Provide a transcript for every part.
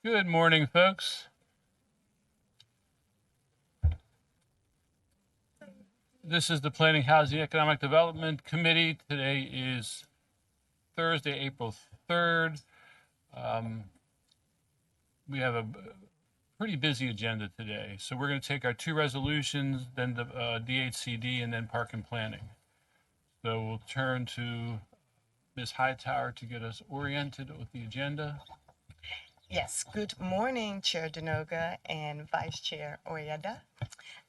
Good morning, folks. This is the Planning, Housing, Economic Development Committee. Today is Thursday, April 3rd. We have a pretty busy agenda today. So we're going to take our two resolutions, then the DHCD, and then Park and Planning. So we'll turn to Ms. Hightower to get us oriented with the agenda. Yes, good morning, Chair Denoga and Vice Chair Oyeda,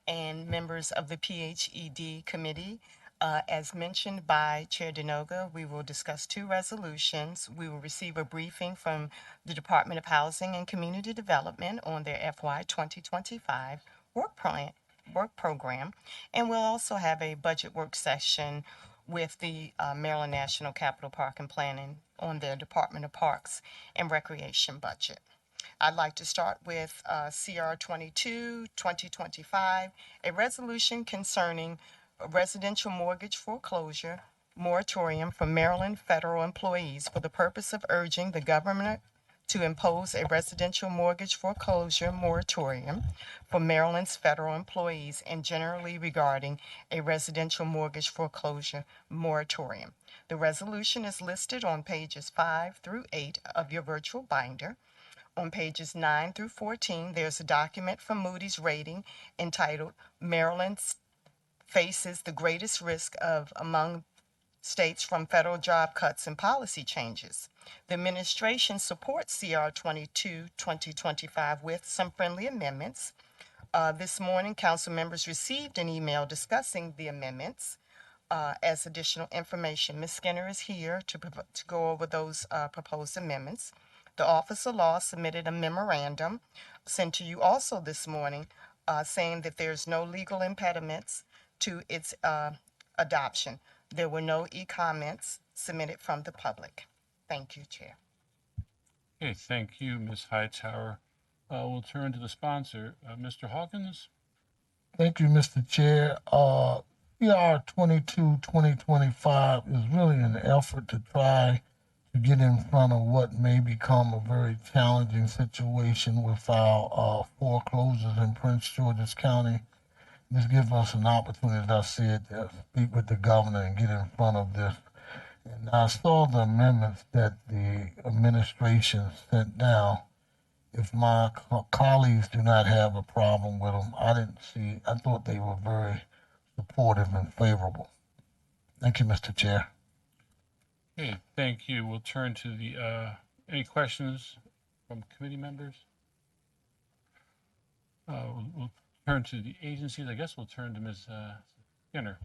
and members of the PHED Committee. As mentioned by Chair Denoga, we will discuss two resolutions. We will receive a briefing from the Department of Housing and Community Development on their FY 2025 work program, and we'll also have a budget work session with the Maryland National Capital Park and Planning on their Department of Parks and Recreation budget. I'd like to start with CR 22-2025, a resolution concerning a residential mortgage foreclosure moratorium for Maryland federal employees for the purpose of urging the government to impose a residential mortgage foreclosure moratorium for Maryland's federal employees and generally regarding a residential mortgage foreclosure moratorium. The resolution is listed on pages 5 through 8 of your virtual binder. On pages 9 through 14, there's a document from Moody's Rating entitled Maryland Faces the Greatest Risk of Among States from Federal Job Cuts and Policy Changes. The administration supports CR 22-2025 with some friendly amendments. This morning, council members received an email discussing the amendments as additional information. Ms. Skinner is here to go over those proposed amendments. The Office of Law submitted a memorandum sent to you also this morning saying that there's no legal impediments to its adoption. There were no e-comments submitted from the public. Thank you, Chair. Okay, thank you, Ms. Hightower. We'll turn to the sponsor, Mr. Hawkins. Thank you, Mr. Chair. PR 22-2025 is really an effort to try to get in front of what may become a very challenging situation with our foreclosures in Prince George's County. This gives us an opportunity, as I said, to speak with the governor and get in front of this. And I saw the amendments that the administration sent down. If my colleagues do not have a problem with them, I thought they were very supportive and favorable. Thank you, Mr. Chair. Okay, thank you. We'll turn to the, any questions from committee members? We'll turn to the agencies. I guess we'll turn to Ms. Skinner.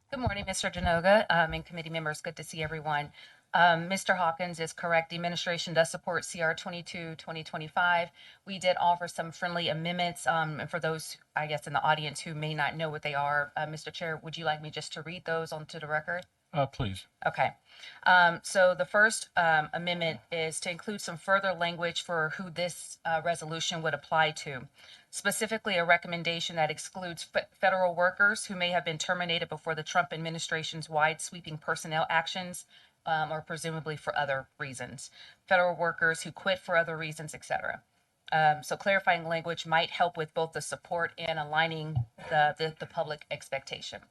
Good morning, Mr. Denoga and committee members. Good to see everyone. Mr. Hawkins is correct. The administration does support CR 22-2025. We did offer some friendly amendments. And for those, I guess, in the audience who may not know what they are, Mr. Chair, would you like me just to read those onto the record? Please. Okay. So the first amendment is to include some further language for who this resolution would apply to. Specifically, a recommendation that excludes federal workers who may have been terminated before the Trump administration's wide sweeping personnel actions or presumably for other reasons. Federal workers who quit for other reasons, etc. So clarifying language might help with both the support and aligning the public expectation.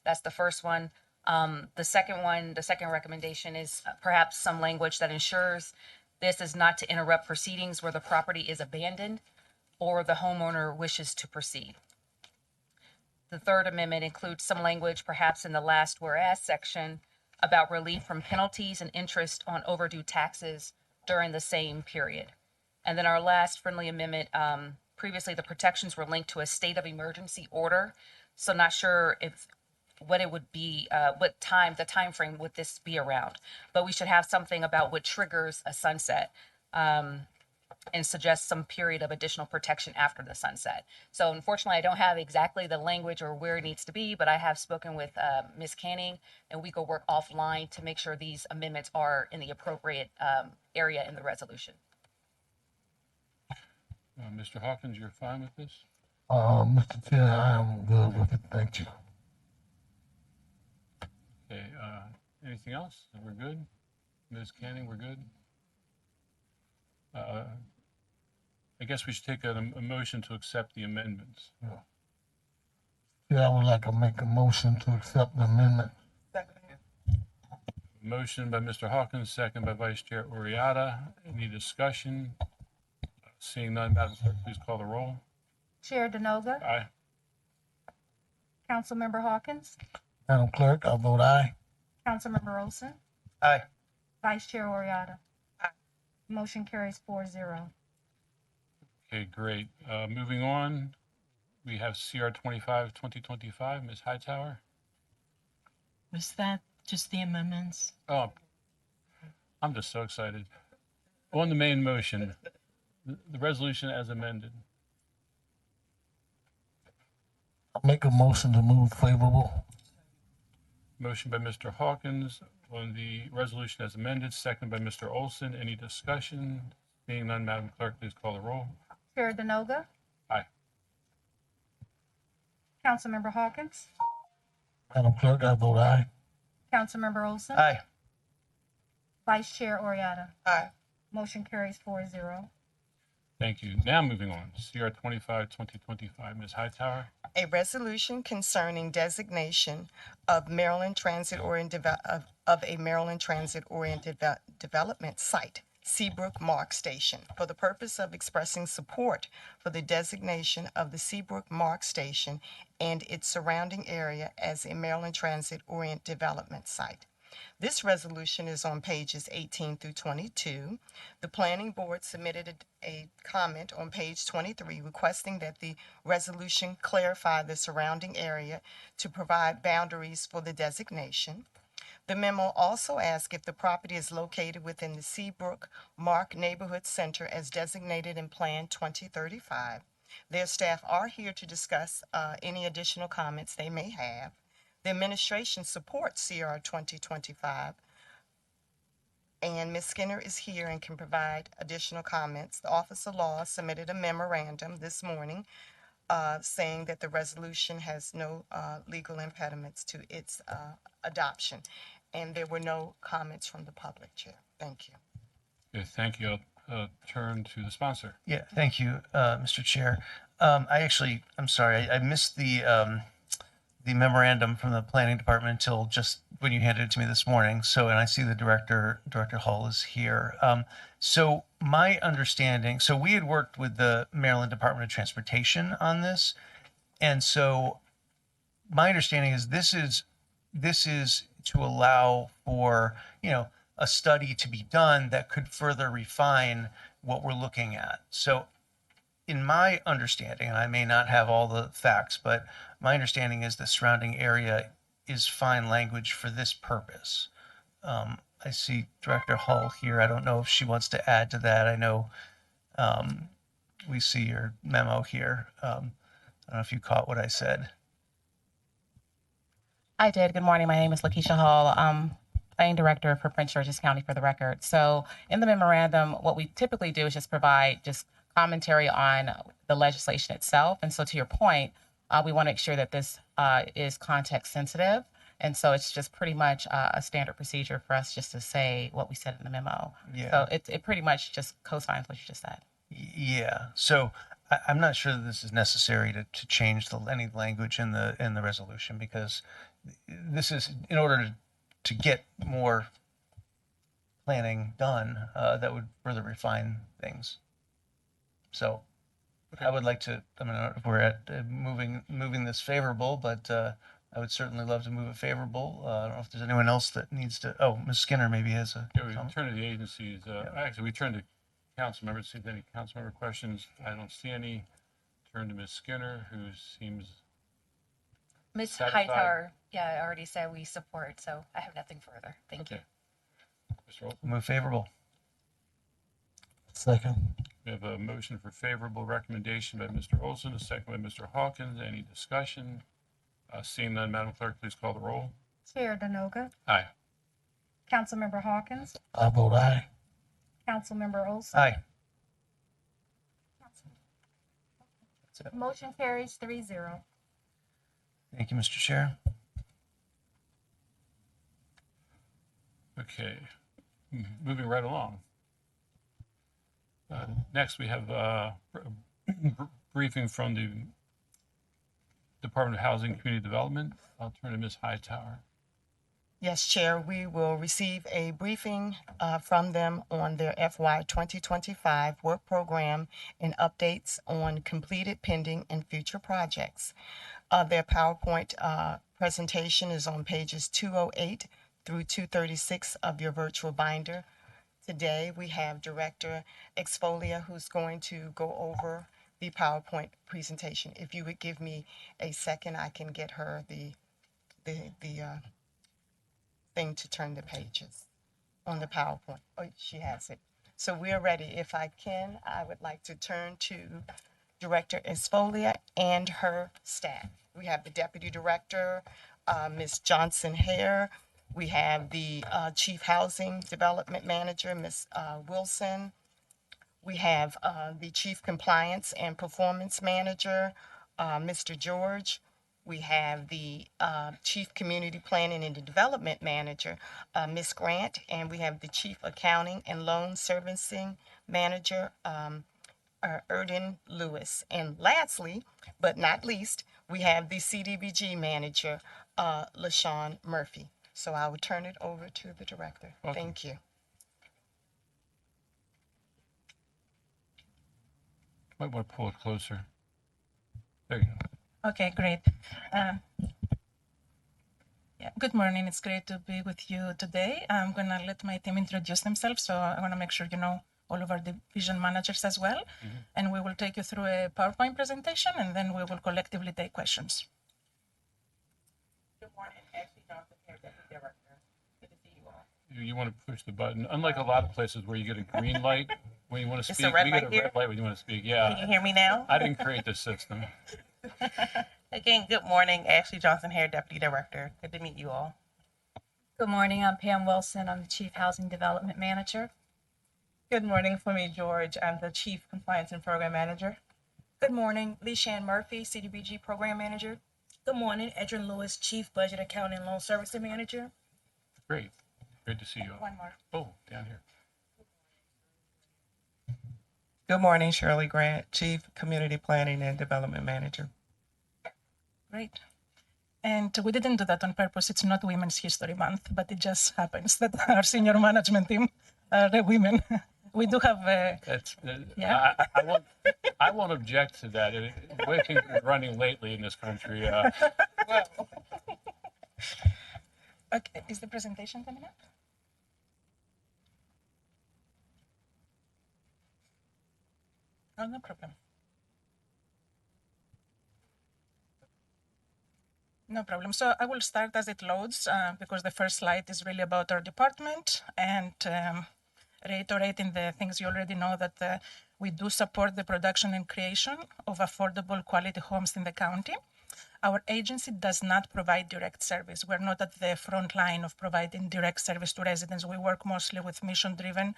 That's the first one. The second recommendation is perhaps some language that ensures this is not to interrupt proceedings where the property is abandoned or the homeowner wishes to proceed. The third amendment includes some language, perhaps in the last whereas section, about relief from penalties and interest on overdue taxes during the same period. And then our last friendly amendment, previously the protections were linked to a state of emergency order. So not sure if what it would be, the time frame would this be around. But we should have something about what triggers a sunset and suggest some period of additional protection after the sunset. So unfortunately, I don't have exactly the language or where it needs to be, but I have spoken with Ms. Canning, and we go work offline to make sure these amendments are in the appropriate area in the resolution. Mr. Hawkins, you're fine with this? Mr. Chair, I am good with it. Thank you. Okay, anything else? We're good? Ms. Canning, we're good? I guess we should take a motion to accept the amendments. Yeah, I would like to make a motion to accept the amendment. Motion by Mr. Hawkins, second by Vice Chair Oriata. Any discussion? Seeing none, Madam Clerk, please call the roll. Chair Denoga, Aye. Councilmember Hawkins, Madam Clerk, I vote aye. Councilmember Olson, Aye. Vice Chair Oriata. Aye. Motion carries 4-0. Okay, great. Moving on, we have CR 25-2025, Ms. Hightower. Was that just the amendments? Oh, I'm just so excited. On the main motion, the resolution as amended. I'll make a motion to move favorable. Motion by Mr. Hawkins on the resolution as amended, second by Mr. Olson. Any discussion? Seeing none, Madam Clerk, please call the roll. Chair Denoga. Aye. Councilmember Hawkins, Madam Clerk, I vote aye. Councilmember Olson, Aye. Vice Chair Oriata. Aye. Motion carries 4-0. Thank you. Now moving on, CR 25-2025, Ms. Hightower. A resolution concerning designation of Maryland of a Maryland transit-oriented development site, Seabrook Mark Station, for the purpose of expressing support for the designation of the Seabrook Mark Station and its surrounding area as a Maryland transit-oriented development site. This resolution is on pages 18 through 22. The Planning Board submitted a comment on page 23 requesting that the resolution clarify the surrounding area to provide boundaries for the designation. The memo also asks if the property is located within the Seabrook Mark Neighborhood Center as designated in Plan 2035. Their staff are here to discuss any additional comments they may have. The administration supports CR 2025, and Ms. Skinner is here and can provide additional comments. The Office of Law submitted a memorandum this morning saying that the resolution has no legal impediments to its adoption, and there were no comments from the public, Chair. Thank you. Okay, thank you. I'll turn to the sponsor. Yeah, thank you, Mr. Chair. I'm sorry, I missed the memorandum from the planning department until just when you handed it to me this morning. So, and I see the Director Hall is here. So my understanding, so we had worked with the Maryland Department of Transportation on this. And so my understanding is this is to allow for, a study to be done that could further refine what we're looking at. So in my understanding, and I may not have all the facts, but my understanding is the surrounding area is fine language for this purpose. I see Director Hull here. I don't know if she wants to add to that. I know we see your memo here. I don't know if you caught what I said. I did. Good morning. My name is Lakeisha Hall. Planning Director for Prince George's County for the record. So in the memorandum, what we typically do is just provide just commentary on the legislation itself. And so to your point, we want to make sure that this is context sensitive. And so it's just pretty much a standard procedure for us just to say what we said in the memo. Yeah. So it pretty much just co-signs what you just said. Yeah. So I'm not sure that this is necessary to change any language in the resolution, because this is in order to get more planning done that would further refine things. So I would like to, I don't know if we're at moving this favorable, but I would certainly love to move it favorable. I don't know if there's anyone else that needs to, Ms. Skinner maybe has a Yeah, we comment. turn to the agencies. Actually, we turn to council members, see if any council member questions. I don't see any. Turn to Ms. Skinner, who seems Ms. Satisfied? Hightower, yeah, I already said we support, so I have nothing further. Thank you. okay. Mr. Olson, Move favorable. Second. we have a motion for favorable recommendation by Mr. Olson, a second by Mr. Hawkins. Any discussion? Seeing none, Madam Clerk, please call the roll. Chair Denoga, Aye. Councilmember Hawkins, I vote aye. Councilmember Olson. Aye. That's it. Motion carries 3-0. Thank you, Mr. Chair. Okay. Moving right along. Next, we have briefing from the Department of Housing and Community Development. I'll turn to Ms. Hightower. Yes, Chair, we will receive a briefing from them on their FY 2025 work program and updates on completed, pending, and future projects. Their PowerPoint presentation is on pages 208 through 236 of your virtual binder. Today, we have Director Exfolia, who's going to go over the PowerPoint presentation. If you would give me a second, I can get her the thing to turn the pages on the PowerPoint. Oh, she has it. So we are ready. If I can, I would like to turn to Director Exfolia and her staff. We have the Deputy Director, Ms. Johnson Hare. We have the Chief Housing Development Manager, Ms. Wilson. We have the Chief Compliance and Performance Manager, Mr. George. We have the Chief Community Planning and Development Manager, Ms. Grant, and we have the Chief Accounting and Loan Servicing Manager, Erden Lewis. And lastly, but not least, we have the CDBG Manager, LaShawn Murphy. So I will turn it over to the Director. Welcome. Thank you. Might want to pull it closer. There you go. Okay, great. Yeah, good morning. It's great to be with you today. I'm going to let my team introduce themselves. So I want to make sure you know all of our division managers as well. And we will take you through a PowerPoint presentation, and then we will collectively take questions. Good morning, Ashley Johnson here, Deputy Director. Good to see you all. You want to push the button. Unlike a lot of places where you get a green light when you want to It's speak, a red we get light a here? red light when you want to speak. Can you Yeah, hear me now? I didn't create this system. Again, good morning, Ashley Johnson here, Deputy Director. Good to meet you all. Good morning, I'm Pam Wilson. I'm the Chief Housing Development Manager. Good morning, for me, George. I'm the Chief Compliance and Program Manager. Good morning, Leishan Murphy, CDBG Program Manager. Good morning, Edrin Lewis, Chief Budget Accounting and Loan Servicing Manager. Great. Great to see you all. One more. Oh, down here. Good morning, Shirley Grant, Chief Community Planning and Development Manager. Great. And we didn't do that on purpose. It's not Women's History Month, but it just happens that our senior management team are the women. We do have That's, Yeah. I won't object to that. The way things are running lately in this country, okay, is the presentation coming up? Oh, no problem. No problem. So I will start as it loads because the first slide is really about our department and reiterating the things you already know that we do support the production and creation of affordable quality homes in the county. Our agency does not provide direct service. We're not at the front line of providing direct service to residents. We work mostly with mission-driven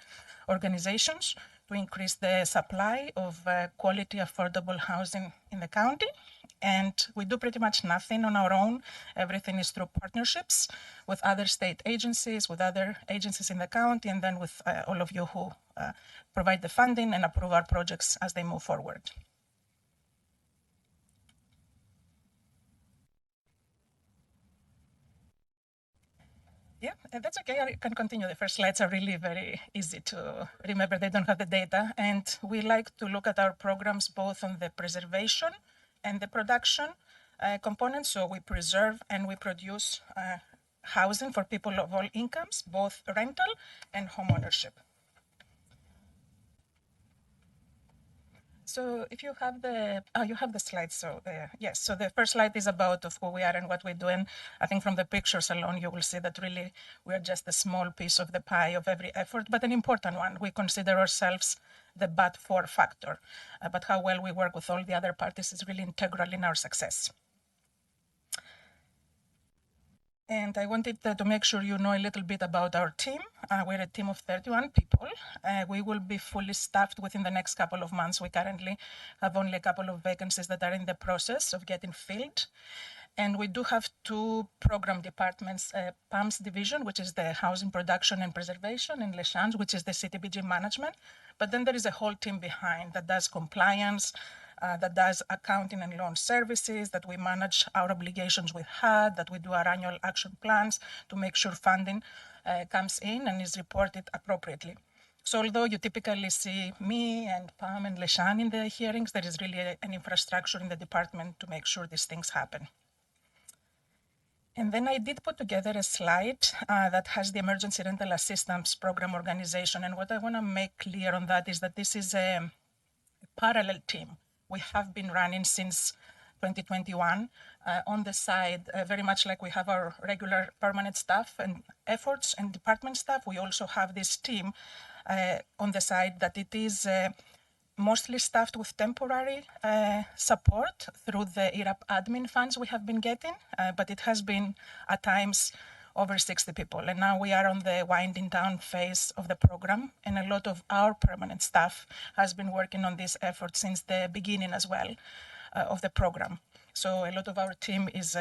organizations to increase the supply of quality, affordable housing in the county. And we do pretty much nothing on our own. Everything is through partnerships with other state agencies, with other agencies in the county, and then with all of you who provide the funding and approve our projects as they move forward. Yeah, and that's okay. I can continue. The first slides are really very easy to remember. They don't have the data. And we like to look at our programs both on the preservation and the production components. So we preserve and we produce housing for people of all incomes, both rental and homeownership. So if you have the, you have the slides. So yes, so the first slide is about of who we are and what we're doing. I think from the pictures alone, you will see that really we're just a small piece of the pie of every effort, but an important one. We consider ourselves the but-for factor, but how well we work with all the other parties is really integral in our success. And I wanted to make sure you know a little bit about our team. We're a team of 31 people. We will be fully staffed within the next couple of months. We currently have only a couple of vacancies that are in the process of getting filled. And we do have two program departments, PAMS division, which is the Housing Production and Preservation, and LeChange, which is the CDBG management. But then there is a whole team behind that does compliance, that does accounting and loan services, that we manage our obligations with HUD, that we do our annual action plans to make sure funding comes in and is reported appropriately. So although you typically see me and Pam and Leshan in the hearings, there is really an infrastructure in the department to make sure these things happen. And then I did put together a slide that has the Emergency Rental Assistance Program organization. And what I want to make clear on that is that this is a parallel team. We have been running since 2021 on the side, very much like we have our regular permanent staff and efforts and department staff. We also have this team on the side that it is mostly staffed with temporary support through the IRAP admin funds we have been getting, but it has been at times over 60 people. And now we are on the winding down phase of the program, and a lot of our permanent staff has been working on this effort since the beginning as well of the program. So a lot of our team is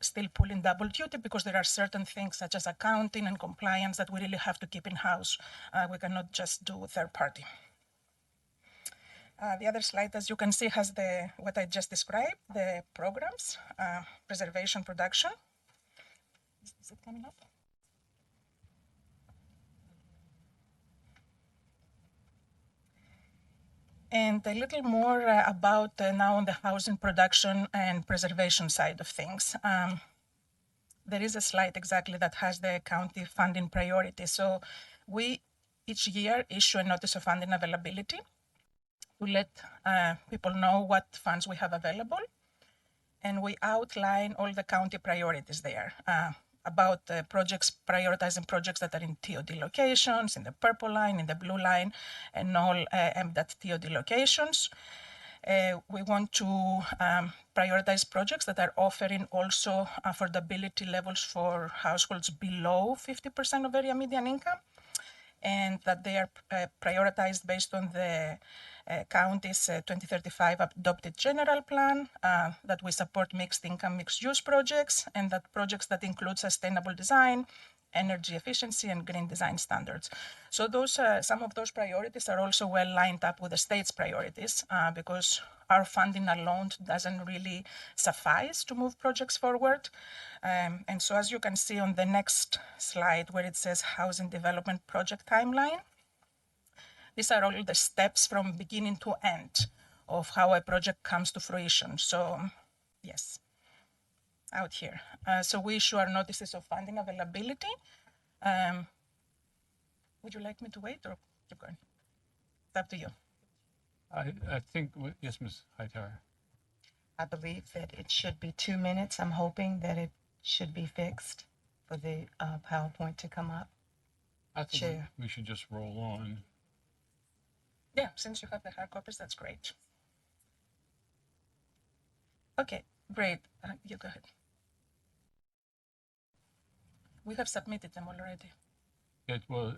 still pulling double duty because there are certain things such as accounting and compliance that we really have to keep in-house. We cannot just do third party. The other slide, as you can see, has what I just described, the programs, preservation, production. Is it coming up? And a little more about now on the housing production and preservation side of things. There is a slide exactly that has the county funding priority. So we each year issue a notice of funding availability to let people know what funds we have available. And we outline all the county priorities there about the projects, prioritizing projects that are in TOD locations, in the purple line, in the blue line, and all MDOT TOD locations. We want to prioritize projects that are offering also affordability levels for households below 50% of area median income, and that they are prioritized based on the county's 2035 adopted general plan, that we support mixed income, mixed use projects, and that projects that include sustainable design, energy efficiency, and green design standards. So those, some of those priorities are also well lined up with the state's priorities because our funding alone doesn't really suffice to move projects forward. And so as you can see on the next slide where it says housing development project timeline, these are all the steps from beginning to end of how a project comes to fruition. So yes, out here. So we issue our notices of funding availability. Would you like me to wait or keep going? It's up to you. I think, yes, Ms. Hightower. I believe that it should be 2 minutes. I'm hoping that it should be fixed for the PowerPoint to come up. I think Chair. we should just roll on. Yeah, since you have the hard copies, that's great. Okay, great. You go ahead. We have submitted them already. Well,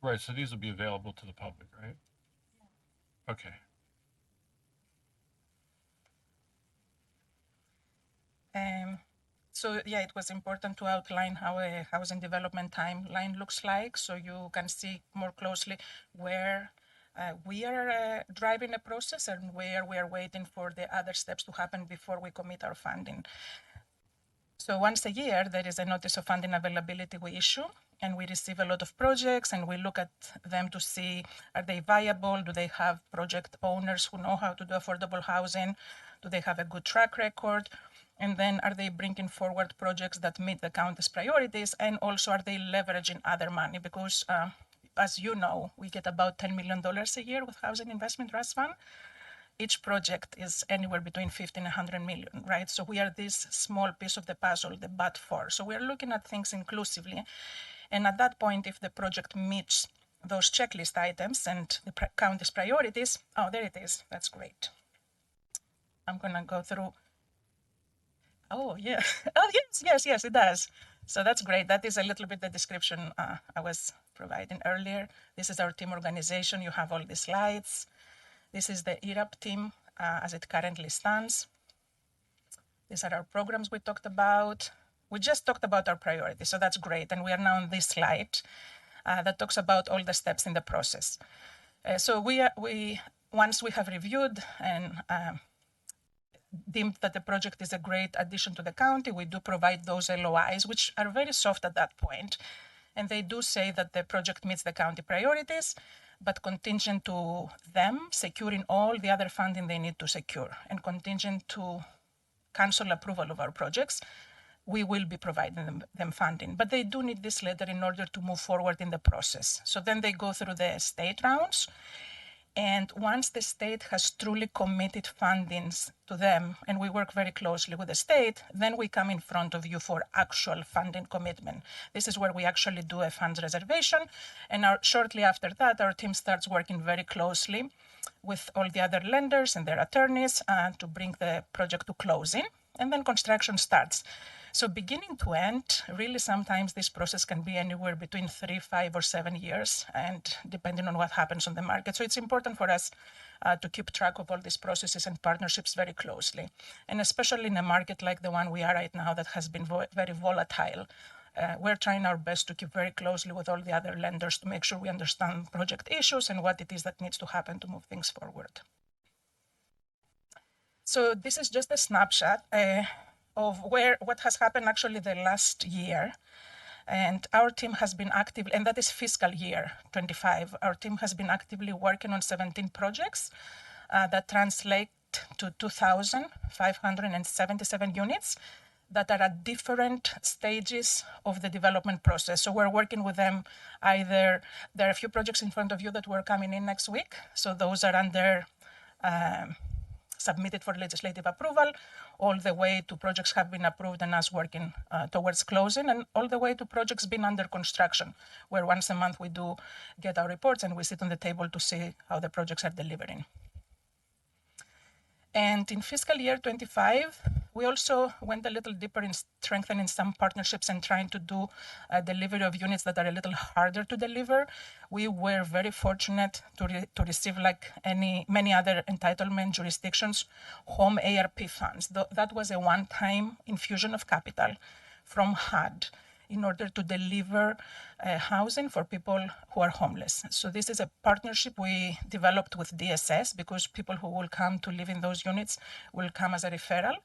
right, so these will be available to the public, right? Okay. So yeah, it was important to outline how a housing development timeline looks like, so you can see more closely where we are driving a process and where we are waiting for the other steps to happen before we commit our funding. So once a year, there is a notice of funding availability we issue, and we receive a lot of projects and we look at them to see, are they viable? Do they have project owners who know how to do affordable housing? Do they have a good track record? And then are they bringing forward projects that meet the county's priorities? And also, are they leveraging other money? Because as you know, we get about $10 million a year with Housing Investment Trust Fund. Each project is anywhere between 50 and 100 million, right? So we are this small piece of the puzzle, the but for. So we're looking at things inclusively. And at that point, if the project meets those checklist items and the county's priorities, oh, there it is. That's great. I'm gonna go through. Oh, yeah. Oh, yes, it does. So that's great. That is a little bit the description I was providing earlier. This is our team organization. You have all the slides. This is the IRAP team as it currently stands. These are our programs we talked about. We just talked about our priorities, so that's great. And we are now on this slide that talks about all the steps in the process. So once we have reviewed and deemed that the project is a great addition to the county, we do provide those LOIs, which are very soft at that point. And they do say that the project meets the county priorities, but contingent to them securing all the other funding they need to secure, and contingent to council approval of our projects, we will be providing them funding. But they do need this letter in order to move forward in the process. So then they go through the state rounds. And once the state has truly committed fundings to them, and we work very closely with the state, then we come in front of you for actual funding commitment. This is where we actually do a funds reservation. And shortly after that, our team starts working very closely with all the other lenders and their attorneys to bring the project to closing. And then construction starts. So beginning to end, really sometimes this process can be anywhere between 3, 5, or 7 years, and depending on what happens on the market. So it's important for us to keep track of all these processes and partnerships very closely. And especially in a market like the one we are right now that has been very volatile, we're trying our best to keep very closely with all the other lenders to make sure we understand project issues and what it is that needs to happen to move things forward. So this is just a snapshot of what has happened actually the last year. And our team has been active, and that is fiscal year 25. Our team has been actively working on 17 projects that translate to 2,577 units that are at different stages of the development process. So we're working with them there are a few projects in front of you that were coming in next week. So those are under submitted for legislative approval, all the way to projects have been approved and us working towards closing, and all the way to projects being under construction, where once a month we do get our reports and we sit on the table to see how the projects are delivering. And in fiscal year 25, we also went a little deeper in strengthening some partnerships and trying to do delivery of units that are a little harder to deliver. We were very fortunate to receive, like many other entitlement jurisdictions, home ARP funds. That was a one-time infusion of capital from HUD in order to deliver housing for people who are homeless. So this is a partnership we developed with DSS, because people who will come to live in those units will come as a referral.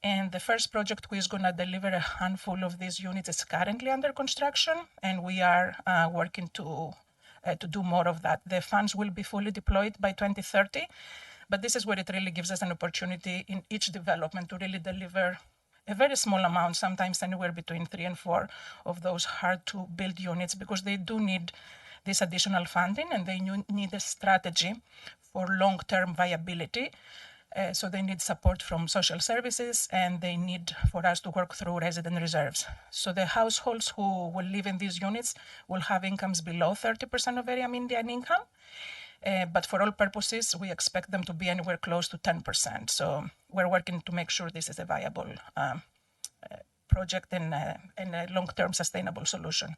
And the first project which is going to deliver a handful of these units is currently under construction, and we are working to do more of that. The funds will be fully deployed by 2030, but this is where it really gives us an opportunity in each development to really deliver a very small amount, sometimes anywhere between 3 and 4 of those hard-to-build units, because they do need this additional funding and they need a strategy for long-term viability. So they need support from social services, and they need for us to work through resident reserves. So the households who will live in these units will have incomes below 30% of area median income. But for all purposes, we expect them to be anywhere close to 10%. So we're working to make sure this is a viable project and a long-term sustainable solution.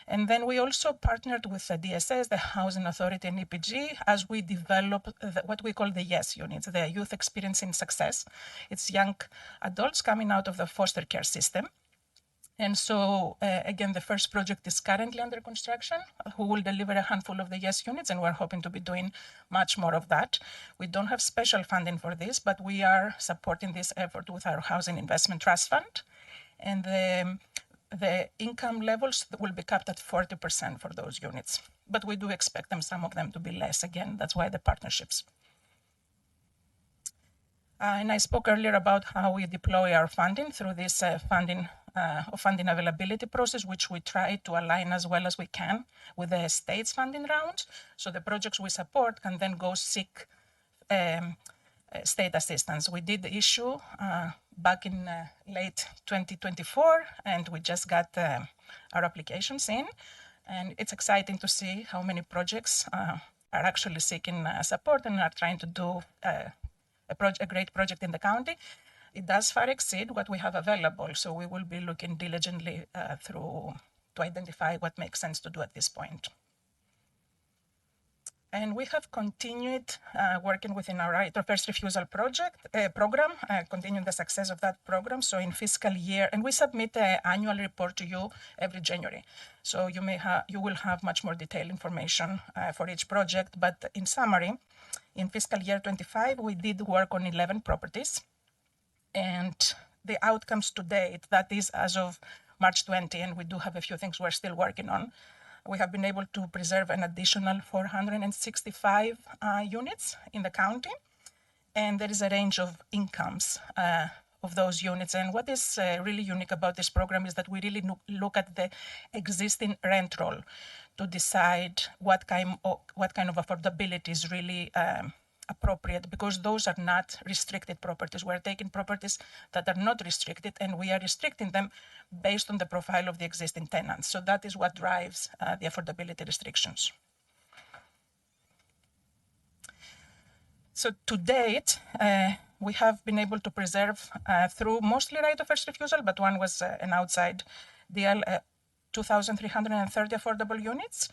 And then we also partnered with the DSS, the Housing Authority, and EPG as we develop what we call the YES units, the Youth Experiencing Success. It's young adults coming out of the foster care system. And so, again, the first project is currently under construction, who will deliver a handful of the YES units, and we're hoping to be doing much more of that. We don't have special funding for this, but we are supporting this effort with our Housing Investment Trust Fund. And the income levels will be capped at 40% for those units. But we do expect some of them to be less. Again, that's why the partnerships. And I spoke earlier about how we deploy our funding through this funding availability process, which we try to align as well as we can with the state's funding rounds. So the projects we support can then go seek state assistance. We did issue back in late 2024, and we just got our applications in. And it's exciting to see how many projects are actually seeking support and are trying to do a great project in the county. It does far exceed what we have available, so we will be looking diligently to identify what makes sense to do at this point. And we have continued working within our right of first refusal program, continuing the success of that program. So in fiscal year, and we submit an annual report to you every January. So you will have much more detailed information for each project. But in summary, in fiscal year 25, we did work on 11 properties. And the outcomes to date, that is as of March 20, and we do have a few things we're still working on. We have been able to preserve an additional 465 units in the county. And there is a range of incomes of those units. And what is really unique about this program is that we really look at the existing rent roll to decide what kind of affordability is really appropriate, because those are not restricted properties. We're taking properties that are not restricted and we are restricting them based on the profile of the existing tenants. So that is what drives the affordability restrictions. So to date, we have been able to preserve through mostly right of first refusal, but one was an outside deal, 2,330 affordable units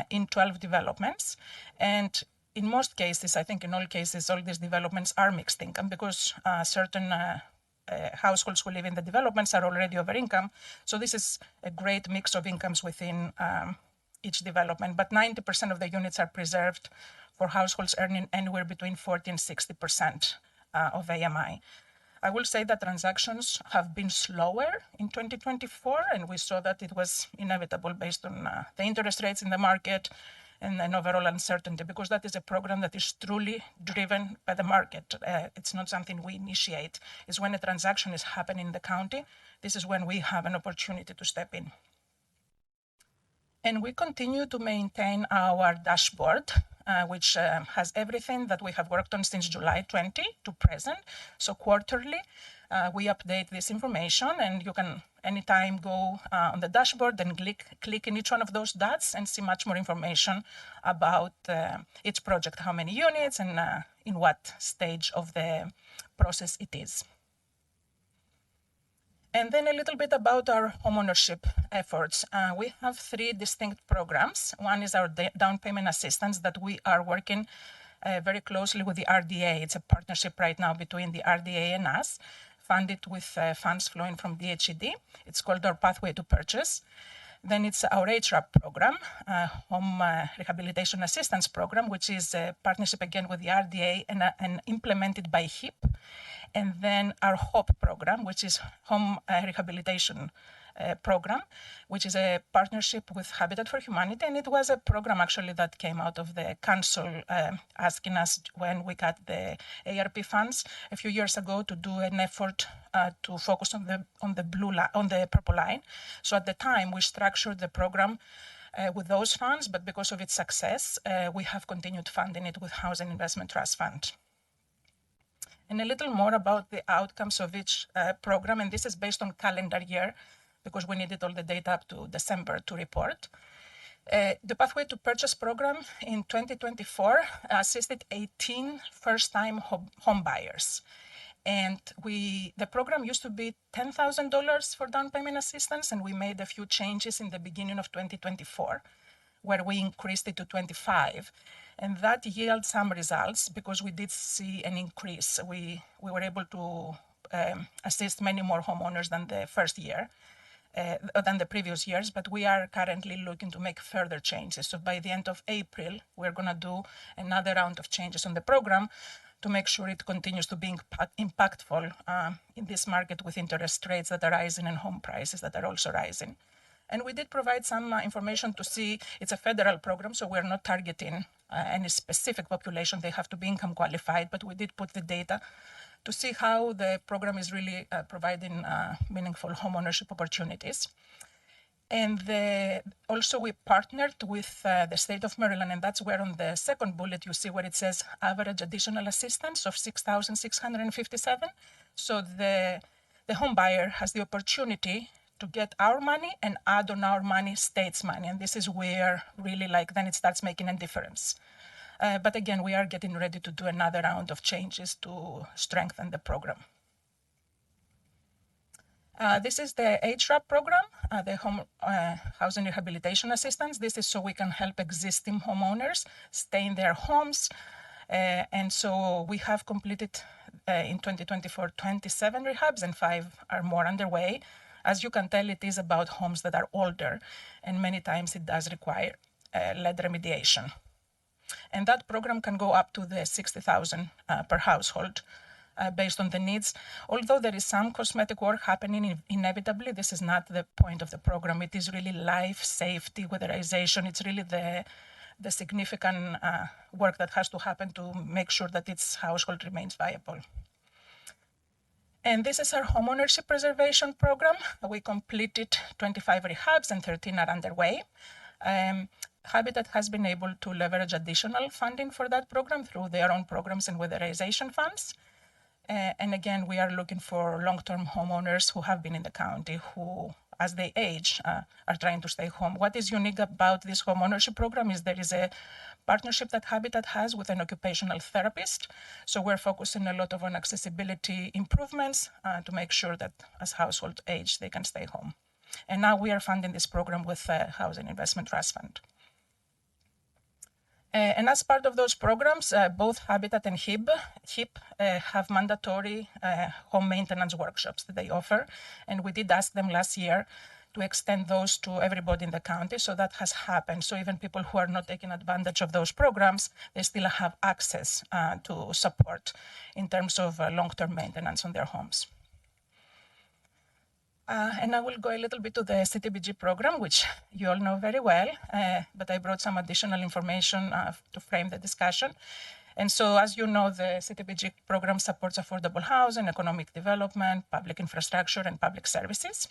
in 12 developments. And in most cases, I think in all cases, all these developments are mixed income, because certain households who live in the developments are already over income. So this is a great mix of incomes within each development. But 90% of the units are preserved for households earning anywhere between 40 and 60% of AMI. I will say that transactions have been slower in 2024, and we saw that it was inevitable based on the interest rates in the market and an overall uncertainty, because that is a program that is truly driven by the market. It's not something we initiate. It's when a transaction is happening in the county, this is when we have an opportunity to step in. And we continue to maintain our dashboard, which has everything that we have worked on since July 20 to present. So quarterly, we update this information, and you can anytime go on the dashboard and click in each one of those dots and see much more information about each project, how many units and in what stage of the process it is. And then a little bit about our homeownership efforts. We have 3 distinct programs. One is our down payment assistance that we are working very closely with the RDA. It's a partnership right now between the RDA and us, funded with funds flowing from PHED. It's called our Pathway to Purchase. Then it's our HRAP program, Home Rehabilitation Assistance Program, which is a partnership again with the RDA and implemented by HIP. And then our HOPE program, which is Home Rehabilitation Program, which is a partnership with Habitat for Humanity. And it was a program actually that came out of the council asking us when we got the ARP funds a few years ago to do an effort to focus on the purple line. So at the time we structured the program with those funds, but because of its success, we have continued funding it with Housing Investment Trust Fund. And a little more about the outcomes of each program, and this is based on calendar year, because we needed all the data up to December to report. The Pathway to Purchase program in 2024 assisted 18 first-time home buyers. And the program used to be $10,000 for down payment assistance, and we made a few changes in the beginning of 2024, where we increased it to 25. And that yielded some results because we did see an increase. We were able to assist many more homeowners than the first year, than the previous years, but we are currently looking to make further changes. So by the end of April, we're going to do another round of changes on the program to make sure it continues to be impactful in this market with interest rates that are rising and home prices that are also rising. And we did provide some information to see it's a federal program, so we're not targeting any specific population. They have to be income qualified, but we did put the data to see how the program is really providing meaningful homeownership opportunities. And also we partnered with the state of Maryland, and that's where on the second bullet you see where it says average additional assistance of $6,657. So the home buyer has the opportunity to get our money and add on our money state's money. And this is where really then it starts making a difference. But again, we are getting ready to do another round of changes to strengthen the program. This is the HRAP program, the Home Housing Rehabilitation Assistance. This is so we can help existing homeowners stay in their homes. And so we have completed in 2024 27 rehabs and 5 are more underway. As you can tell, it is about homes that are older, and many times it does require lead remediation. And that program can go up to the 60,000 per household. Based on the needs. Although there is some cosmetic work happening inevitably, this is not the point of the program. It is really life safety, weatherization. It's really the significant work that has to happen to make sure that its household remains viable. And this is our homeownership preservation program. We completed 25 rehabs and 13 are underway. Habitat has been able to leverage additional funding for that program through their own programs and weatherization funds. And again, we are looking for long-term homeowners who have been in the county who, as they age, are trying to stay home. What is unique about this homeownership program is there is a partnership that Habitat has with an occupational therapist. So we're focusing a lot on accessibility improvements to make sure that as households age, they can stay home. And now we are funding this program with Housing Investment Trust Fund. And as part of those programs, both Habitat and HIP have mandatory home maintenance workshops that they offer. And we did ask them last year to extend those to everybody in the county. So that has happened. So even people who are not taking advantage of those programs, they still have access to support in terms of long-term maintenance on their homes. And I will go a little bit to the CTBG program, which you all know very well, but I brought some additional information to frame the discussion. And so, as you know, the CTBG program supports affordable housing, economic development, public infrastructure, and public services.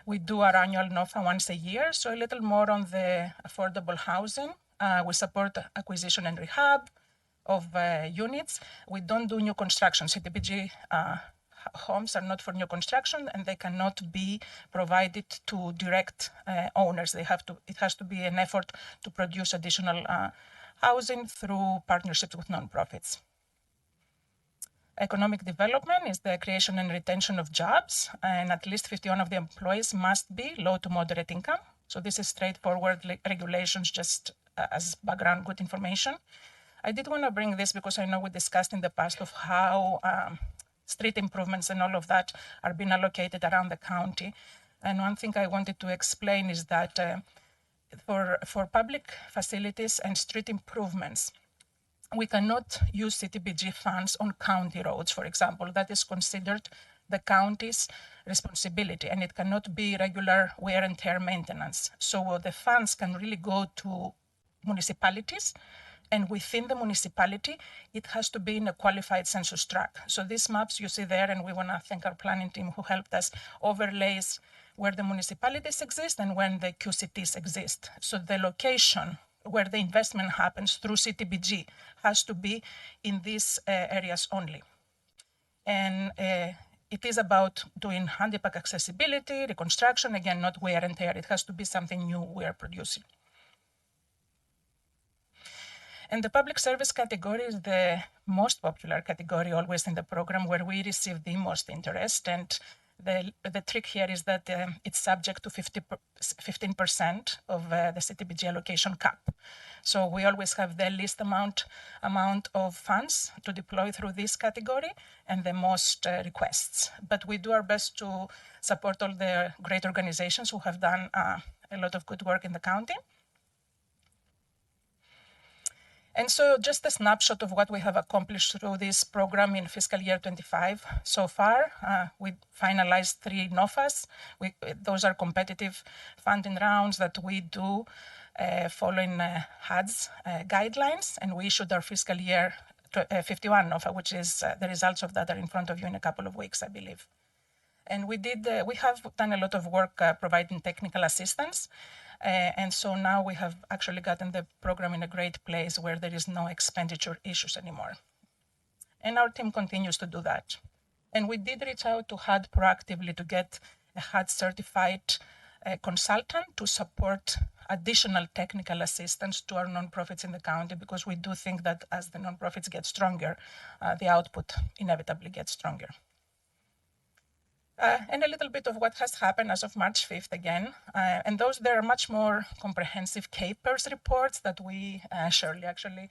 We do our annual NOFA once a year, so a little more on the affordable housing. We support acquisition and rehab of units. We don't do new construction. CTBG homes are not for new construction and they cannot be provided to direct owners. It has to be an effort to produce additional housing through partnerships with nonprofits. Economic development is the creation and retention of jobs, and at least 51 of the employees must be low to moderate income. So this is straightforward regulations, just as background, good information. I did want to bring this because I know we discussed in the past of how street improvements and all of that are being allocated around the county. And one thing I wanted to explain is that for public facilities and street improvements, we cannot use CTBG funds on county roads, for example. That is considered the county's responsibility, and it cannot be regular wear and tear maintenance. So the funds can really go to municipalities, and within the municipality, it has to be in a qualified census tract. So these maps you see there, and we want to thank our planning team who helped us, overlays where the municipalities exist and when the QCTs exist. So the location where the investment happens through CTBG has to be in these areas only. And it is about doing handicap accessibility, reconstruction, again, not wear and tear. It has to be something new we are producing. And the public service category is the most popular category always in the program, where we receive the most interest. And the trick here is that it's subject to 15% of the CTBG allocation cap. So we always have the least amount of funds to deploy through this category and the most requests. But we do our best to support all the great organizations who have done a lot of good work in the county. And so just a snapshot of what we have accomplished through this program in fiscal year 25 so far. We finalized 3 NOFAs. Those are competitive funding rounds that we do following HUD's guidelines. And we issued our fiscal year 51 NOFA, which is the results of that are in front of you in a couple of weeks, I believe. And we have done a lot of work providing technical assistance. And so now we have actually gotten the program in a great place where there is no expenditure issues anymore. And our team continues to do that. And we did reach out to HUD proactively to get a HUD certified consultant to support additional technical assistance to our nonprofits in the county, because we do think that as the nonprofits get stronger, the output inevitably gets stronger. and a little bit of what has happened as of March 5th again. And there are much more comprehensive capers reports that Shirley actually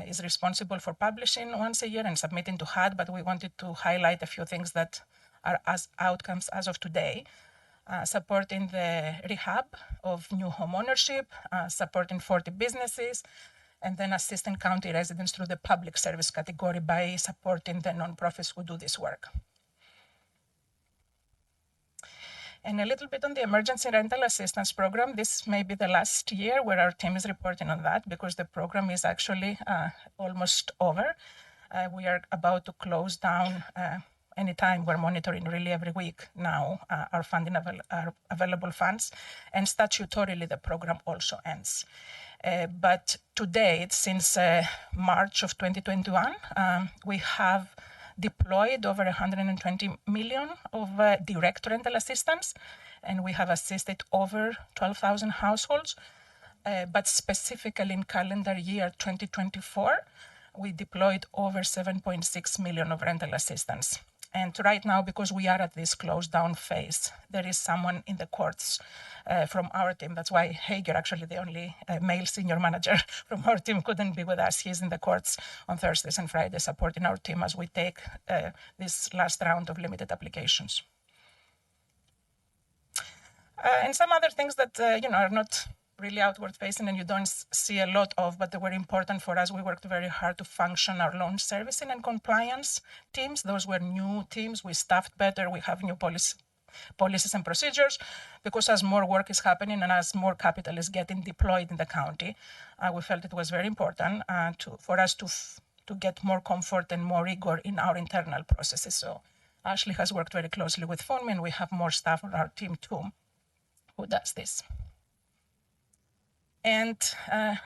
is responsible for publishing once a year and submitting to HUD, but we wanted to highlight a few things that are as outcomes as of today. Supporting the rehab of new home ownership, supporting 40 businesses, and then assisting county residents through the public service category by supporting the nonprofits who do this work. And a little bit on the emergency rental assistance program. This may be the last year where our team is reporting on that because the program is actually almost over. We are about to close down anytime. We're monitoring really every week now our funding our available funds, and statutorily the program also ends. But to date, since March of 2021, we have deployed over 120 million of direct rental assistance, and we have assisted over 12,000 households. But specifically in calendar year 2024, we deployed over 7.6 million of rental assistance. And right now, because we are at this close down phase, there is someone in the courts from our team. That's why Hager, actually the only male senior manager from our team, couldn't be with us. He's in the courts on Thursdays and Fridays supporting our team as we take this last round of limited applications. And some other things that are not really outward facing and you don't see a lot of, but they were important for us. We worked very hard to function our loan servicing and compliance teams. Those were new teams. We staffed better. We have new policies and procedures, because as more work is happening and as more capital is getting deployed in the county, we felt it was very important for us to get more comfort and more rigor in our internal processes. So Ashley has worked very closely with FUNMI, and we have more staff on our team too who does this. And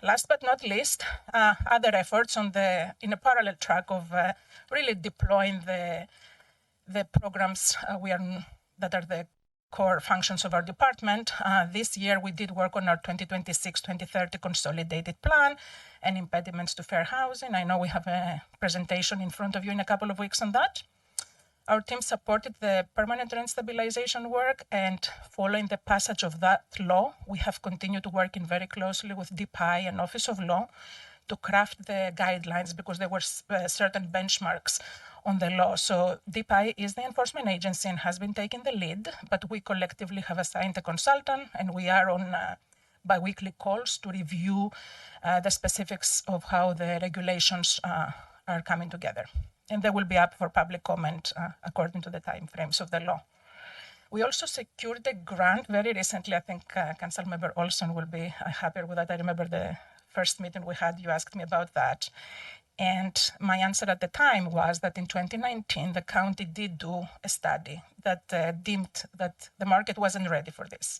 last but not least, other efforts in a parallel track of really deploying the programs that are the core functions of our department. This year, we did work on our 2026-2030 consolidated plan and impediments to fair housing. I know we have a presentation in front of you in a couple of weeks on that. Our team supported the permanent rent stabilization work, and following the passage of that law, we have continued working very closely with DPI and Office of Law to craft the guidelines, because there were certain benchmarks on the law. So DPI is the enforcement agency and has been taking the lead, but we collectively have assigned a consultant, and we are on bi-weekly calls to review the specifics of how the regulations are coming together. And they will be up for public comment according to the timeframes of the law. We also secured a grant very recently. I think Councilmember Olson will be happier with that. I remember the first meeting we had, you asked me about that. And my answer at the time was that in 2019, the county did do a study that deemed that the market wasn't ready for this.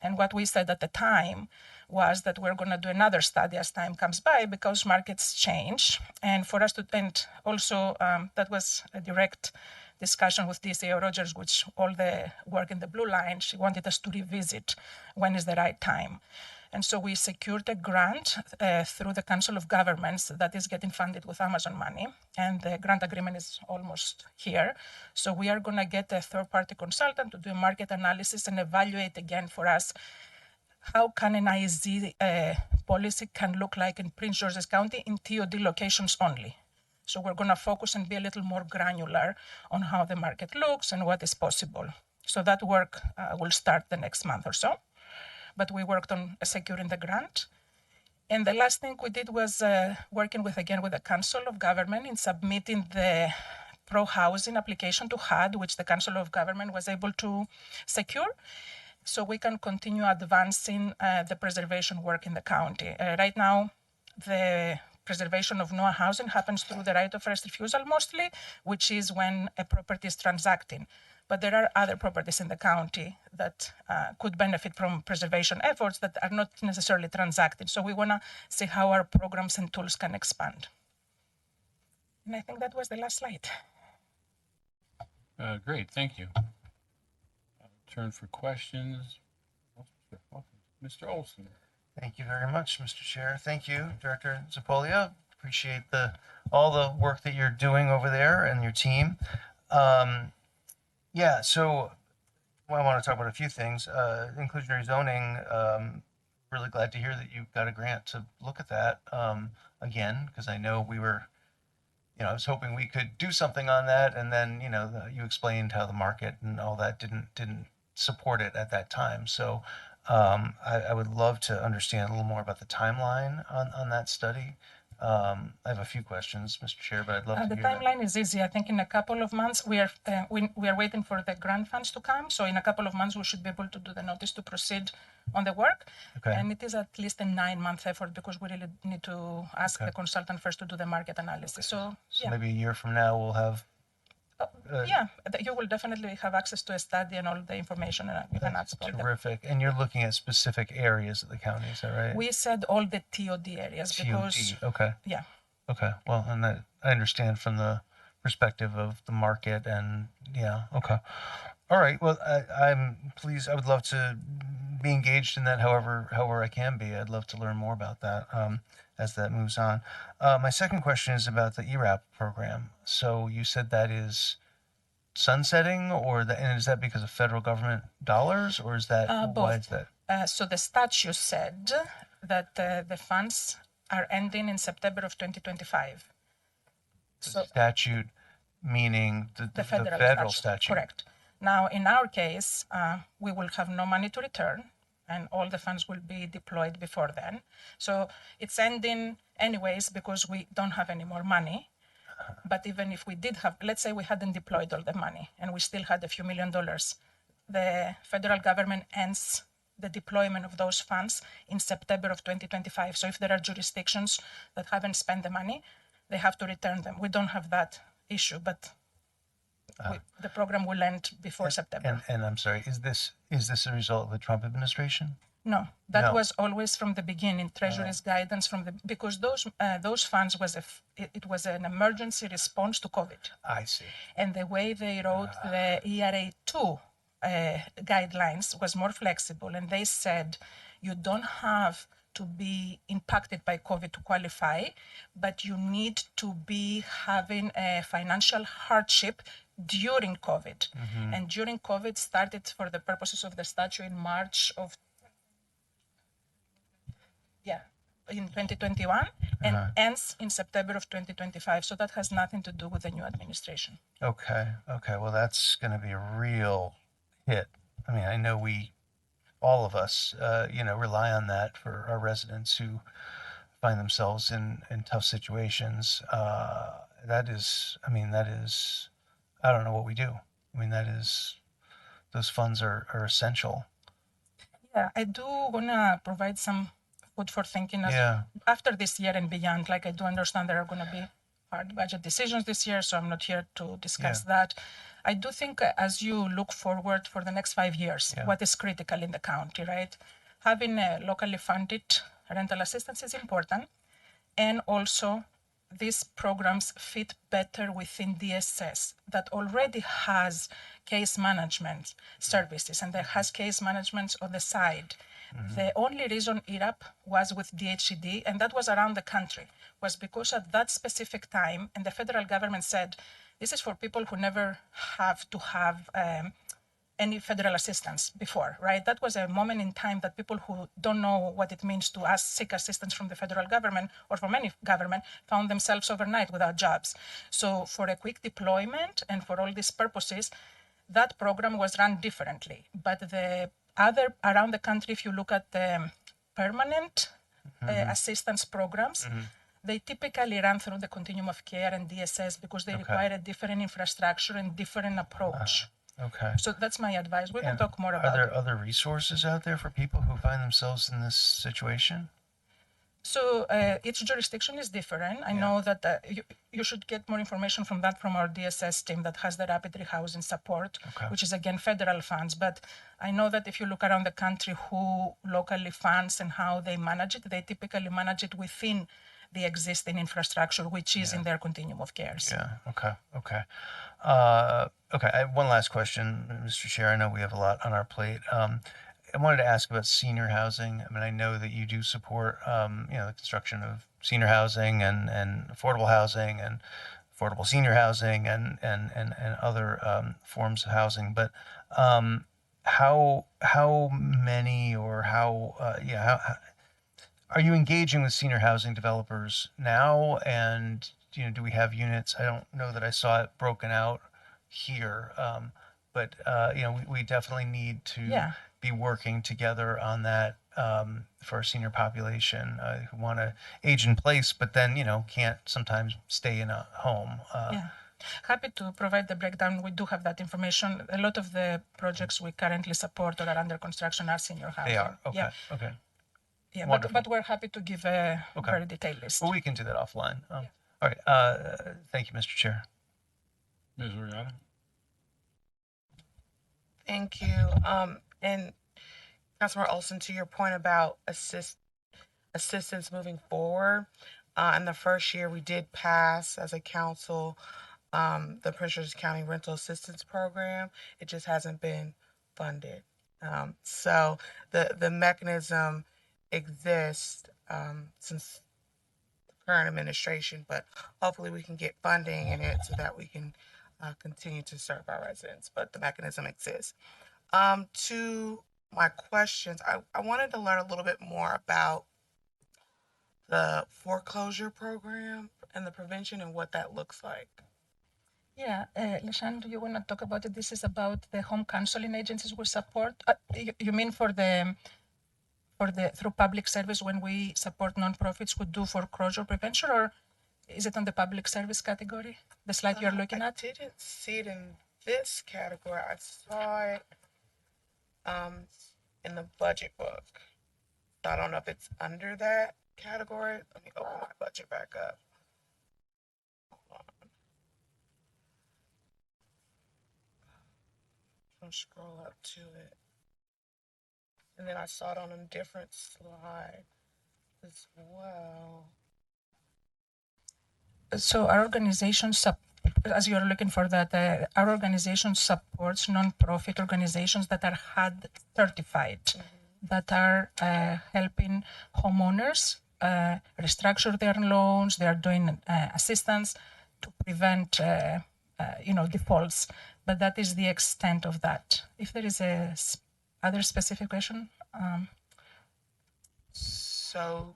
And what we said at the time was that we're going to do another study as time comes by, because markets change. And for us and also that was a direct discussion with DCA Rogers, which all the work in the blue line, she wanted us to revisit when is the right time. And so we secured a grant through the Council of Governments that is getting funded with Amazon money. And the grant agreement is almost here. So we are going to get a third-party consultant to do a market analysis and evaluate again for us how can an IZ policy can look like in Prince George's County in TOD locations only. So we're going to focus and be a little more granular on how the market looks and what is possible. So that work will start the next month or so. But we worked on securing the grant. And the last thing we did was working with the Council of Government in submitting the pro-housing application to HUD, which the Council of Government was able to secure, so we can continue advancing the preservation work in the county. Right now, the preservation of NOAA housing happens through the right of first refusal mostly, which is when a property is transacting. But there are other properties in the county that could benefit from preservation efforts that are not necessarily transacting. So we want to see how our programs and tools can expand. And I think that was the last slide. Great, thank you. Turn for questions. Mr. Olson. Thank you very much, Mr. Chair. Thank you, Director Zapolia. Appreciate all the work that you're doing over there and your team. Yeah, so well, I want to talk about a few things. Inclusionary zoning, really glad to hear that you got a grant to look at that again, because I know we were, I was hoping we could do something on that, and then, you explained how the market and all that didn't support it at that time. So I would love to understand a little more about the timeline on that study. I have a few questions, Mr. Chair, but I'd love to The hear that. timeline is easy. I think in a couple of months we are waiting for the grant funds to come. So in a couple of months we should be able to do the notice to proceed on the work. Okay. And it is at least a 9-month effort because we really need to ask the consultant first to do the market analysis. So yeah, Maybe a year from now we'll have. you will definitely have access to a study and all the information, and you can ask all the. Terrific. And you're looking at specific areas of the county, is that right? We said all the TOD areas because TOD. Okay. yeah. Okay. Well, and that I understand from the perspective of the market, and yeah. Okay. All right. Well, I'm pleased. I would love to be engaged in that, however I can be. I'd love to learn more about that as that moves on. My second question is about the ERAP program. So you said that is sunsetting, and is that because of federal government dollars, or is that why is that? So the statute said that the funds are ending in September of 2025. So Statute meaning the federal statute. Correct. Now, in our case, we will have no money to return, and all the funds will be deployed before then. So it's ending anyways because we don't have any more money. But even if we did have, let's say we hadn't deployed all the money and we still had a few $1 million, the federal government ends the deployment of those funds in September of 2025. So if there are jurisdictions that haven't spent the money, they have to return them. We don't have that issue, but the program will end before September. And I'm sorry, is this a result of the Trump administration? No, that No. was always from the beginning. Treasury's guidance because those funds it was an emergency response to COVID. I see. And the way they wrote the ERA 2 guidelines was more flexible, and they said you don't have to be impacted by COVID to qualify, but you need to be having a financial hardship during COVID. Mm-hmm. And during COVID started for the purposes of the statute in March of in 2021 and ends in September of 2025. So that has nothing to do with the new administration. Okay. Well, that's going to be a real hit. I mean, I know all of us, rely on that for our residents who find themselves in tough situations. That is, I don't know what we do. I mean, those funds are essential. Yeah, I do want to provide some food for thinking after this year and beyond. Like, I do understand there are going to be hard budget decisions this year, so I'm not here to discuss that. I do think as you look forward for the next 5 years, what is critical in the county, right? Having a locally funded rental assistance is important. And also, these programs fit better within DSS that already has case management services and that has case management on the side. Mm-hmm. The only reason ERAP was with DHCD, and that was around the country, was because at that specific time, and the federal government said, this is for people who never have to have any federal assistance before, right? That was a moment in time that people who don't know what it means to seek assistance from the federal government or from any government found themselves overnight without jobs. So for a quick deployment and for all these purposes, that program was run differently. But the other around the country, if you look at the permanent assistance programs, they typically run through the continuum of care and DSS because they require a different infrastructure and different approach. Okay. So that's my advice. We can talk more about it. Are there it. other resources out there for people who find themselves in this situation? So each jurisdiction is different. I know that you should get more information from our DSS team that has the rapid rehousing support, which is again federal funds. But I know that if you look around the country who locally funds and how they manage it, they typically manage it within the existing infrastructure, which is in their continuum of cares. Yeah. Okay. I have one last question, Mr. Chair. I know we have a lot on our plate. I wanted to ask about senior housing. I mean, I know that you do support, the construction of senior housing and affordable housing and affordable senior housing and other forms of housing. But how many or how are you engaging with senior housing developers now? And do we have units? I don't know that I saw it broken out here, but we definitely need to be working together on that for our senior population who want to age in place, but then can't sometimes stay in a home. Happy to provide the breakdown. We do have that information. A lot of the projects we currently support or are under construction are senior housing. They are. Okay. Yeah. Okay. Yeah, Wonderful. but we're happy to give a very detailed list. Well, we can do that offline. All right. Thank you, Mr. Chair. Ms. Riata? Thank you. And Councilor Olson, to your point about assistance moving forward, in the first year we did pass as a council the Prince George's County Rental Assistance Program. It just hasn't been funded. So the mechanism exists since the current administration, but hopefully we can get funding in it so that we can continue to serve our residents, but the mechanism exists. To my questions, I wanted to learn a little bit more about the foreclosure program and the prevention and what that looks like. Yeah, Lishan, do you want to talk about it? This is about the home counseling agencies we support. You mean for the through public service when we support nonprofits who do foreclosure prevention, or is it on the public service category? The slide you're looking at? I didn't see it in this category. I saw it in the budget book. I don't know if it's under that category. Let me open my budget back up. I'll scroll up to it. And then I saw it on a different slide as well. So our organization, as you're looking for that, our organization supports nonprofit organizations that are HUD certified, that are helping homeowners restructure their loans. They are doing assistance to prevent, defaults. But that is the extent of that. If there is a other specific question. So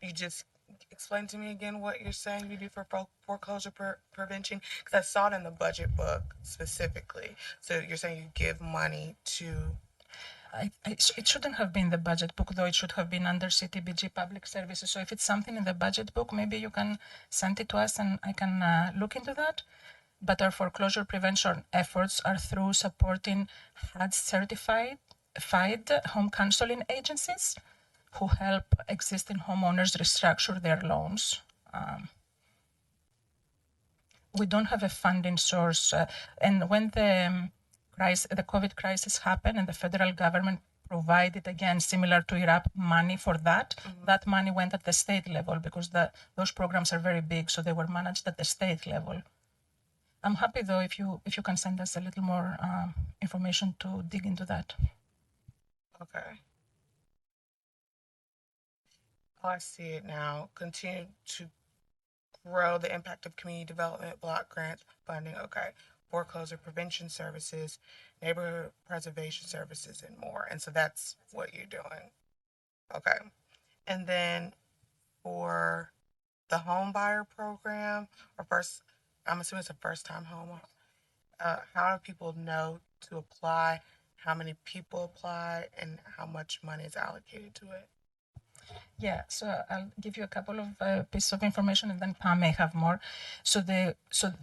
you just explain to me again what you're saying you do for foreclosure prevention, because I saw it in the budget book specifically. So you're saying you give money to... It shouldn't have been the budget book, though. It should have been under CTBG Public Services. So if it's something in the budget book, maybe you can send it to us and I can look into that. But our foreclosure prevention efforts are through supporting HUD certified home counseling agencies who help existing homeowners restructure their loans. We don't have a funding source. And when the COVID crisis happened and the federal government provided, again, similar to Iraq, money for that, that money went at the state level because those programs are very big, so they were managed at the state level. I'm happy, though, if you can send us a little more information to dig into that. Okay. Oh, I see it now. Continue to grow the impact of community development, block grants, funding. Okay. Foreclosure prevention services, neighborhood preservation services, and more. And so that's what you're doing. Okay. And then for the home buyer program, I'm assuming it's a first-time home. How do people know to apply? How many people apply, and how much money is allocated to it? Yeah, so I'll give you a couple of pieces of information, and then Pam may have more. So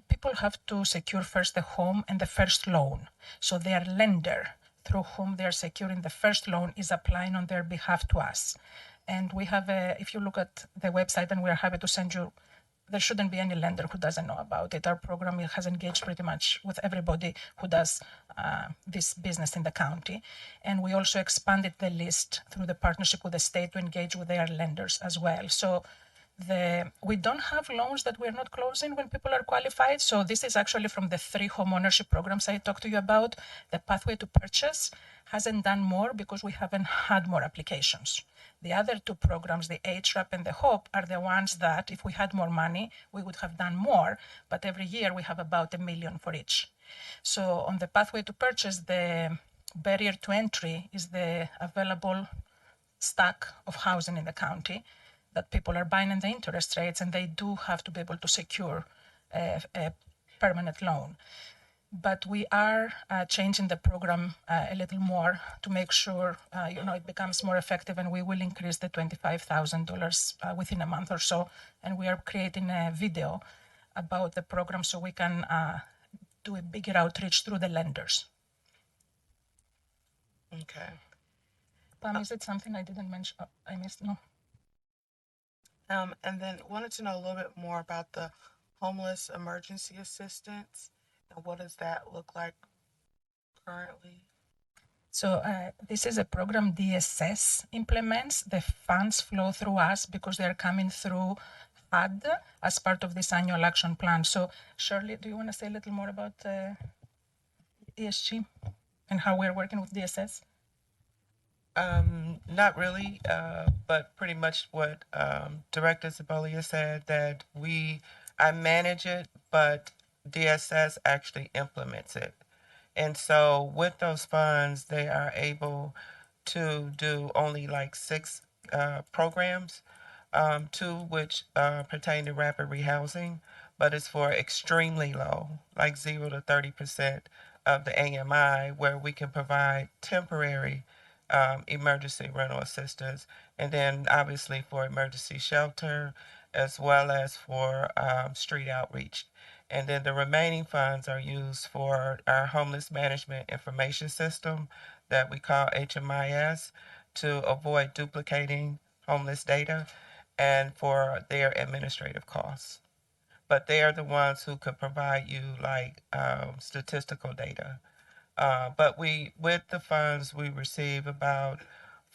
people have to secure first the home and the first loan. So their lender, through whom they're securing the first loan, is applying on their behalf to us. And we have if you look at the website, and we're happy to send you. There shouldn't be any lender who doesn't know about it. Our program has engaged pretty much with everybody who does this business in the county. And we also expanded the list through the partnership with the state to engage with their lenders as well. So We don't have loans that we're not closing when people are qualified. So this is actually from the 3 home ownership programs I talked to you about. The pathway to purchase hasn't done more because we haven't had more applications. The other 2 programs, the HRAP and the HOPE, are the ones that if we had more money, we would have done more. But every year we have about $1 million for each. So on the pathway to purchase, the barrier to entry is the available stock of housing in the county that people are buying and the interest rates, and they do have to be able to secure a permanent loan. But we are changing the program a little more to make sure it becomes more effective, and we will increase the $25,000 within a month or so. And we are creating a video about the program so we can do a bigger outreach through the lenders. Okay. Pam, is it something I didn't mention? Oh, I missed? No. And then wanted to know a little bit more about the homeless emergency assistance and what does that look like currently? So this is a program DSS implements. The funds flow through us because they're coming through PHED as part of this annual action plan. So Shirley, do you want to say a little more about ESG and how we're working with DSS? Not really, but pretty much what Director Zabolia said, that I manage it, but DSS actually implements it. And so with those funds, they are able to do only like 6 programs, 2 which pertain to rapid rehousing, but it's for extremely low, like 0 to 30% of the AMI, where we can provide temporary emergency rental assistance, and then obviously for emergency shelter, as well as for street outreach. And then the remaining funds are used for our homeless management information system that we call HMIS, to avoid duplicating homeless data and for their administrative costs. But they are the ones who could provide you like statistical data. But with the funds, we receive about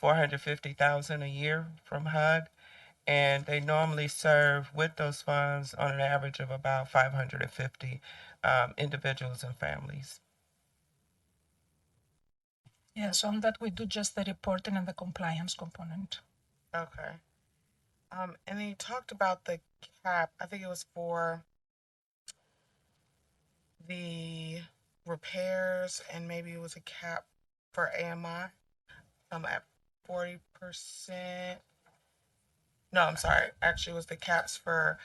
$450,000 a year from HUD, and they normally serve with those funds on an average of about 550 individuals and families. Yes, on that we do just the reporting and the compliance component. Okay. And then you talked about the cap. I think it was for the repairs, and maybe it was a cap for AMI. At 40%. No, I'm sorry. Actually, it was the caps for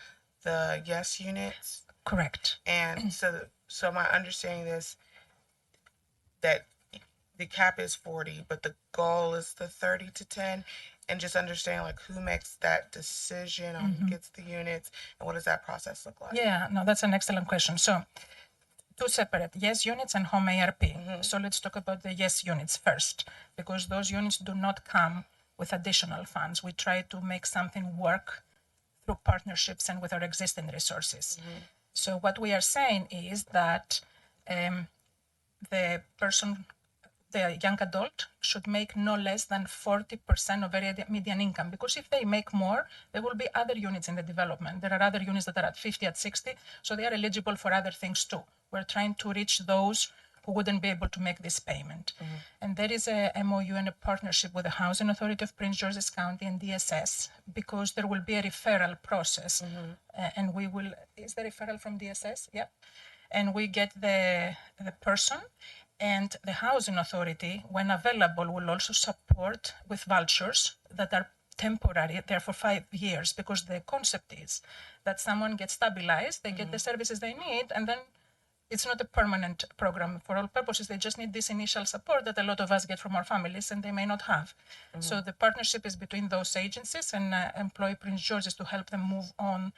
the YES units. Correct. And so my understanding is that the cap is 40, but the goal is the 30 to 10. And just understand like who makes that decision on who gets the units and what does that process look like? Yeah, no, that's an excellent question. So 2 separate, YES units and home ARP. So let's talk about the YES units first, because those units do not come with additional funds. We try to make something work through partnerships and with our existing resources. So what we are saying is that the young adult should make no less than 40% of area median income, because if they make more, there will be other units in the development. There are other units that are at 50, at 60, so they are eligible for other things too. We're trying to reach those who wouldn't be able to make this payment. And there is a MOU and a partnership with the Housing Authority of Prince George's County and DSS, because there will be a referral process. And we will, is the referral from DSS? Yep. And we get the person, and the Housing Authority, when available, will also support with vouchers that are temporary. They're for 5 years, because the concept is that someone gets stabilized, they get the services they need, and then it's not a permanent program. For all purposes, they just need this initial support that a lot of us get from our families and they may not have. So the partnership is between those agencies, and employ Prince George's to help them move on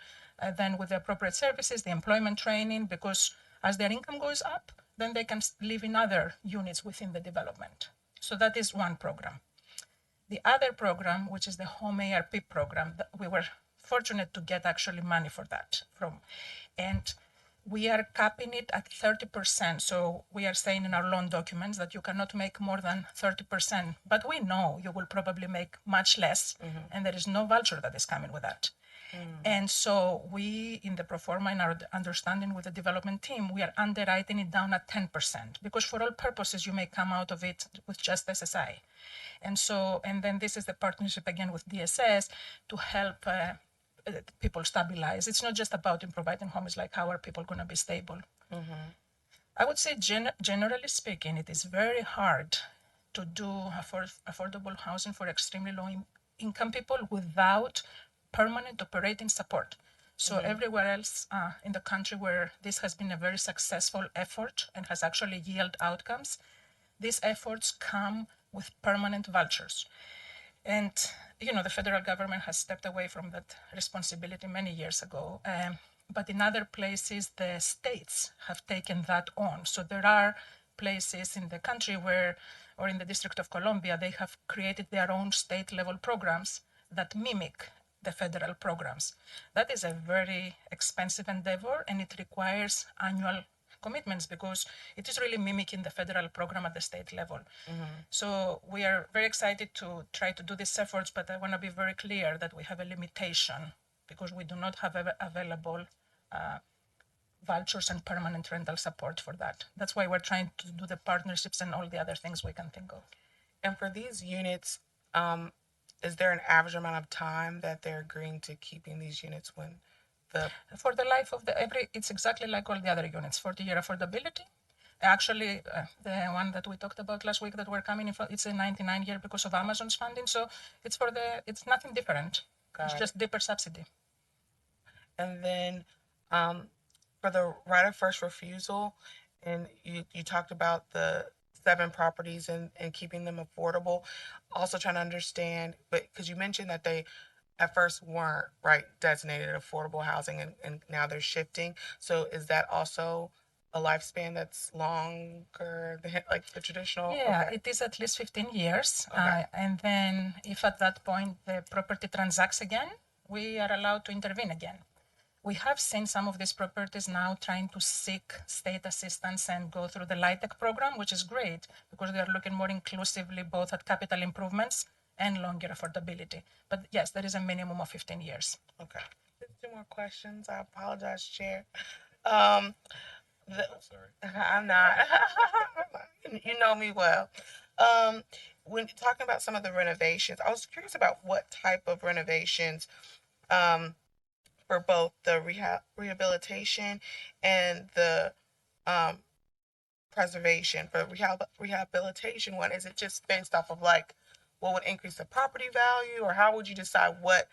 then with the appropriate services, the employment training, because as their income goes up, then they can live in other units within the development. So that is one program. The other program, which is the Home ARP program, we were fortunate to get actually money for that from. And we are capping it at 30%. So we are saying in our loan documents that you cannot make more than 30%. But we know you will probably make much less, and there is no voucher that is coming with that. And so we, in the pro forma, in our understanding with the development team, we are underwriting it down at 10%, because for all purposes, you may come out of it with just SSI. And so, and then this is the partnership again with DSS to help people stabilize. It's not just about in providing homes, like how are people going to be stable. I would say, generally speaking, it is very hard to do affordable housing for extremely low income people without permanent operating support. So everywhere else in the country where this has been a very successful effort and has actually yielded outcomes, these efforts come with permanent vouchers. And, you know, the federal government has stepped away from that responsibility many years ago. But in other places, the states have taken that on. So there are places in the country where, or in the District of Columbia, they have created their own state level programs that mimic the federal programs. That is a very expensive endeavor, and it requires annual commitments because it is really mimicking the federal program at the state level. So we are very excited to try to do these efforts, but I want to be very clear that we have a limitation because we do not have available vouchers and permanent rental support for that. That's why we're trying to do the partnerships and all the other things we can think of. And for these units, is there an average amount of time that they're agreeing to keeping these units when the... For the life of it's exactly like all the other units. 40-year affordability. Actually, the one that we talked about last week that we're coming in for, it's a 99-year because of Amazon's funding. So it's it's nothing different. It's just deeper subsidy. And then for the right of first refusal, and you talked about the 7 properties and keeping them affordable. Also trying to understand, but because you mentioned that they at first weren't designated affordable housing and now they're shifting. So is that also a lifespan that's longer than like the traditional? Yeah, it is at least 15 years. Okay. And then if at that point the property transacts again, we are allowed to intervene again. We have seen some of these properties now trying to seek state assistance and go through the LIHTC program, which is great because they are looking more inclusively both at capital improvements and longer affordability. But yes, there is a minimum of 15 years. Okay. 2 more questions. I apologize, Chair. Sorry. I'm not. You know me well. When talking about some of the renovations, I was curious about what type of renovations for both the rehabilitation and the preservation. For rehabilitation one, is it just based off of like what would increase the property value, or how would you decide what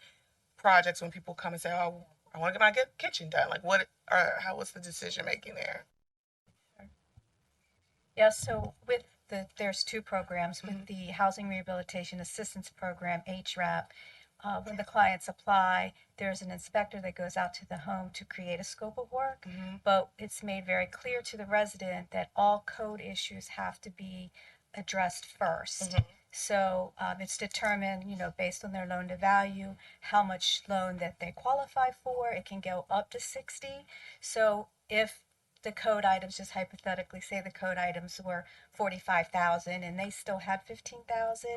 projects when people come and say, oh, I want to get my kitchen done? Like what's the decision making there? Yeah, so there's 2 programs with the Housing Rehabilitation Assistance Program, HRAP. When the clients apply, there's an inspector that goes out to the home to create a scope of work, but it's made very clear to the resident that all code issues have to be addressed first. So it's determined, based on their loan to value, how much loan that they qualify for. It can go up to 60. So if the code items, just hypothetically say the code items were 45,000 and they still had 15,000,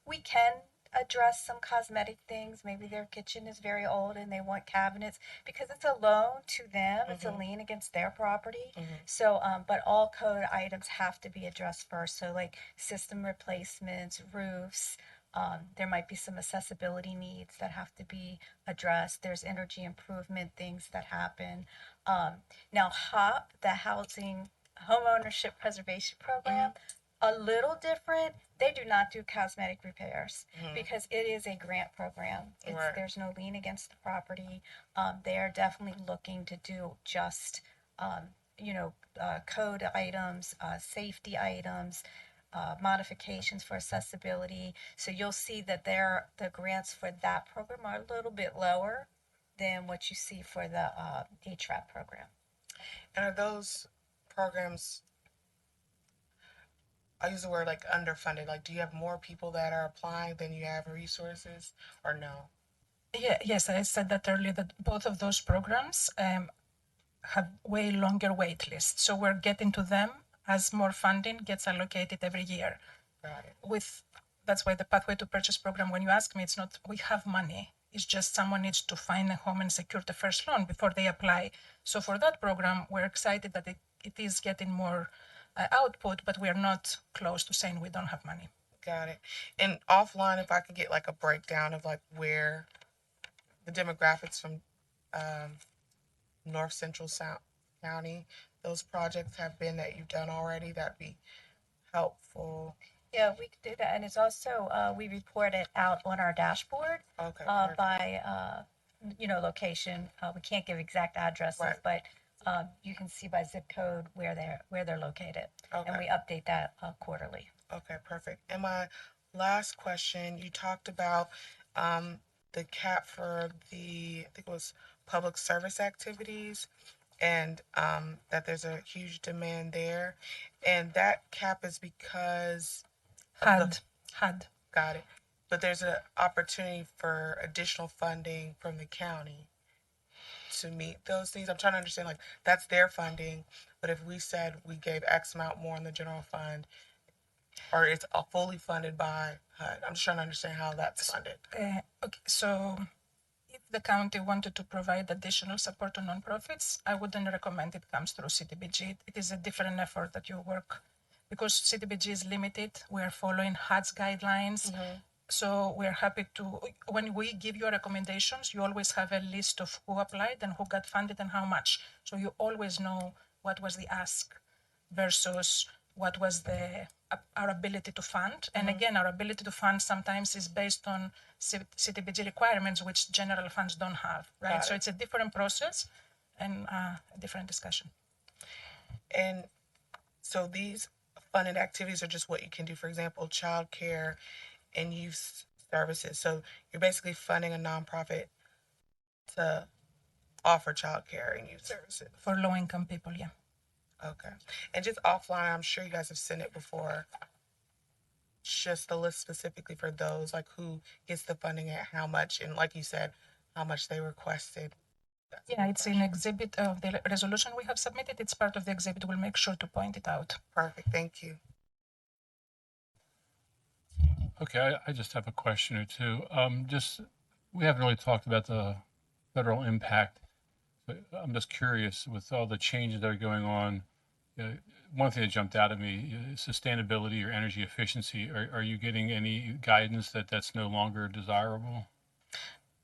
we can address some cosmetic things. Maybe their kitchen is very old and they want cabinets because it's a loan to them. It's a lien against their property. So, but all code items have to be addressed first. So like system replacements, roofs, there might be some accessibility needs that have to be addressed. There's energy improvement things that happen. Now HOP, the Housing Homeownership Preservation Program, a little different. They do not do cosmetic repairs because it is a grant program. There's no lien against the property. They are definitely looking to do just, code items, safety items, modifications for accessibility. So you'll see that the grants for that program are a little bit lower than what you see for the HRAP program. And are those programs, I use the word like underfunded, like do you have more people that are applying than you have resources, or no? Yes, I said that earlier, that both of those programs have way longer wait lists. So we're getting to them as more funding gets allocated every year. Got it. That's why the Pathway to Purchase program, when you ask me, it's not we have money. It's just someone needs to find a home and secure the first loan before they apply. So for that program, we're excited that it is getting more output, but we're not close to saying we don't have money. Got it. And offline, if I could get like a breakdown of like where the demographics from North Central County, those projects have been that you've done already, that'd be helpful. Yeah, we could do that. And it's also, we report it out on our dashboard Okay. by, location. We can't give exact addresses, Right. but you can see by zip code where they're located. And Okay. we update that quarterly. Okay, perfect. And my last question, you talked about the cap for I think it was public service activities, and that there's a huge demand there. And that cap is because HUD. got it. But there's an opportunity for additional funding from the county to meet those needs. I'm trying to understand, like, that's their funding, but if we said we gave X amount more in the general fund, or it's fully funded by HUD, I'm just trying to understand how that's funded. Okay, so if the county wanted to provide additional support to nonprofits, I wouldn't recommend it comes through CDBG. It is a different effort that you work, because CDBG is limited. We are following HUD's guidelines. So we're happy to, when we give you recommendations, you always have a list of who applied and who got funded and how much. So you always know what was the ask versus what was our ability to fund. And again, our ability to fund sometimes is based on CDBG requirements, which general funds don't have, right? So it's a different process and a different discussion. And so these funded activities are just what you can do, for example, childcare and youth services. So you're basically funding a nonprofit to offer childcare and youth services. For low-income people, yeah. Okay. And just offline, I'm sure you guys have seen it before. Just the list specifically for those, like who gets the funding at how much, and like you said, how much they requested. Yeah, it's in exhibit of the resolution we have submitted. It's part of the exhibit. We'll make sure to point it out. Perfect. Thank you. Okay, I just have a question or two. We haven't really talked about the federal impact, but I'm just curious with all the changes that are going on. One thing that jumped out at me is sustainability or energy efficiency. Are you getting any guidance that that's no longer desirable?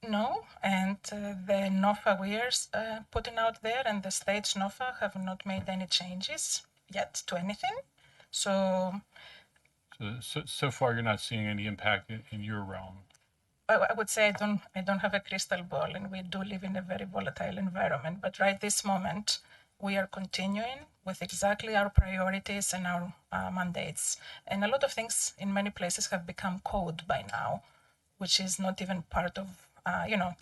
No, and the NOFA we are putting out there and the state's NOFA have not made any changes yet to anything. So So far, you're not seeing any impact in your realm. I would say I don't have a crystal ball, and we do live in a very volatile environment. But right this moment, we are continuing with exactly our priorities and our mandates. And a lot of things in many places have become code by now, which is not even part of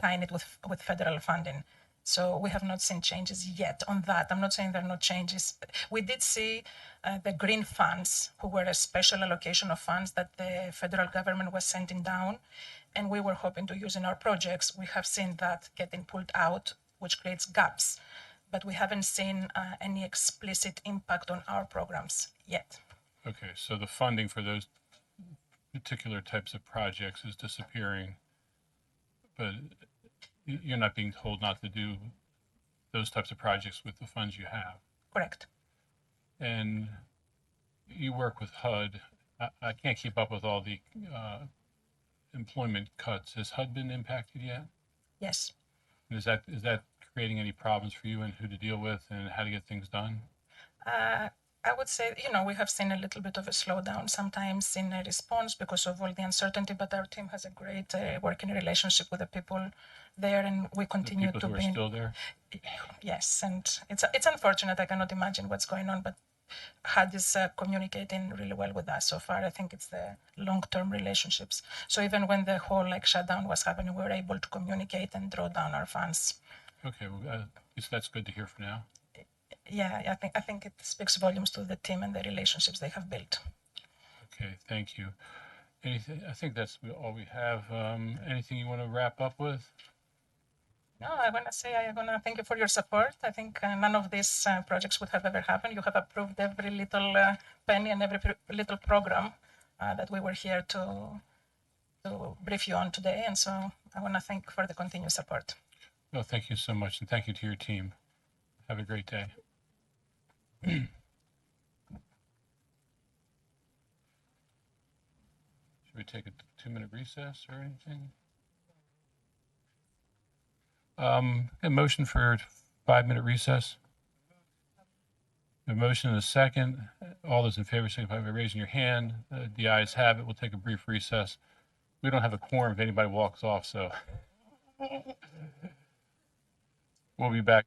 tying it with federal funding. So we have not seen changes yet on that. I'm not saying there are no changes. We did see the green funds, who were a special allocation of funds that the federal government was sending down, and we were hoping to use in our projects. We have seen that getting pulled out, which creates gaps, but we haven't seen any explicit impact on our programs yet. Okay, so the funding for those particular types of projects is disappearing, but you're not being told not to do those types of projects with the funds you have. Correct. And you work with HUD. I can't keep up with all the employment cuts. Has HUD been impacted yet? Yes. And is that creating any problems for you and who to deal with and how to get things done? I would say, we have seen a little bit of a slowdown sometimes in a response because of all the uncertainty, but our team has a great working relationship with the people there, and we continue the people to who are still there? Yes, and it's unfortunate. I cannot imagine what's going on, but HUD is communicating really well with us so far. I think it's the long-term relationships. So even when the whole shutdown was happening, we were able to communicate and draw down our funds. Okay, well, that's good to hear for now. Yeah, I think it speaks volumes to the team and the relationships they have built. Okay, thank you. Anything? I think that's all we have. Anything you want to wrap up with? No, I want to thank you for your support. I think none of these projects would have ever happened. You have approved every little penny and every little program that we were here to to brief you on today. And so I want to thank for the continued support. No, thank you so much, and thank you to your team. Have a great day. Should we take a 2-minute recess or anything? A motion for 5-minute recess. A motion and a second. All those in favor signify by raising your hand. The ayes have it. We'll take a brief recess. We don't have a quorum if anybody walks off, so we'll be back.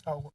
Oh,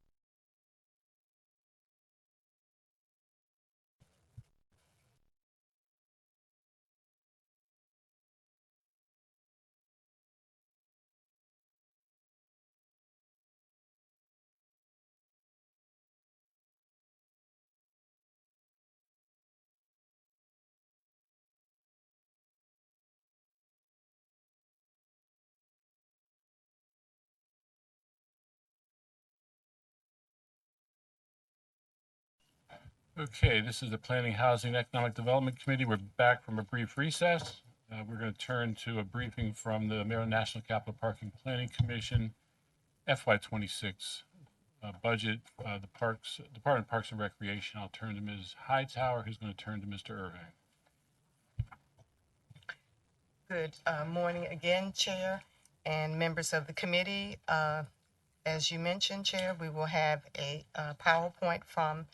Okay, this is the Planning, Housing, and Economic Development Committee. We're back from a brief recess. We're going to turn to a briefing from the Maryland National Capital Parking Planning Commission FY26 budget, the Department of Parks and Recreation. I'll turn to Ms. Hightower, who's going to turn to Mr. Irving. Good morning again, Chair and members of the committee. As you mentioned, Chair, we will have a PowerPoint from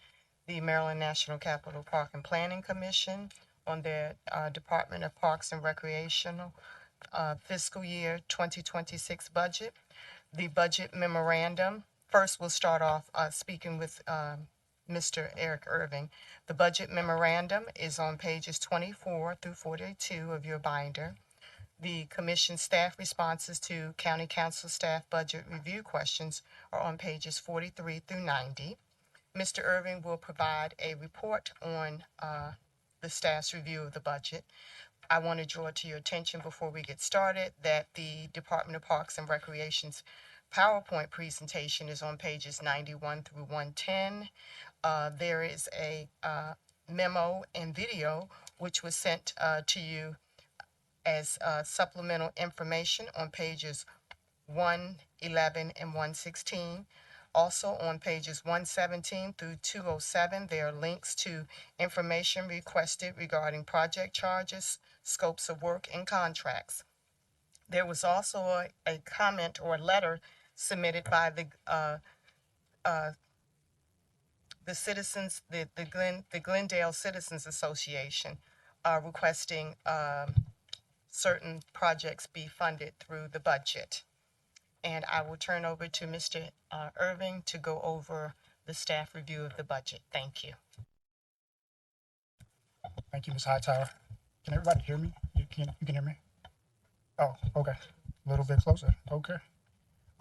the Maryland National Capital Park and Planning Commission on their Department of Parks and Recreational fiscal year 2026 budget. The budget memorandum, first we'll start off speaking with Mr. Eric Irving. The budget memorandum is on pages 24 through 42 of your binder. The commission staff responses to county council staff budget review questions are on pages 43 through 90. Mr. Irving will provide a report on the staff's review of the budget. I want to draw to your attention before we get started that the Department of Parks and Recreation's PowerPoint presentation is on pages 91 through 110. There is a memo and video which was sent to you as supplemental information on pages 111 and 116. Also on pages 117 through 207, there are links to information requested regarding project charges, scopes of work, and contracts. There was also a comment or a letter submitted by the citizens, the Glendale Citizens Association, requesting certain projects be funded through the budget. And I will turn over to Mr. Irving to go over the staff review of the budget. Thank you. thank you, Ms. Hightower. Can everybody hear me? You can hear me? Oh, okay. A little bit closer. Okay.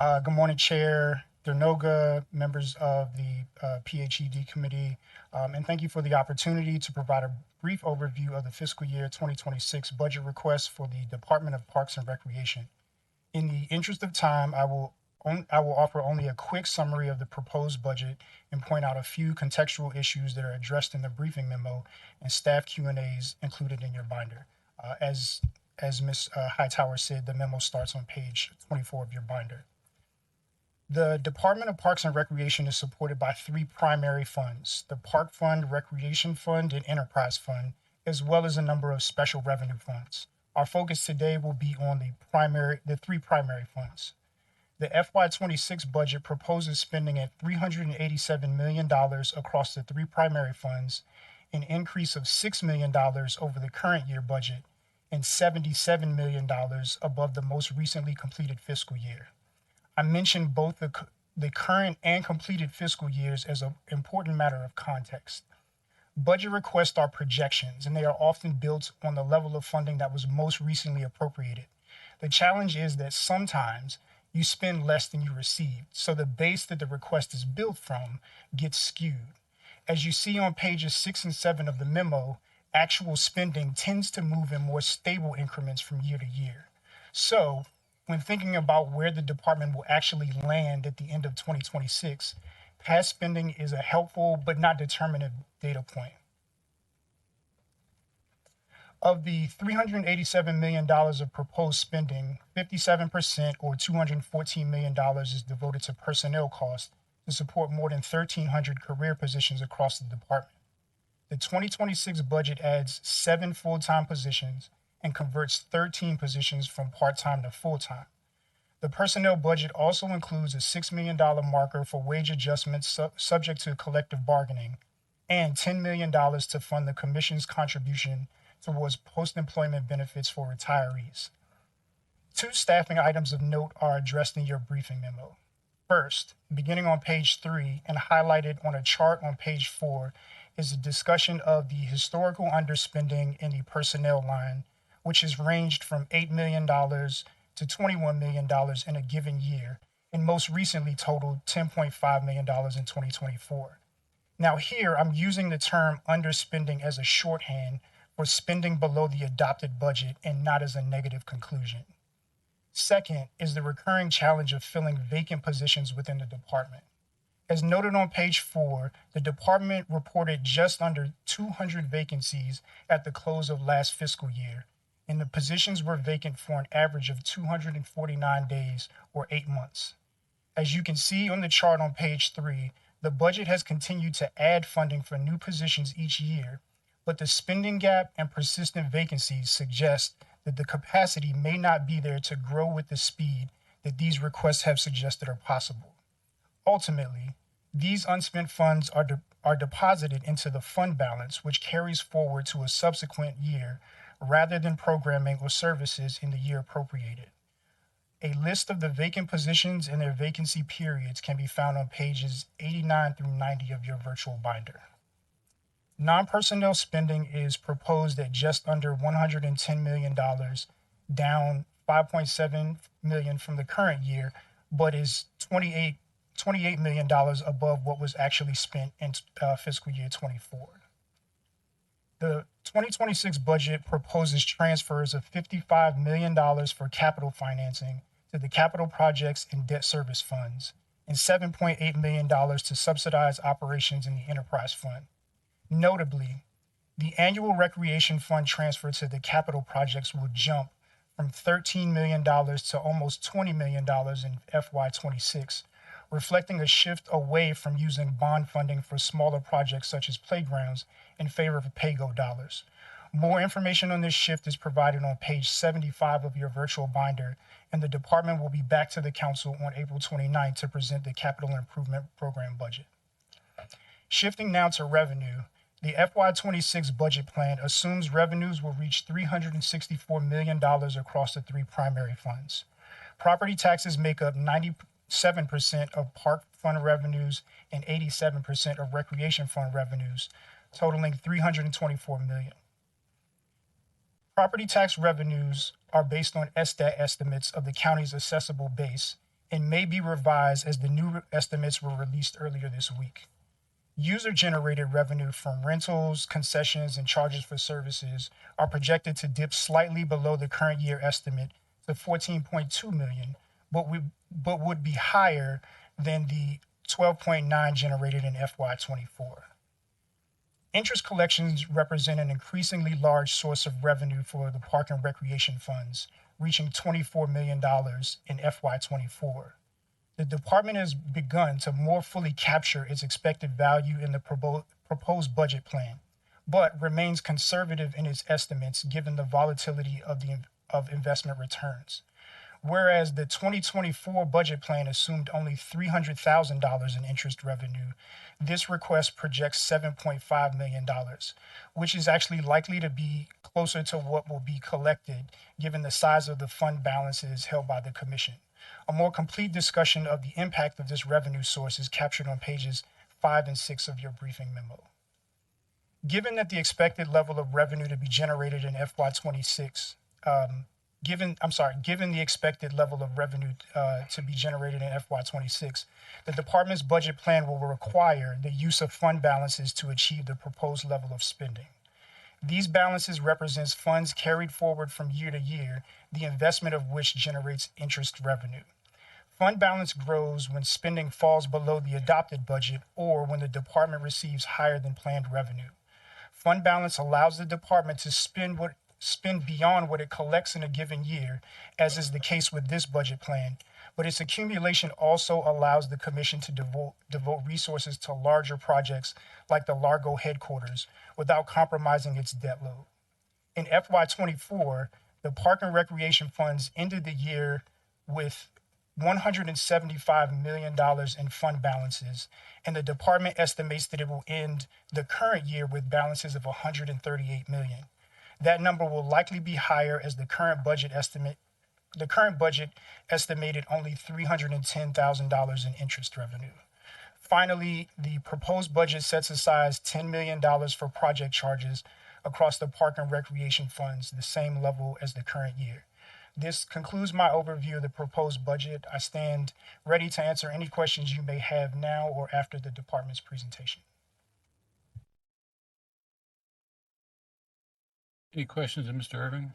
Good morning, Chair Dernoga, members of the PHED Committee, and thank you for the opportunity to provide a brief overview of the fiscal year 2026 budget request for the Department of Parks and Recreation. In the interest of time, I will offer only a quick summary of the proposed budget and point out a few contextual issues that are addressed in the briefing memo and staff Q&As included in your binder. As Ms. Hightower said, the memo starts on page 24 of your binder. The Department of Parks and Recreation is supported by three primary funds: the Park Fund, Recreation Fund, and Enterprise Fund, as well as a number of special revenue funds. Our focus today will be on the three primary funds. The FY26 budget proposes spending at $387 million across the three primary funds, an increase of $6 million over the current year budget, and $77 million above the most recently completed fiscal year. I mentioned both the current and completed fiscal years as an important matter of context. Budget requests are projections, and they are often built on the level of funding that was most recently appropriated. The challenge is that sometimes you spend less than you received, so the base that the request is built from gets skewed. As you see on pages 6 and 7 of the memo, actual spending tends to move in more stable increments from year to year. So, when thinking about where the department will actually land at the end of 2026, past spending is a helpful but not determinative data point. Of the $387 million of proposed spending, 57% or $214 million is devoted to personnel costs to support more than 1,300 career positions across the department. The 2026 budget adds 7 full-time positions and converts 13 positions from part-time to full-time. The personnel budget also includes a $6 million marker for wage adjustments subject to collective bargaining and $10 million to fund the Commission's contribution towards post-employment benefits for retirees. 2 staffing items of note are addressed in your briefing memo. First, beginning on page 3 and highlighted on a chart on page 4, is a discussion of the historical underspending in the personnel line, which has ranged from $8 million to $21 million in a given year, and most recently totaled $10.5 million in 2024. Now here, I'm using the term underspending as a shorthand for spending below the adopted budget and not as a negative conclusion. Second is the recurring challenge of filling vacant positions within the department. As noted on page 4, the department reported just under 200 vacancies at the close of last fiscal year, and the positions were vacant for an average of 249 days or 8 months. As you can see on the chart on page 3, the budget has continued to add funding for new positions each year, but the spending gap and persistent vacancies suggest that the capacity may not be there to grow with the speed that these requests have suggested are possible. Ultimately, these unspent funds are deposited into the fund balance, which carries forward to a subsequent year rather than programming or services in the year appropriated. A list of the vacant positions and their vacancy periods can be found on pages 89 through 90 of your virtual binder. Non-personnel spending is proposed at just under $110 million, down $5.7 million from the current year, but is $28 million above what was actually spent in fiscal year 24. The 2026 budget proposes transfers of $55 million for capital financing to the capital projects and debt service funds, and $7.8 million to subsidize operations in the enterprise fund. Notably, the annual recreation fund transfer to the capital projects will jump from $13 million to almost $20 million in FY26, reflecting a shift away from using bond funding for smaller projects such as playgrounds in favor of pay-go dollars. More information on this shift is provided on page 75 of your virtual binder, and the department will be back to the council on April 29 to present the capital improvement program budget. Shifting now to revenue, the FY26 budget plan assumes revenues will reach $364 million across the 3 primary funds. Property taxes make up 97% of park fund revenues and 87% of recreation fund revenues, totaling $324 million. Property tax revenues are based on SDAT estimates of the county's assessable base and may be revised as the new estimates were released earlier this week. User-generated revenue from rentals, concessions, and charges for services are projected to dip slightly below the current year estimate to $14.2 million, but would be higher than the $12.9 generated in FY24. Interest collections represent an increasingly large source of revenue for the park and recreation funds, reaching $24 million in FY24. The department has begun to more fully capture its expected value in the proposed budget plan, but remains conservative in its estimates given the volatility of investment returns. Whereas the 2024 budget plan assumed only $300,000 in interest revenue, this request projects $7.5 million, which is actually likely to be closer to what will be collected given the size of the fund balances held by the commission. A more complete discussion of the impact of this revenue source is captured on pages 5 and 6 of your briefing memo. Given that the expected level of revenue to be generated in FY26, given the expected level of revenue to be generated in FY26, the department's budget plan will require the use of fund balances to achieve the proposed level of spending. These balances represents funds carried forward from year to year, the investment of which generates interest revenue. Fund balance grows when spending falls below the adopted budget or when the department receives higher than planned revenue. Fund balance allows the department to spend beyond what it collects in a given year, as is the case with this budget plan, but its accumulation also allows the commission to devote resources to larger projects like the Largo headquarters without compromising its debt load. In FY24, the Park and Recreation Funds ended the year with $175 million in fund balances, and the department estimates that it will end the current year with balances of $138 million. That number will likely be higher as the current budget estimate the current budget estimated only $310,000 in interest revenue. Finally, the proposed budget sets aside $10 million for project charges across the park and recreation funds, the same level as the current year. This concludes my overview of the proposed budget. I stand ready to answer any questions you may have now or after the department's presentation. Any questions of Mr. Irving?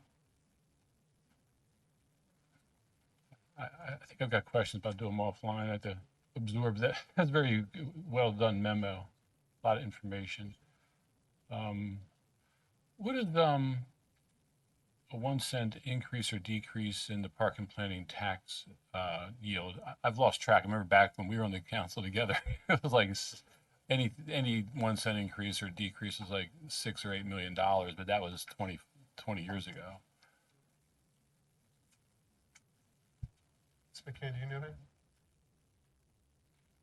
I think I've got questions, but I'll do them offline. I have to absorb that. That's a very well done memo. A lot of information. What is a 1 cent increase or decrease in the park and planning tax yield? I've lost track. I remember back when we were on the council together, it was like any 1 cent increase or decrease was like $6 or $8 million, but that was 20 years ago. Ms. McKay, do you know that?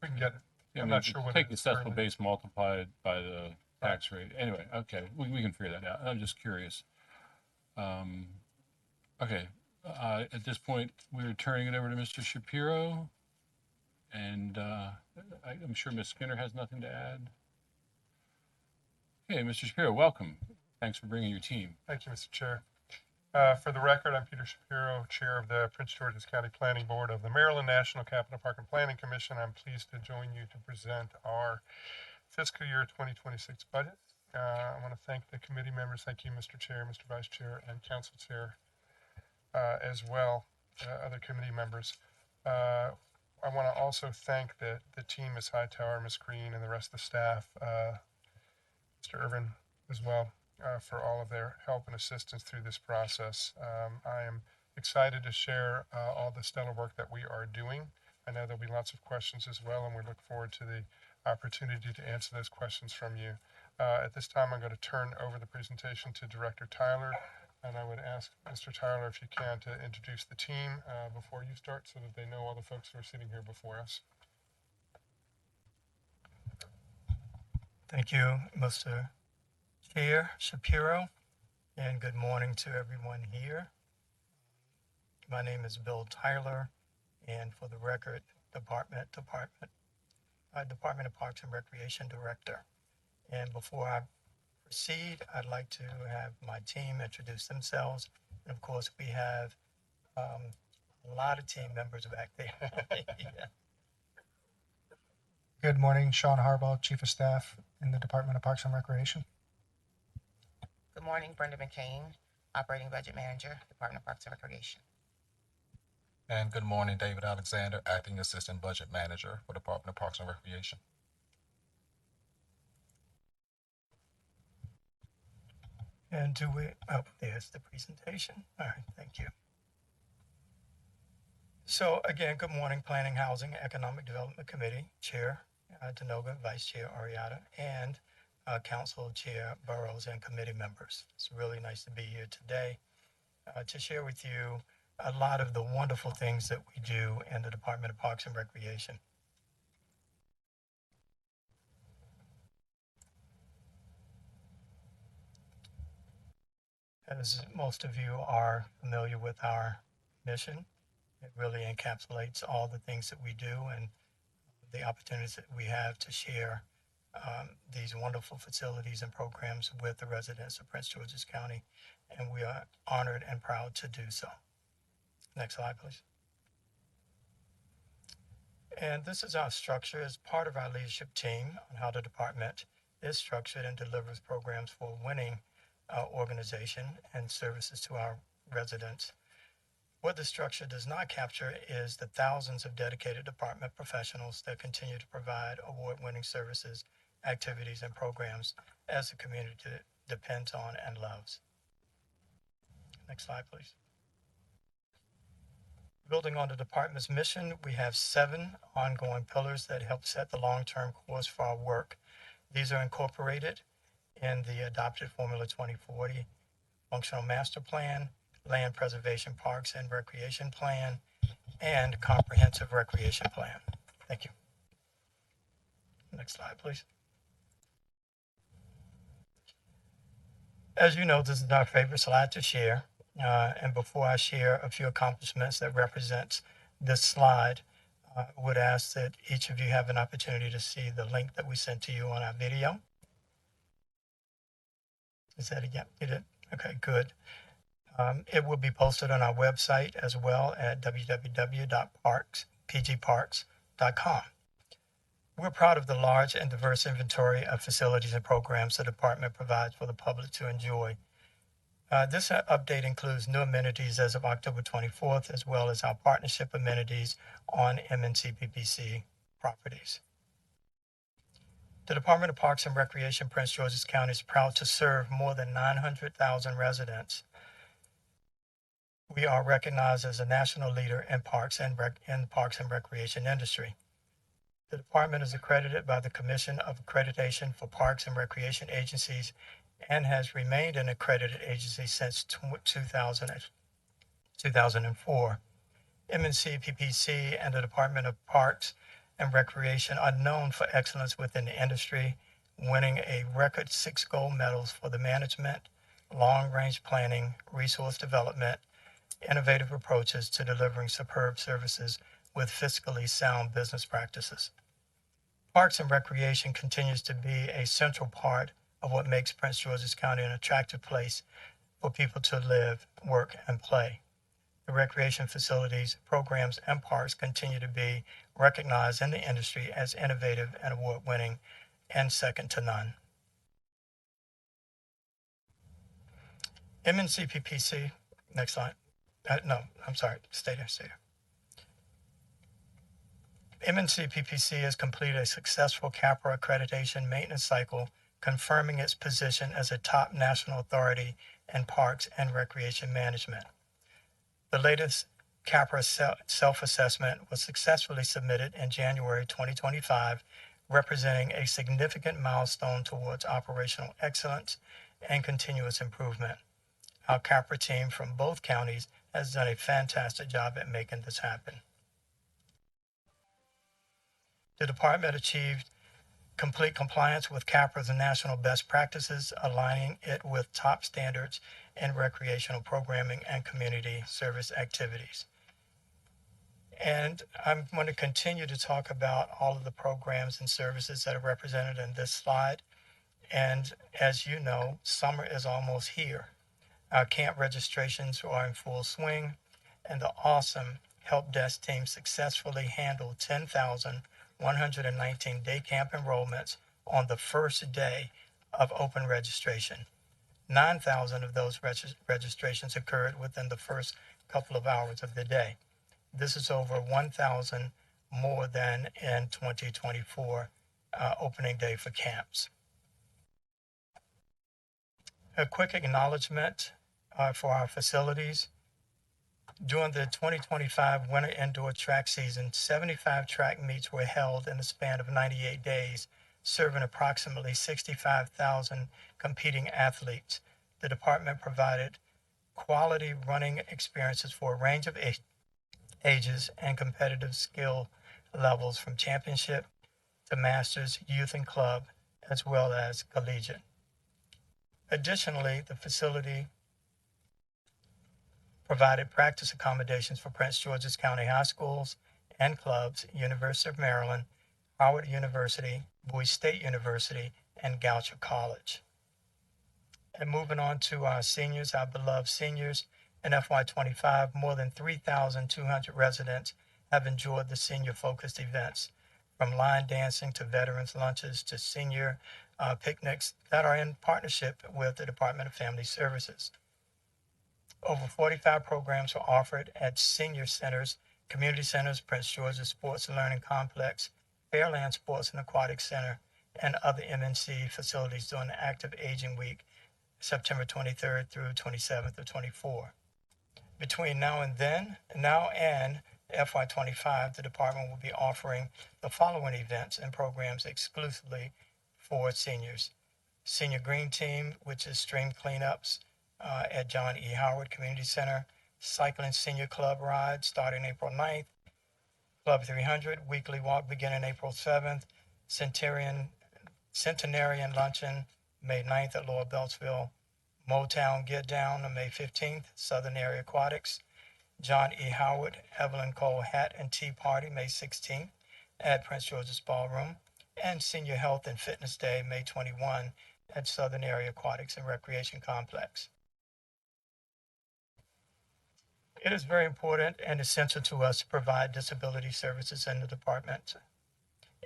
We can get it. Yeah, I'm I mean, not sure what take it the is assessable currently. base, multiply it by the tax rate. Anyway, okay, we can figure that out. I'm just curious. Okay, at this point, we're turning it over to Mr. Shapiro, and I'm sure Ms. Skinner has nothing to add. Okay, Mr. Shapiro, welcome. Thanks for bringing your team. Thank you, Mr. Chair. For the record, I'm Peter Shapiro, Chair of the Prince George's County Planning Board of the Maryland National Capital Park and Planning Commission. I'm pleased to join you to present our fiscal year 2026 budget. I want to thank the committee members. Thank you, Mr. Chair, Mr. Vice Chair, and Council Chair as well, other committee members. I want to also thank the team, Ms. Hightower, Ms. Green, and the rest of the staff, Mr. Irvin as well, for all of their help and assistance through this process. I am excited to share all the stellar work that we are doing. I know there'll be lots of questions as well, and we look forward to the opportunity to answer those questions from you. At this time, I'm going to turn over the presentation to Director Tyler, and I would ask Mr. Tyler, if you can, to introduce the team before you start so that they know all the folks who are sitting here before us. Thank you, Mr. Chair Shapiro, and good morning to everyone here. My name is Bill Tyler, and for the record, Department of Parks and Recreation Director. And before I proceed, I'd like to have my team introduce themselves. And of course, we have a lot of team members back there. Yeah. Good morning, Sean Harbaugh, Chief of Staff in the Department of Parks and Recreation. Good morning, Brenda McCain, Operating Budget Manager, Department of Parks and Recreation. And good morning, David Alexander, Acting Assistant Budget Manager for Department of Parks and Recreation. And there's the presentation. All right, thank you. So again, good morning, Planning, Housing, Economic Development Committee, Chair Denoga, Vice Chair Arietta, and Council Chair Burrows and committee members. It's really nice to be here today to share with you a lot of the wonderful things that we do in the Department of Parks and Recreation. As most of you are familiar with our mission, it really encapsulates all the things that we do and the opportunities that we have to share these wonderful facilities and programs with the residents of Prince George's County, and we are honored and proud to do so. Next slide, please. And this is our structure as part of our leadership team on how the department is structured and delivers programs for winning organization and services to our residents. What the structure does not capture is the thousands of dedicated department professionals that continue to provide award-winning services, activities, and programs as the community depends on and loves. Next slide, please. Building on the department's mission, we have 7 ongoing pillars that help set the long-term course for our work. These are incorporated in the adopted Formula 2040 Functional Master Plan, Land Preservation Parks and Recreation Plan, and Comprehensive Recreation Plan. Thank you. Next slide, please. As you know, this is our favorite slide to share. And before I share a few accomplishments that represents this slide, I would ask that each of you have an opportunity to see the link that we sent to you on our video. Is that again? You did? Okay, good. It will be posted on our website as well at www.pgparks.com. We're proud of the large and diverse inventory of facilities and programs the department provides for the public to enjoy. This update includes new amenities as of October 24th, as well as our partnership amenities on MNCPPC properties. The Department of Parks and Recreation, Prince George's County, is proud to serve more than 900,000 residents. We are recognized as a national leader in parks and recreation industry. The department is accredited by the Commission of Accreditation for Parks and Recreation Agencies and has remained an accredited agency since 2004. MNCPPC and the Department of Parks and Recreation are known for excellence within the industry, winning a record 6 gold medals for the management, long-range planning, resource development, innovative approaches to delivering superb services with fiscally sound business practices. Parks and Recreation continues to be a central part of what makes Prince George's County an attractive place for people to live, work, and play. The recreation facilities, programs, and parks continue to be recognized in the industry as innovative and award-winning and second to none. MNCPPC, next slide. No, I'm sorry, stay there. MNCPPC has completed a successful CAPRA accreditation maintenance cycle, confirming its position as a top national authority in parks and recreation management. The latest CAPRA self-assessment was successfully submitted in January 2025, representing a significant milestone towards operational excellence and continuous improvement. Our CAPRA team from both counties has done a fantastic job at making this happen. The department achieved complete compliance with CAPRA's national best practices, aligning it with top standards in recreational programming and community service activities. And I'm going to continue to talk about all of the programs and services that are represented in this slide. And as you know, summer is almost here. Our camp registrations are in full swing, and the awesome help desk team successfully handled 10,119 day camp enrollments on the first day of open registration. 9,000 of those registrations occurred within the first couple of hours of the day. This is over 1,000 more than in 2024 opening day for camps. A quick acknowledgement for our facilities. During the 2025 winter indoor track season, 75 track meets were held in the span of 98 days, serving approximately 65,000 competing athletes. The department provided quality running experiences for a range of ages and competitive skill levels from championship to masters, youth and club, as well as collegiate. Additionally, the facility provided practice accommodations for Prince George's County high schools and clubs, University of Maryland, Howard University, Bowie State University, and Goucher College. And moving on to our seniors, our beloved seniors, in FY25, more than 3,200 residents have enjoyed the senior-focused events, from line dancing to veterans lunches to senior picnics that are in partnership with the Department of Family Services. Over 45 programs were offered at senior centers, community centers, Prince George's Sports and Learning Complex, Fairland Sports and Aquatic Center, and other MNC facilities during the Active Aging Week, September 23rd through 27th of 24. Between now and FY25, the department will be offering the following events and programs exclusively for seniors. Senior Green Team, which is stream cleanups at John E. Howard Community Center. Cycling Senior Club Ride starting April 9th. Club 300 weekly walk beginning April 7th. Centenarian Luncheon May 9th at Lower Beltsville Motown Get Down on May 15th, Southern Area Aquatics, John E. Howard, Evelyn Cole Hat and Tea Party, May 16th at Prince George's Ballroom, and Senior Health and Fitness Day, May 21 at Southern Area Aquatics and Recreation Complex. It is very important and essential to us to provide disability services in the department.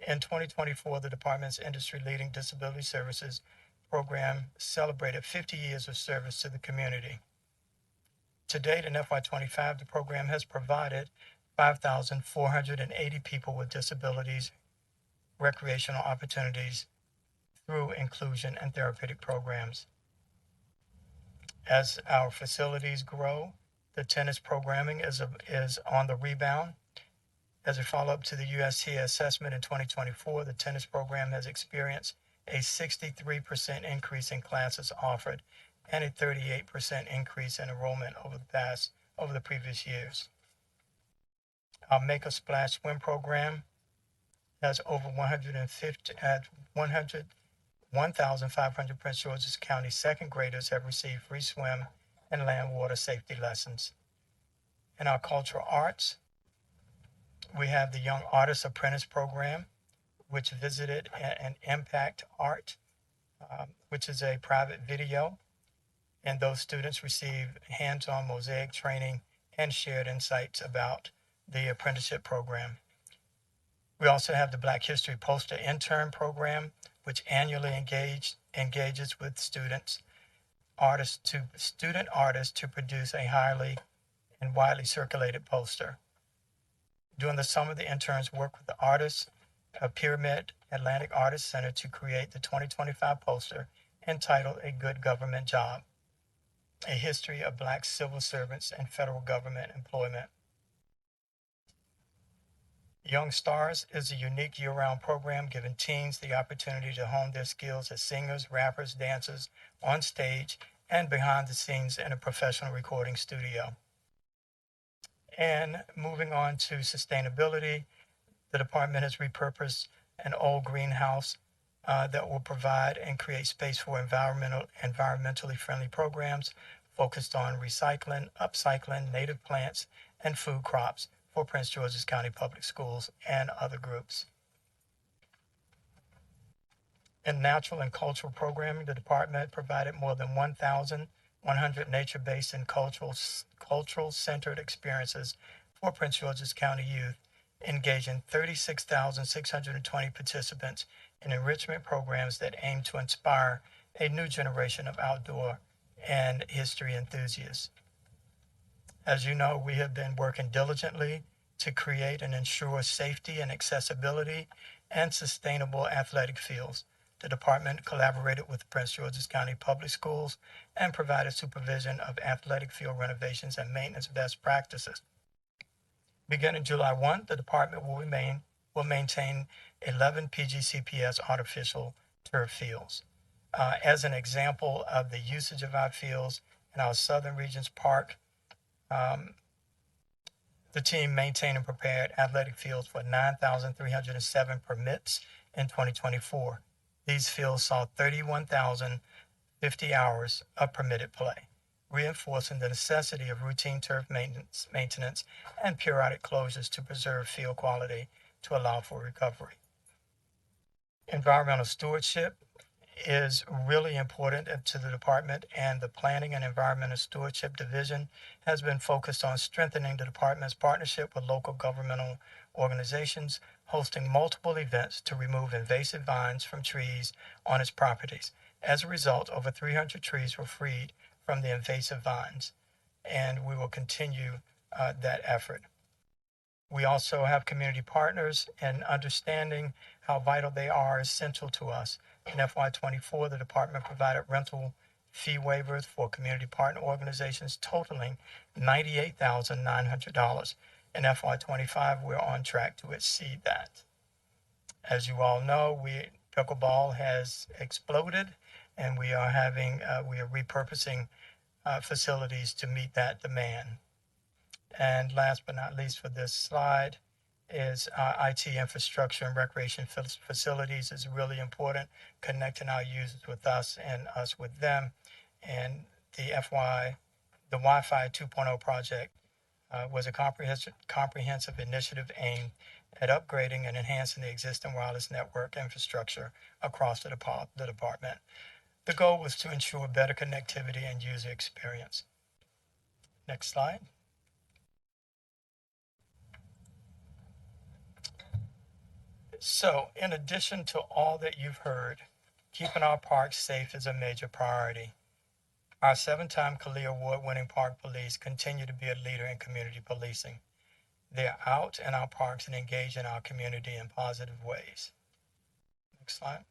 In 2024, the department's industry-leading disability services program celebrated 50 years of service to the community. To date, in FY25, the program has provided 5,480 people with disabilities recreational opportunities through inclusion and therapeutic programs. As our facilities grow, the tennis programming is on the rebound. As a follow-up to the UST assessment in 2024, the tennis program has experienced a 63% increase in classes offered and a 38% increase in enrollment over the previous years. Our Make a Splash swim program has over 1,500 Prince George's County second graders have received free swim and land water safety lessons. In our cultural arts, we have the Young Artist Apprentice Program, which visited an Impact Art, which is a private video, and those students receive hands-on mosaic training and shared insights about the apprenticeship program. We also have the Black History Poster Intern Program, which annually engages with student artists to produce a highly and widely circulated poster. During the summer, the interns work with the artists of Pyramid Atlantic Artists Center to create the 2025 poster entitled A Good Government Job, a history of Black civil servants and federal government employment. Young Stars is a unique year-round program giving teens the opportunity to hone their skills as singers, rappers, dancers, on stage, and behind the scenes in a professional recording studio. And moving on to sustainability, the department has repurposed an old greenhouse that will provide and create space for environmentally friendly programs focused on recycling, upcycling, native plants, and food crops for Prince George's County Public Schools and other groups. In natural and cultural programming, the department provided more than 1,100 nature-based and cultural-centered experiences for Prince George's County youth, engaging 36,620 participants in enrichment programs that aim to inspire a new generation of outdoor and history enthusiasts. As you know, we have been working diligently to create and ensure safety and accessibility and sustainable athletic fields. The department collaborated with Prince George's County Public Schools and provided supervision of athletic field renovations and maintenance best practices. Beginning July 1, the department will maintain 11 PGCPS artificial turf fields. As an example of the usage of our fields in our Southern Regions Park, the team maintained and prepared athletic fields for 9,307 permits in 2024. These fields saw 31,050 hours of permitted play, reinforcing the necessity of routine turf maintenance and periodic closures to preserve field quality to allow for recovery. Environmental stewardship is really important to the department, and the Planning and Environmental Stewardship Division has been focused on strengthening the department's partnership with local governmental organizations, hosting multiple events to remove invasive vines from trees on its properties. As a result, over 300 trees were freed from the invasive vines, and we will continue that effort. We also have community partners, and understanding how vital they are is central to us. In FY24, the department provided rental fee waivers for community partner organizations totaling $98,900. In FY25, we're on track to exceed that. As you all know, pickleball has exploded, and we are repurposing facilities to meet that demand. And last but not least for this slide is IT infrastructure and recreation facilities is really important, connecting our users with us and us with them. and the Wi-Fi 2.0 project was a comprehensive initiative aimed at upgrading and enhancing the existing wireless network infrastructure across the department. The goal was to ensure better connectivity and user experience. Next slide. So, in addition to all that you've heard, keeping our parks safe is a major priority. Our 7-time CALEA Award-winning park police continue to be a leader in community policing. They're out in our parks and engage in our community in positive ways. Next slide.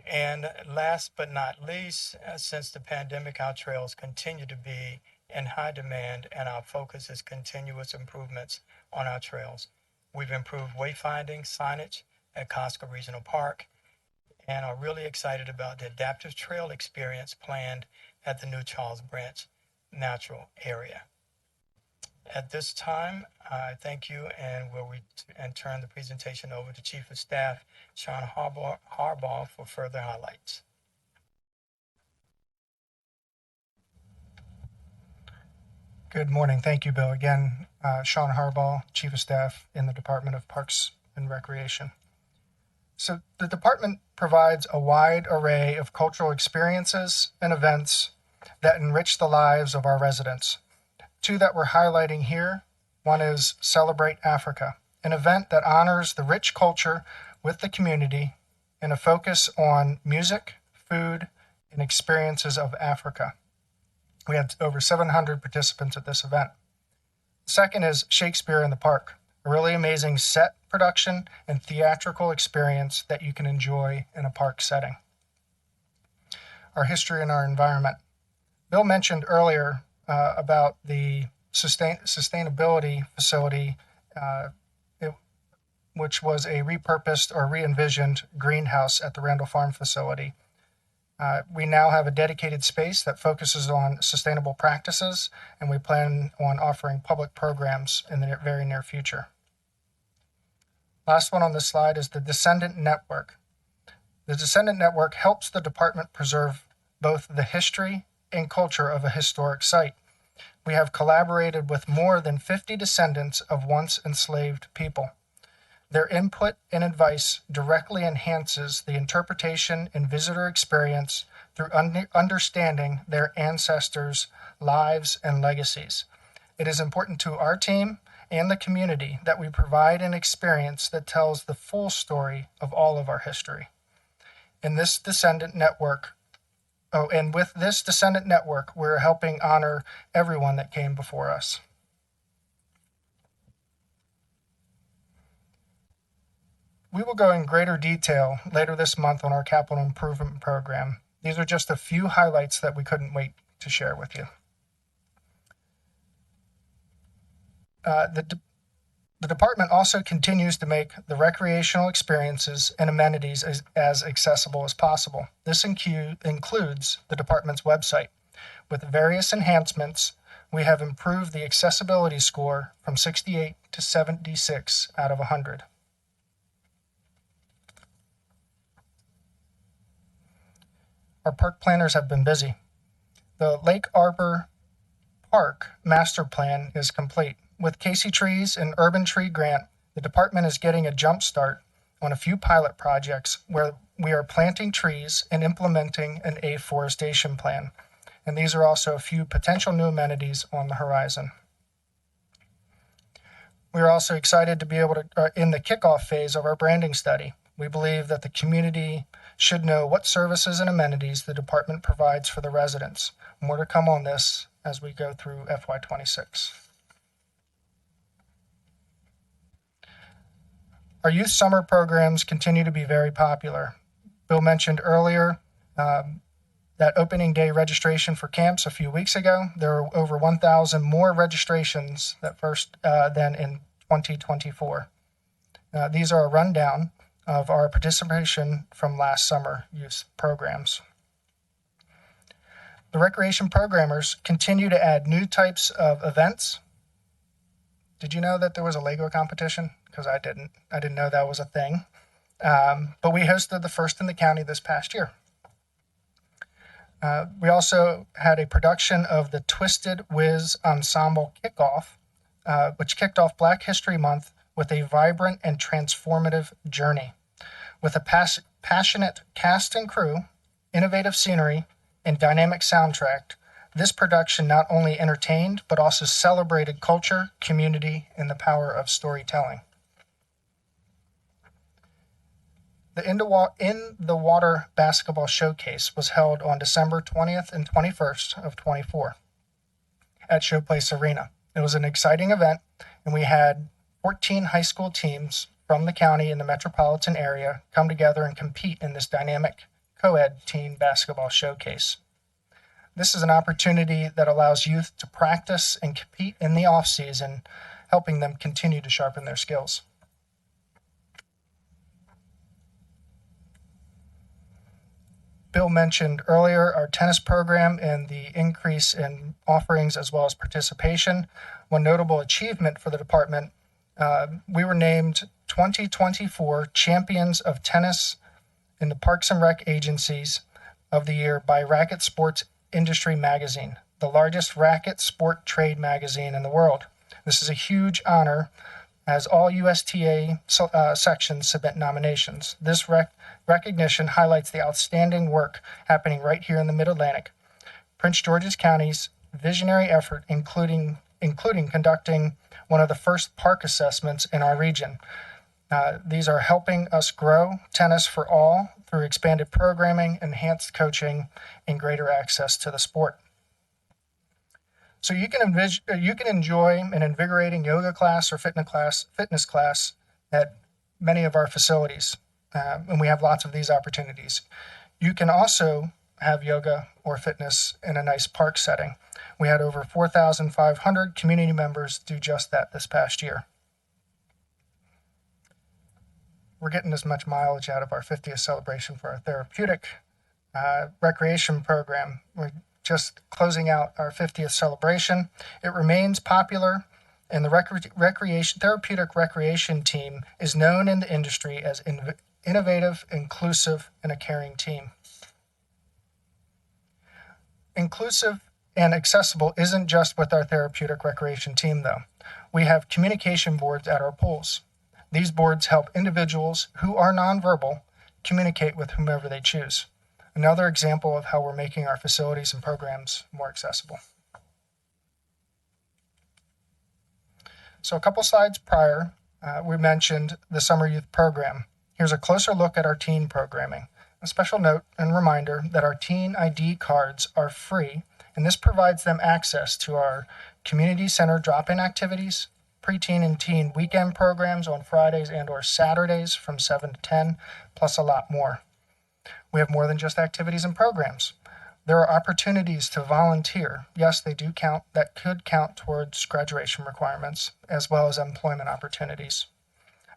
And last but not least, since the pandemic, our trails continue to be in high demand, and our focus is continuous improvements on our trails. We've improved wayfinding signage at Costco Regional Park and are really excited about the adaptive trail experience planned at the new Charles Branch Natural Area. At this time, I thank you and turn the presentation over to Chief of Staff Sean Harbaugh for further highlights. Good morning. Thank you, Bill. Again, Sean Harbaugh, Chief of Staff in the Department of Parks and Recreation. So the department provides a wide array of cultural experiences and events that enrich the lives of our residents. Two that we're highlighting here. One is Celebrate Africa, an event that honors the rich culture with the community and a focus on music, food, and experiences of Africa. We had over 700 participants at this event. Second is Shakespeare in the Park, a really amazing set production and theatrical experience that you can enjoy in a park setting. Our history and our environment. Bill mentioned earlier about the sustainability facility, which was a repurposed or re-envisioned greenhouse at the Randall Farm facility. We now have a dedicated space that focuses on sustainable practices, and we plan on offering public programs in the very near future. Last one on this slide is the Descendant Network. The Descendant Network helps the department preserve both the history and culture of a historic site. We have collaborated with more than 50 descendants of once enslaved people. Their input and advice directly enhances the interpretation and visitor experience through understanding their ancestors' lives and legacies. It is important to our team and the community that we provide an experience that tells the full story of all of our history. And with this Descendant Network, we're helping honor everyone that came before us. We will go in greater detail later this month on our capital improvement program. These are just a few highlights that we couldn't wait to share with you. The department also continues to make the recreational experiences and amenities as accessible as possible. This includes the department's website. With various enhancements, we have improved the accessibility score from 68 to 76 out of 100. Our park planners have been busy. The Lake Arbor Park Master Plan is complete. With Casey Trees and Urban Tree Grant, the department is getting a jump start on a few pilot projects where we are planting trees and implementing an afforestation plan. And these are also a few potential new amenities on the horizon. We are also excited to be able to, in the kickoff phase of our branding study, we believe that the community should know what services and amenities the department provides for the residents. More to come on this as we go through FY26. Our youth summer programs continue to be very popular. Bill mentioned earlier that opening day registration for camps a few weeks ago. There were over 1,000 more registrations than in 2024. These are a rundown of our participation from last summer youth programs. The recreation programmers continue to add new types of events. Did you know that there was a Lego competition? Because I didn't know that was a thing. but we hosted the first in the county this past year. We also had a production of the Twisted Whiz Ensemble Kickoff, which kicked off Black History Month with a vibrant and transformative journey. With a passionate cast and crew, innovative scenery, and dynamic soundtrack, this production not only entertained, but also celebrated culture, community, and the power of storytelling. The In the Water Basketball Showcase was held on December 20th and 21st of 24 at Showplace Arena. It was an exciting event, and we had 14 high school teams from the county and the metropolitan area come together and compete in this dynamic co-ed teen basketball showcase. This is an opportunity that allows youth to practice and compete in the off-season, helping them continue to sharpen their skills. Bill mentioned earlier our tennis program and the increase in offerings as well as participation. One notable achievement for the department, we were named 2024 Champions of Tennis in the Parks and Rec Agencies of the Year by Racket Sports Industry Magazine, the largest racket sport trade magazine in the world. This is a huge honor, as all USTA sections submit nominations. This recognition highlights the outstanding work happening right here in the Mid-Atlantic. Prince George's County's visionary effort, including conducting one of the first park assessments in our region. These are helping us grow tennis for all through expanded programming, enhanced coaching, and greater access to the sport. So you can enjoy an invigorating yoga class or fitness class at many of our facilities, and we have lots of these opportunities. You can also have yoga or fitness in a nice park setting. We had over 4,500 community members do just that this past year. We're getting as much mileage out of our 50th celebration for our therapeutic recreation program. We're just closing out our 50th celebration. It remains popular, and the therapeutic recreation team is known in the industry as innovative, inclusive, and a caring team. Inclusive and accessible isn't just with our therapeutic recreation team, though. We have communication boards at our pools. These boards help individuals who are nonverbal communicate with whomever they choose. Another example of how we're making our facilities and programs more accessible. So a couple slides prior, we mentioned the Summer Youth Program. Here's a closer look at our teen programming. A special note and reminder that our teen ID cards are free, and this provides them access to our community center drop-in activities, preteen and teen weekend programs on Fridays and or Saturdays from 7 to 10, plus a lot more. We have more than just activities and programs. There are opportunities to volunteer. Yes, they do count. That could count towards graduation requirements, as well as employment opportunities.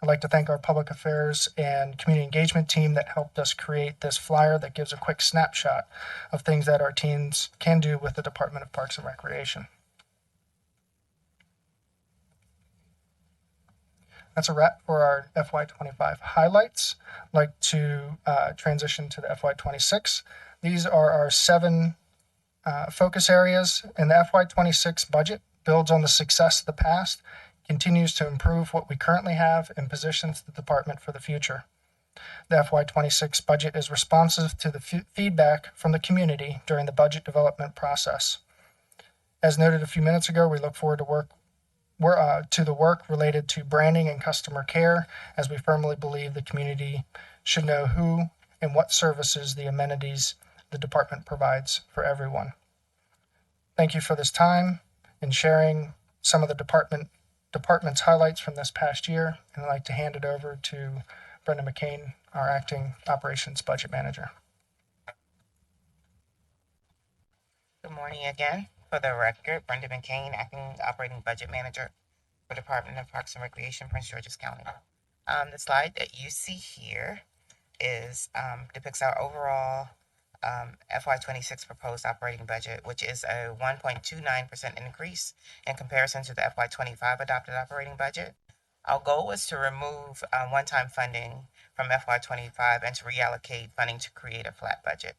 I'd like to thank our public affairs and community engagement team that helped us create this flyer that gives a quick snapshot of things that our teens can do with the Department of Parks and Recreation. That's a wrap for our FY25 highlights. I'd like to transition to the FY26. These are our 7 focus areas, and the FY26 budget builds on the success of the past, continues to improve what we currently have, and positions the department for the future. The FY26 budget is responsive to the feedback from the community during the budget development process. As noted a few minutes ago, we look forward to the work related to branding and customer care, as we firmly believe the community should know who and what services the amenities the department provides for everyone. Thank you for this time and sharing some of the department's highlights from this past year, and I'd like to hand it over to Brenda McCain, our acting operations budget manager. Good morning again. For the record, Brenda McCain, acting operating budget manager for the Department of Parks and Recreation, Prince George's County. The slide that you see here depicts our overall FY26 proposed operating budget, which is a 1.29% increase in comparison to the FY25 adopted operating budget. Our goal was to remove one-time funding from FY25 and to reallocate funding to create a flat budget.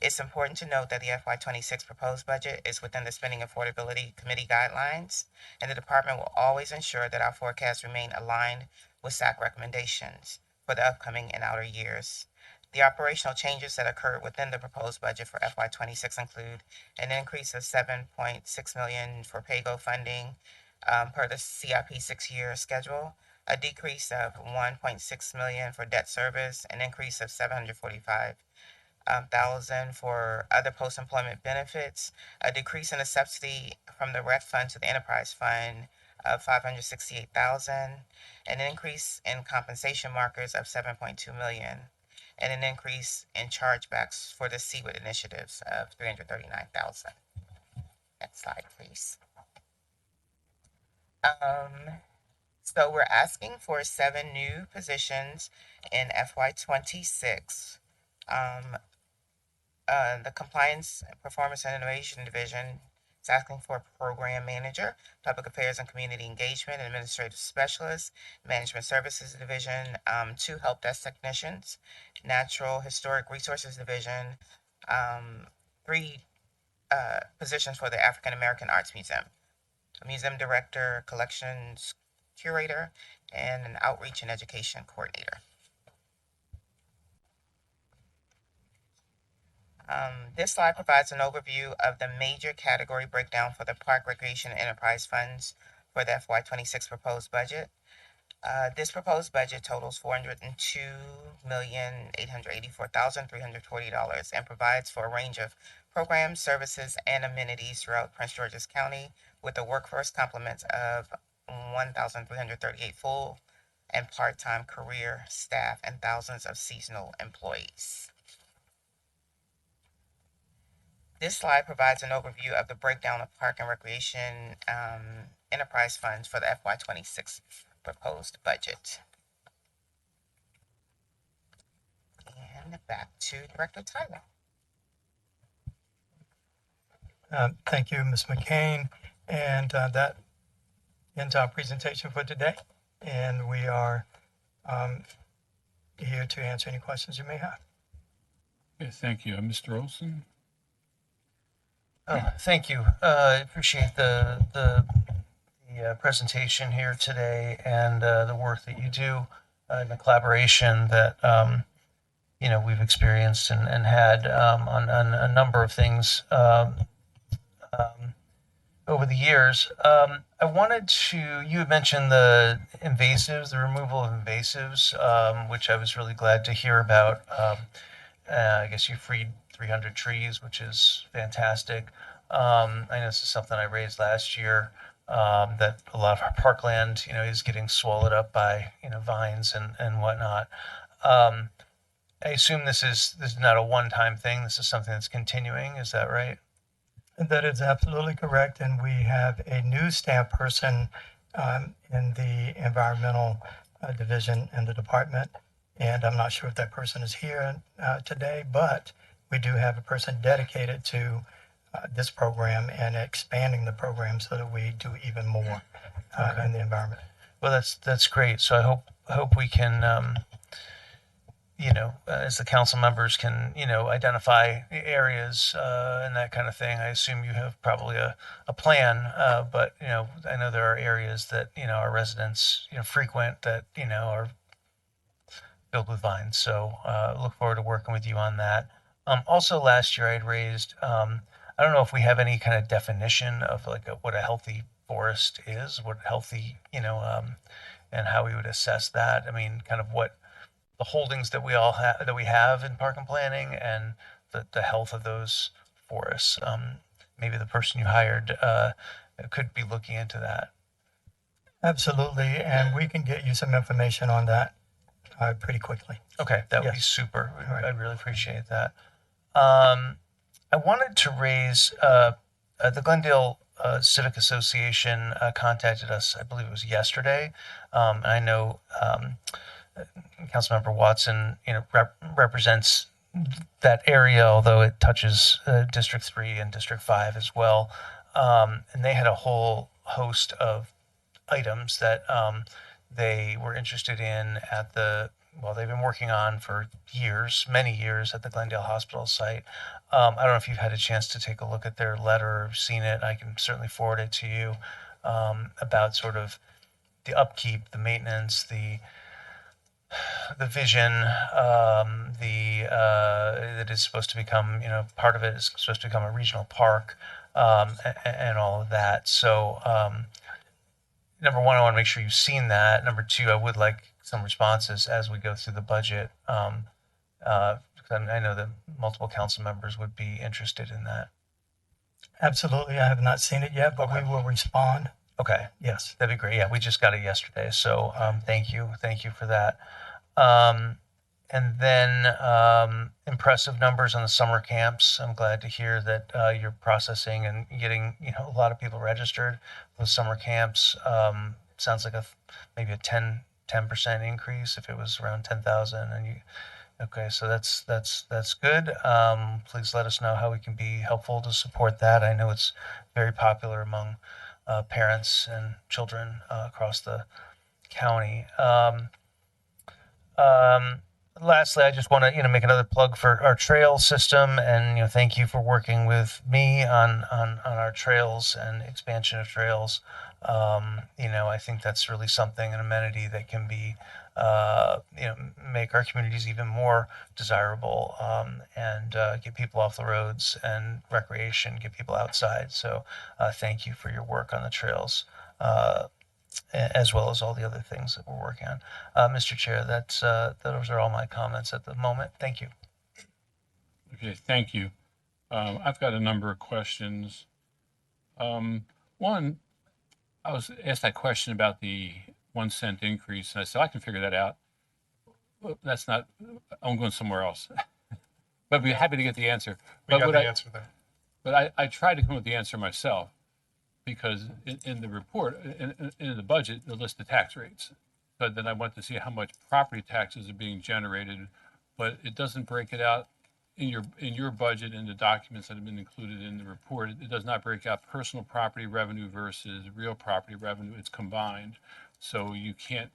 It's important to note that the FY26 proposed budget is within the Spending Affordability Committee guidelines, and the department will always ensure that our forecasts remain aligned with SAC recommendations for the upcoming and outer years. The operational changes that occurred within the proposed budget for FY26 include an increase of $7.6 million for PAYGO funding per the CIP 6-year schedule, a decrease of $1.6 million for debt service, an increase of $745,000 for other post-employment benefits, a decrease in the subsidy from the rec fund to the enterprise fund of $568,000, an increase in compensation markers of $7.2 million, and an increase in chargebacks for the CWIT initiatives of $339,000. Next slide, please. So we're asking for 7 new positions in FY26. The Compliance, Performance, and Innovation Division is asking for a program manager, Public Affairs and Community Engagement, Administrative Specialist, Management Services Division, 2 help desk technicians, Natural Historic Resources Division, 3 positions for the African American Arts Museum, a museum director, collections curator, and an outreach and education coordinator. This slide provides an overview of the major category breakdown for the Park, Recreation, and Enterprise funds for the FY26 proposed budget. This proposed budget totals $402,884,340 and provides for a range of programs, services, and amenities throughout Prince George's County, with a workforce complement of 1,338 full and part-time career staff and thousands of seasonal employees. This slide provides an overview of the breakdown of Park and Recreation enterprise funds for the FY26 proposed budget. And back to Director Tyler. Thank you, Ms. McCain. And that ends our presentation for today. And we are here to answer any questions you may have. Okay, thank you. Mr. Olson? Thank you. I appreciate the presentation here today and the work that you do and the collaboration that we've experienced and had on a number of things over the years. I wanted to, you had mentioned the invasives, the removal of invasives, which I was really glad to hear about. I guess you freed 300 trees, which is fantastic. I know this is something I raised last year, that a lot of our parkland, is getting swallowed up by, vines and whatnot. I assume this is not a one-time thing. This is something that's continuing. Is that right? That is absolutely correct. And we have a new staff person in the environmental division in the department. And I'm not sure if that person is here today, but we do have a person dedicated to this program and expanding the program so that we do even more in the environment. Well, that's great. So I hope we can, as the council members can, identify areas and that kind of thing. I assume you have probably a plan, but I know there are areas that our residents frequent that are filled with vines. So look forward to working with you on that. Also, last year I'd raised. I don't know if we have any kind of definition of what a healthy forest is, what healthy, and how we would assess that. I mean, kind of what the holdings that we have in park and planning and the health of those forests. Maybe the person you hired could be looking into that. Absolutely, and we can get you some information on that pretty quickly. Okay, that would be Yes. super. Right. I really appreciate that. I wanted to raise the Glendale Civic Association contacted us, I believe it was yesterday. And I know Councilmember Watson, represents that area, although it touches District 3 and District 5 as well. And they had a whole host of items that they were interested in at the, well, they've been working on for years, many years at the Glendale Hospital site. I don't know if you've had a chance to take a look at their letter or seen it. I can certainly forward it to you, about sort of the upkeep, the maintenance, the vision, that is supposed to become, part of it is supposed to become a regional park, and all of that. So, number one, I want to make sure you've seen that. Number two, I would like some responses as we go through the budget. Because I know that multiple council members would be interested in that. Absolutely. I have not seen it yet, but we will respond. Okay, Yes. that'd be great. Yeah, we just got it yesterday. So, thank you. Thank you for that. And then, impressive numbers on the summer camps. I'm glad to hear that you're processing and getting, a lot of people registered for the summer camps. Sounds like maybe a 10% increase if it was around 10,000. And okay, so that's good. Please let us know how we can be helpful to support that. I know it's very popular among parents and children across the county. Lastly, I just want to make another plug for our trail system, and thank you for working with me on our trails and expansion of trails. I think that's really something, an amenity that can be make our communities even more desirable, and get people off the roads and recreation, get people outside. So thank you for your work on the trails, as well as all the other things that we're working on. Mr. Chair, those are all my comments at the moment. Thank you. Okay, thank you. I've got a number of questions. One, I was asked that question about the 1 cent increase, and I said, I can figure that out. Well, that's not, I'm going somewhere else. But I'd be happy to get the answer. We got the answer there. But I tried to come up with the answer myself, because in the report, in the budget, they list the tax rates. But then I went to see how much property taxes are being generated, but it doesn't break it out in your budget and the documents that have been included in the report. It does not break out personal property revenue versus real property revenue. It's combined. So you can't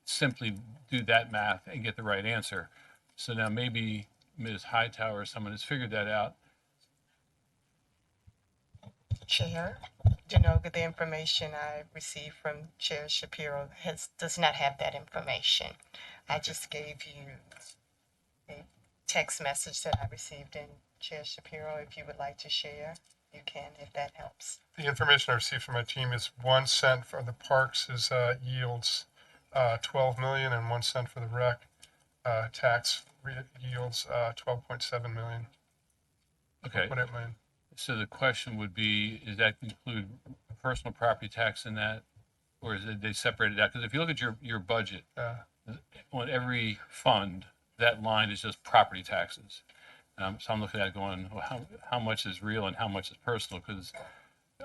simply do that math and get the right answer. So now maybe Ms. Hightower or someone has figured that out. Chair, Denoga, the information I received from Chair Shapiro does not have that information. I just gave you a text message that I received in Chair Shapiro. If you would like to share, you can, if that helps. The information I received from my team is 1 cent for the parks yields 12 million, and 1 cent for the rec tax yields 12.7 million. Okay. What it mean? So the question would be, does that include personal property tax in that, or is it they separated out? Because if you look at your budget, on every fund, that line is just property taxes. So I'm looking at it going, well, how much is real and how much is personal? Because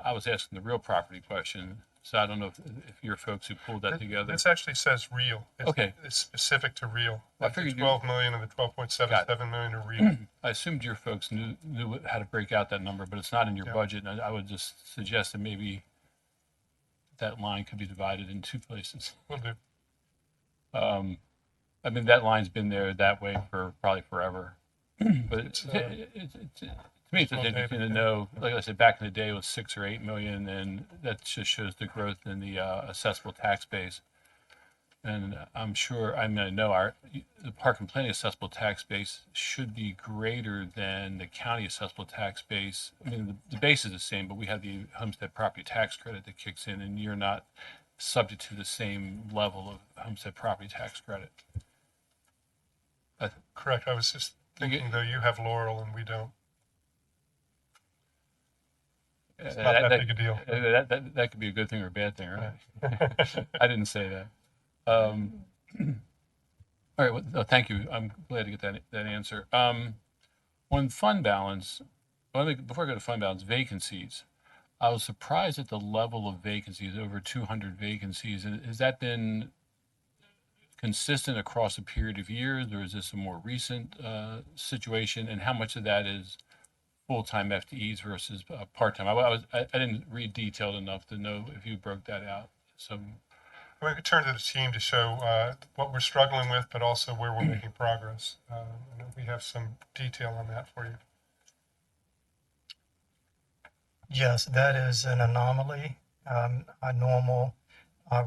I was asking the real property question. So I don't know if your folks who pulled that together. This actually says real. Okay. It's specific to real. I Like the figured 12 million and the 12.77 million are real. I assumed your folks knew how to break out that number, but it's not in your budget. And I would just suggest that maybe that line could be divided in two places. Will do. I mean, that line's been there that way for probably forever. But to me, it's just interesting to know, like I said, back in the day it was 6 or 8 million, and that just shows the growth in the assessable tax base. And I'm sure, I know the park and planning assessable tax base should be greater than the county assessable tax base. I mean, the base is the same, but we have the homestead property tax credit that kicks in, and you're not subject to the same level of homestead property tax credit. Correct. I was just thinking, though, you have Laurel and we don't. It's not that big a deal. That could be a good thing or a bad thing, right? I didn't say that. All right. Well, thank you. I'm glad to get that answer. On fund balance, before I go to fund balance, vacancies. I was surprised at the level of vacancies, over 200 vacancies. Has that been consistent across a period of years, or is this a more recent situation? And how much of that is full-time FTEs versus part-time? I didn't read detailed enough to know if you broke that out. So we could turn to the team to show what we're struggling with, but also where we're making progress. And we have some detail on that for you. Yes, that is an anomaly. Our normal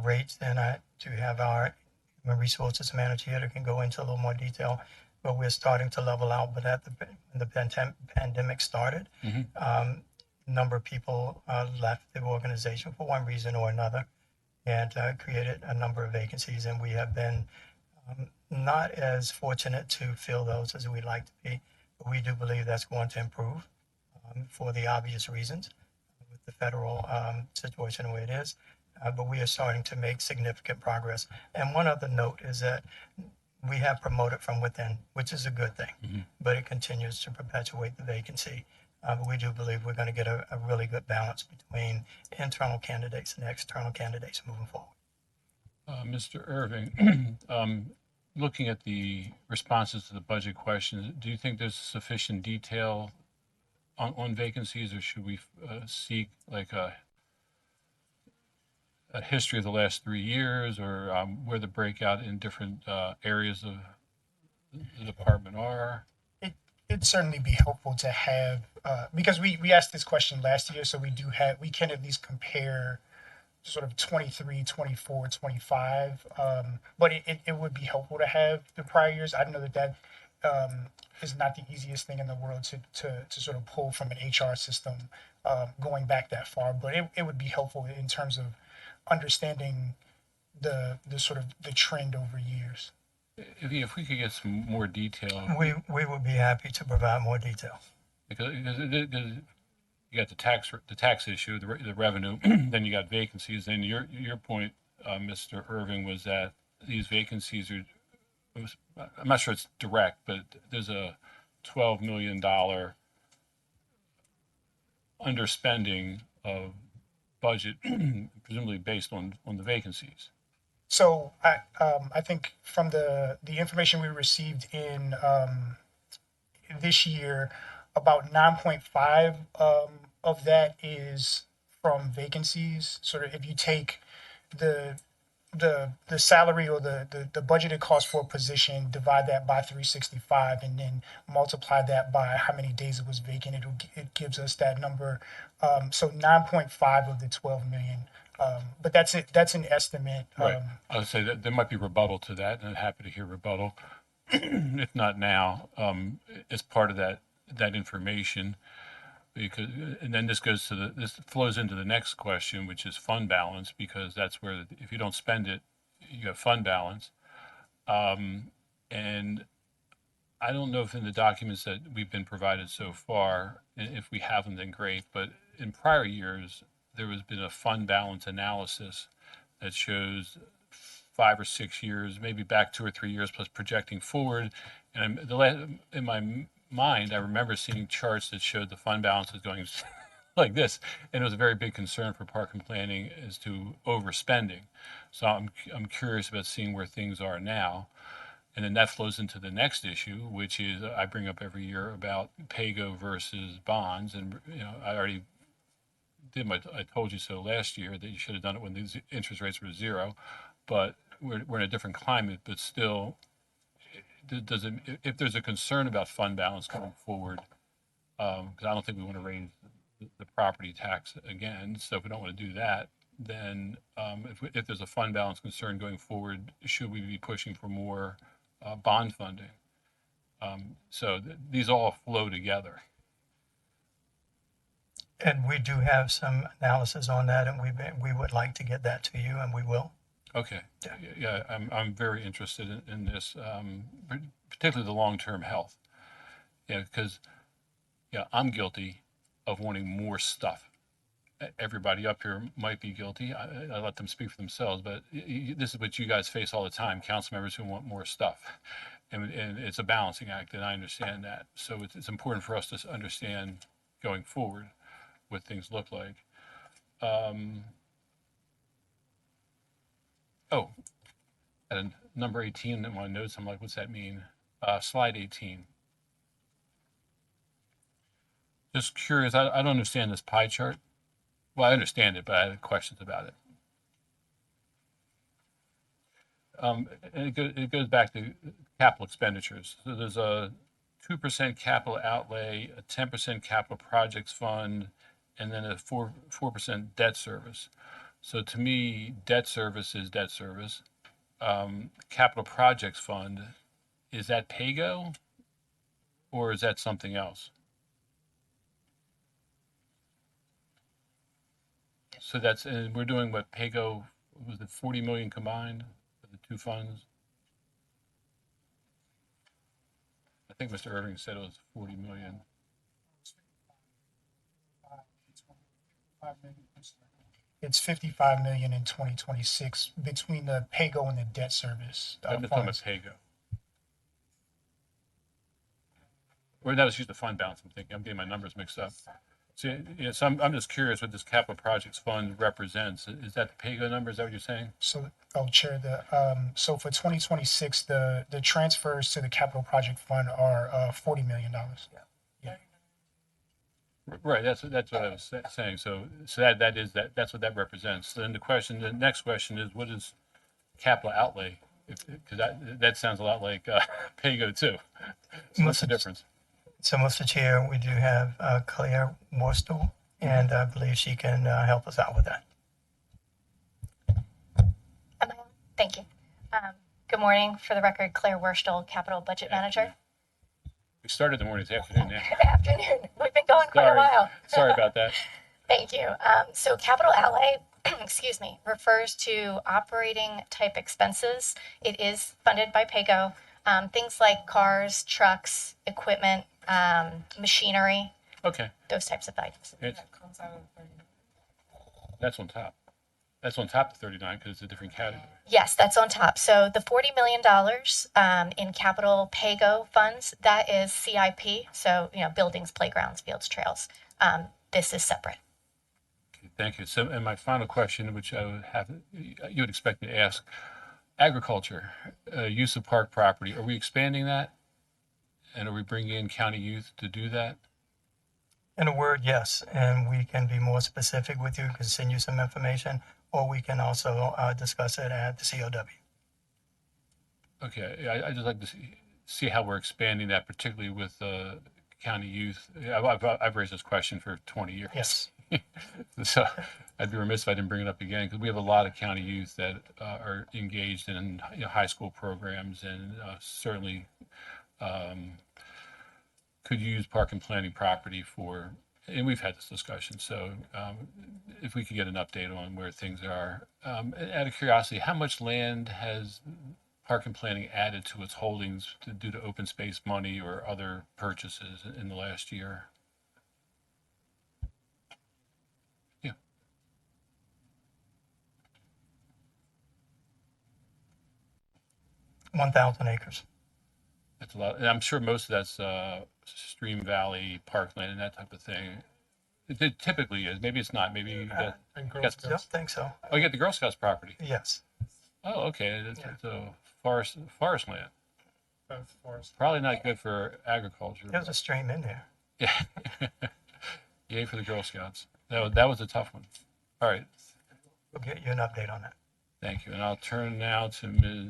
rates, and I do have our human resources manager here that can go into a little more detail, but we're starting to level out. But when the pandemic started, a number of people left the organization for one reason or another, and created a number of vacancies, and we have been not as fortunate to fill those as we'd like to be, but we do believe that's going to improve for the obvious reasons with the federal situation the way it is. But we are starting to make significant progress. And one other note is that we have promoted from within, which is a good thing, but it continues to perpetuate the vacancy. But we do believe we're going to get a really good balance between internal candidates and external candidates moving forward. Mr. Irving, looking at the responses to the budget questions, do you think there's sufficient detail on vacancies, or should we seek like a history of the last 3 years, or where the breakout in different areas of the department are? It'd certainly be helpful to have, because we asked this question last year, so we can at least compare sort of 23, 24, 25. But it would be helpful to have the prior years. I know that is not the easiest thing in the world to sort of pull from an HR system going back that far, but it would be helpful in terms of understanding the sort of the trend over years. If we could get some more detail. We would be happy to provide more detail. Because you got the tax issue, the revenue, then you got vacancies. And your point, Mr. Irving, was that these vacancies are, I'm not sure it's direct, but there's a $12 million underspending of budget, presumably based on the vacancies. So I think from the information we received in this year, about 9.5 of that is from vacancies. Sort of if you take the salary or the budgeted cost for a position, divide that by 365, and then multiply that by how many days it was vacant, it gives us that number. So 9.5 of the 12 million. But that's it. That's an estimate. Right. I would say that there might be rebuttal to that, and I'm happy to hear rebuttal. If not now, as part of that information, because and then this flows into the next question, which is fund balance, because that's where if you don't spend it, you have fund balance. And I don't know if in the documents that we've been provided so far, and if we haven't, then great. But in prior years, there has been a fund balance analysis that shows 5 or 6 years, maybe back 2 or 3 years, plus projecting forward. And in my mind, I remember seeing charts that showed the fund balances going like this, and it was a very big concern for Park and Planning as to overspending. So I'm curious about seeing where things are now. And then that flows into the next issue, which is I bring up every year about PAYGO versus bonds. And I already I told you so last year that you should have done it when these interest rates were zero. But we're in a different climate. But still, if there's a concern about fund balance going forward, because I don't think we want to raise the property tax again. So if we don't want to do that, then if there's a fund balance concern going forward, should we be pushing for more bond funding? So these all flow together. And we do have some analysis on that, and we would like to get that to you, and we will. Okay. Yeah, I'm very interested in this, particularly the long-term health. Yeah, because I'm guilty of wanting more stuff. Everybody up here might be guilty. I let them speak for themselves, but this is what you guys face all the time, council members who want more stuff. And it's a balancing act, and I understand that. So it's important for us to understand going forward what things look like. And number 18 in my notes, I'm like, what's that mean? Slide 18. Just curious, I don't understand this pie chart. Well, I understand it, but I had questions about it. And it goes back to capital expenditures. So there's a 2% capital outlay, a 10% capital projects fund, and then a 4% debt service. So to me, debt service is debt service. Capital projects fund, is that PAYGO or is that something else? So that's, and we're doing what PAYGO, was it 40 million combined for the two funds? I think Mr. Irving said it was 40 million. It's 55 million in 2026 between the PAYGO and the debt service. I'm just talking about PAYGO. Or that was just the fund balance. I'm thinking, I'm getting my numbers mixed up. So, yeah, so I'm just curious what this capital projects fund represents. Is that the PAYGO number? Is that what you're saying? So, Chair, so for 2026, the transfers to the capital project fund are $40 million. Yeah. Right. That's what I was saying. So that's what that represents. So then the next question is, what is capital outlay? Because that sounds a lot like PAYGO too. So what's the difference? So, Mr. Chair, we do have Claire Worstel, and I believe she can help us out with that. Thank you. Good morning. For the record, Claire Worstel, Capital Budget Manager. We started the morning, it's afternoon now. Afternoon. We've been going quite a while. Sorry about that. Thank you. So capital outlay, excuse me, refers to operating type expenses. It is funded by PAYGO. Things like cars, trucks, equipment, machinery. Okay. Those types of items. That's on top. That's on top of 39 because it's a different category. Yes, that's on top. So the $40 million in capital PAYGO funds, that is CIP. So, buildings, playgrounds, fields, trails. This is separate. Okay, thank you. So, and my final question, which I would have, you would expect me to ask, agriculture, use of park property, are we expanding that? And are we bringing in county youth to do that? In a word, yes, and we can be more specific with you, can send you some information, or we can also discuss it at the COW. Okay, I just like to see how we're expanding that, particularly with county youth. I've raised this question for 20 years. Yes. So I'd be remiss if I didn't bring it up again, because we have a lot of county youth that are engaged in high school programs and certainly could use park and planning property for, and we've had this discussion, so if we could get an update on where things are. Out of curiosity, how much land has park and planning added to its holdings due to open space money or other purchases in the last year? Yeah. $1,000 acres. That's a lot. And I'm sure most of that's Stream Valley, Parkland, and that type of thing. It typically is. Maybe it's not. Maybe you got. I don't think so. Oh, you got the Girl Scouts property. Yes. Oh, okay. It's a forest land. Forest. Probably not good for agriculture. There's a stream in there. Yeah. Yay for the Girl Scouts. That was a tough one. All right. We'll get you an update on that. Thank you. And I'll turn now to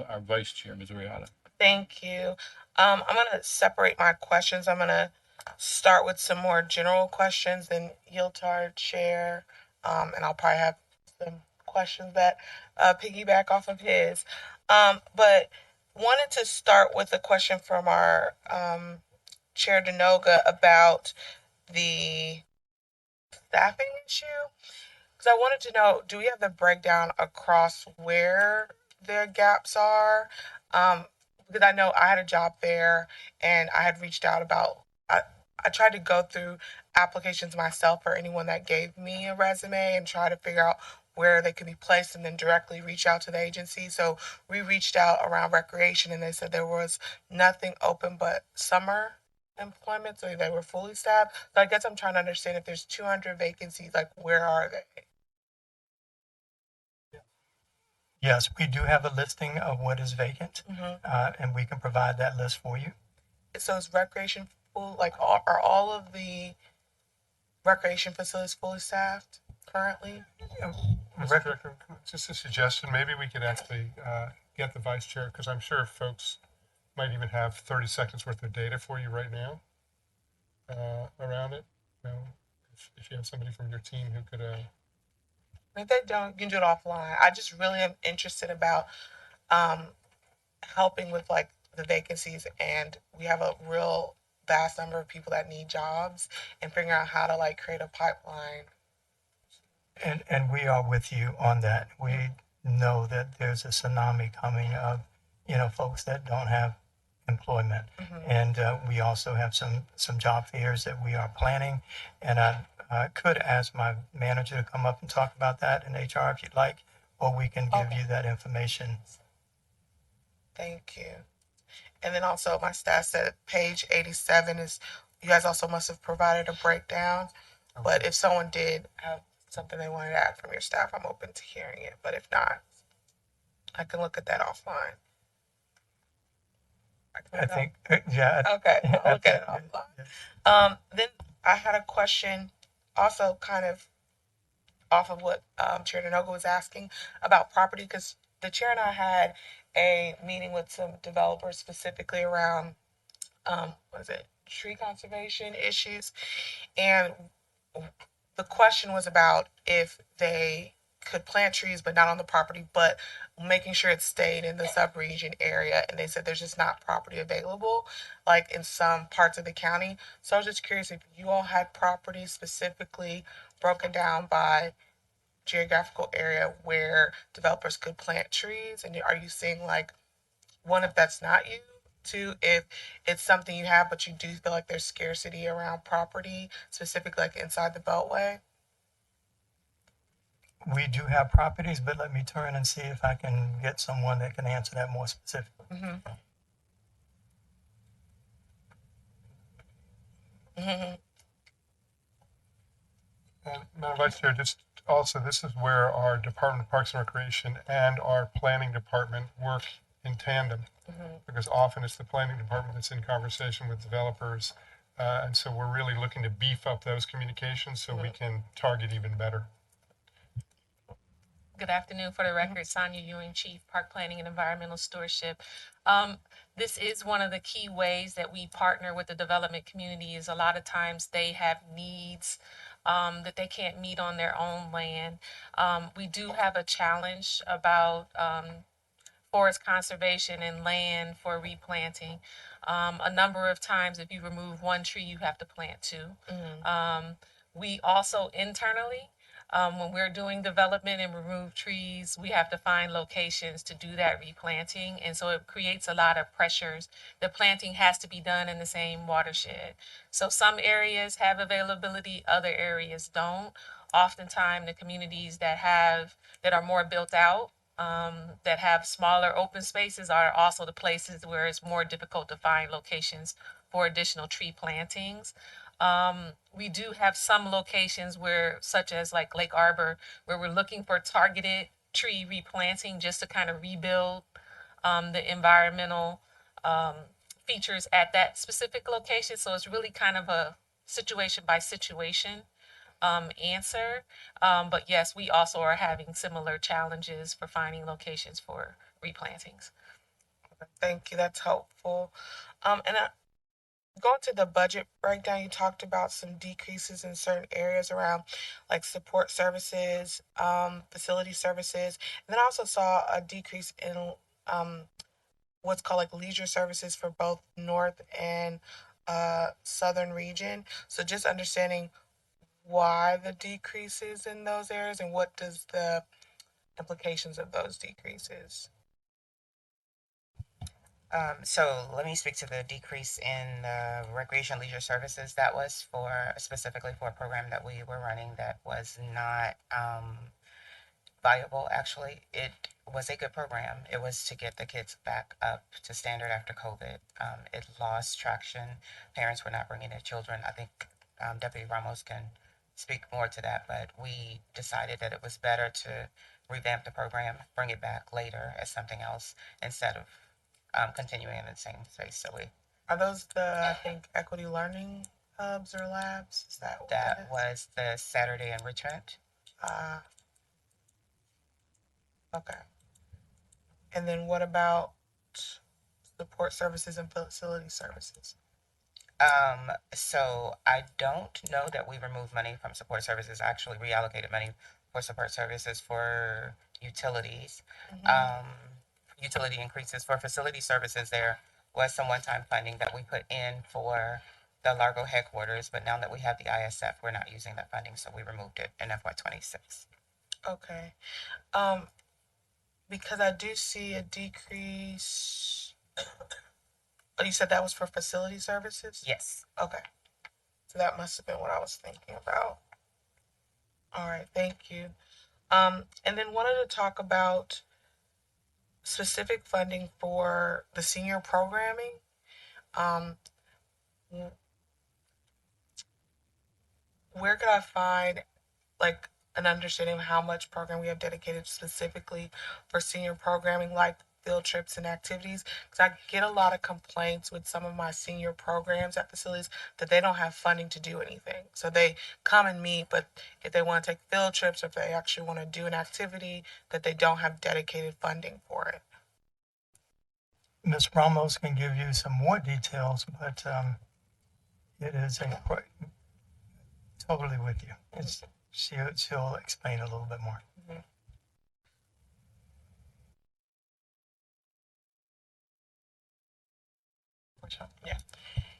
our Vice Chair, Ms. Oriata. Thank you. I'm going to separate my questions. I'm going to start with some more general questions, then yield to our chair, and I'll probably have some questions that piggyback off of his. But wanted to start with a question from our Chair Denoga about the staffing issue. Because I wanted to know, do we have the breakdown across where their gaps are? Because I know I had a job there and I had reached out about, I tried to go through applications myself for anyone that gave me a resume and try to figure out where they could be placed and then directly reach out to the agency. So we reached out around recreation and they said there was nothing open but summer employment, so they were fully staffed. So I guess I'm trying to understand, if there's 200 vacancies, like where are they? Yes, we do have a listing of what is vacant, and we can provide that list for you. So is recreation full, like are all of the recreation facilities fully staffed? currently? Mr. Director, just a suggestion, maybe we could actually get the vice chair, because I'm sure folks might even have 30 seconds worth of data for you right now around it. You know, if you have somebody from your team who could. If they don't, you can do it offline. I just really am interested about helping with like the vacancies, and we have a real vast number of people that need jobs, and figuring out how to like create a pipeline. And we are with you on that. We know that there's a tsunami coming of, folks that don't have employment. And we also have some job fairs that we are planning. And I could ask my manager to come up and talk about that in HR if you'd like, or we can give you that information. Thank you. And then also my staff said page 87 is, you guys also must have provided a breakdown. But if someone did have something they wanted to add from your staff, I'm open to hearing it. But if not, I can look at that offline. I think, yeah. Okay, I'll look at it offline. Then I had a question, also kind of off of what Chair Denoga was asking about property, because the chair and I had a meeting with some developers specifically around, tree conservation issues. And the question was about if they could plant trees, but not on the property, but making sure it stayed in the sub-region area. And they said there's just not property available, like in some parts of the county. So I was just curious if you all had property specifically broken down by geographical area where developers could plant trees. And are you seeing like, one, if that's not you, two, if it's something you have, but you do feel like there's scarcity around property, specifically like inside the Beltway? We do have properties, but let me turn and see if I can get someone that can answer that more specifically. Madam Vice Chair, just also, this is where our Department of Parks and Recreation and our Planning Department work in tandem, because often it's the Planning Department that's in conversation with developers, and so we're really looking to beef up those communications so we can target even better. Good afternoon. For the record, Sonia Ewing, Chief Park Planning and Environmental Stewardship. This is one of the key ways that we partner with the development community. Is a lot of times they have needs that they can't meet on their own land. We do have a challenge about forest conservation and land for replanting. A number of times, if you remove one tree, you have to plant two. We also internally, when we're doing development and remove trees, we have to find locations to do that replanting. And so it creates a lot of pressures. The planting has to be done in the same watershed. So some areas have availability, other areas don't. Oftentimes the communities that are more built out, that have smaller open spaces are also the places where it's more difficult to find locations for additional tree plantings. We do have some locations where, such as like Lake Arbor, where we're looking for targeted tree replanting just to kind of rebuild the environmental features at that specific location. So it's really kind of a situation by situation answer. But yes, we also are having similar challenges for finding locations for replantings. Thank you. That's helpful. Going to the budget breakdown, you talked about some decreases in certain areas around like support services, facility services. And then I also saw a decrease in what's called like leisure services for both North and Southern region. So just understanding why the decreases in those areas and what does the implications of those decreases. So let me speak to the decrease in recreation leisure services. That was specifically for a program that we were running that was not viable. Actually, it was a good program. It was to get the kids back up to standard after COVID. It lost traction. Parents were not bringing their children. I think Deputy Ramos can speak more to that, but we decided that it was better to revamp the program, bring it back later as something else instead of continuing in the same space. So are those the, I think, equity learning hubs or labs? Is that what that was the Saturday enrichment Okay. And then what about support services and facility services? So I don't know that we removed money from support services. I actually reallocated money for support services for utilities. Utility increases for facility services. There was some one-time funding that we put in for the Largo headquarters, but now that we have the ISF, we're not using that funding, so we removed it in FY26. Okay. Because I do see a decrease. Oh, you said that was for facility services? Yes. Okay. So that must have been what I was thinking about. All right, thank you. And then wanted to talk about specific funding for the senior programming. Where could I find like an understanding of how much program we have dedicated specifically for senior programming, like field trips and activities? Because I get a lot of complaints with some of my senior programs at facilities that they don't have funding to do anything. So they come and meet, but if they want to take field trips or if they actually want to do an activity, that they don't have dedicated funding for it. Ms. Ramos can give you some more details, but it is totally with you. She'll explain a little bit more. Yeah.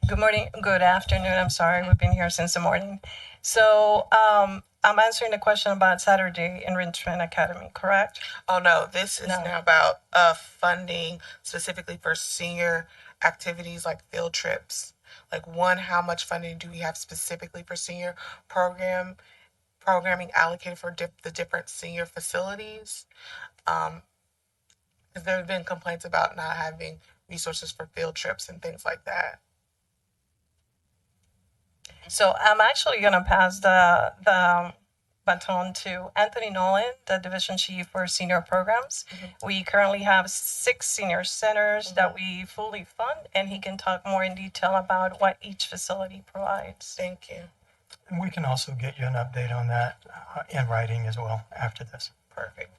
Good morning, good afternoon. I'm sorry, we've been here since the morning. So I'm answering the question about Saturday Enrichment Academy, correct? Oh no, this is now about funding specifically for senior activities like field trips. Like one, how much funding do we have specifically for senior programming allocated for the different senior facilities? Because there have been complaints about not having resources for field trips and things like that. So I'm actually going to pass the baton to Anthony Nolan, the Division Chief for Senior Programs. We currently have 6 senior centers that we fully fund, and he can talk more in detail about what each facility provides. Thank you. And we can also get you an update on that in writing as well after this. Perfect.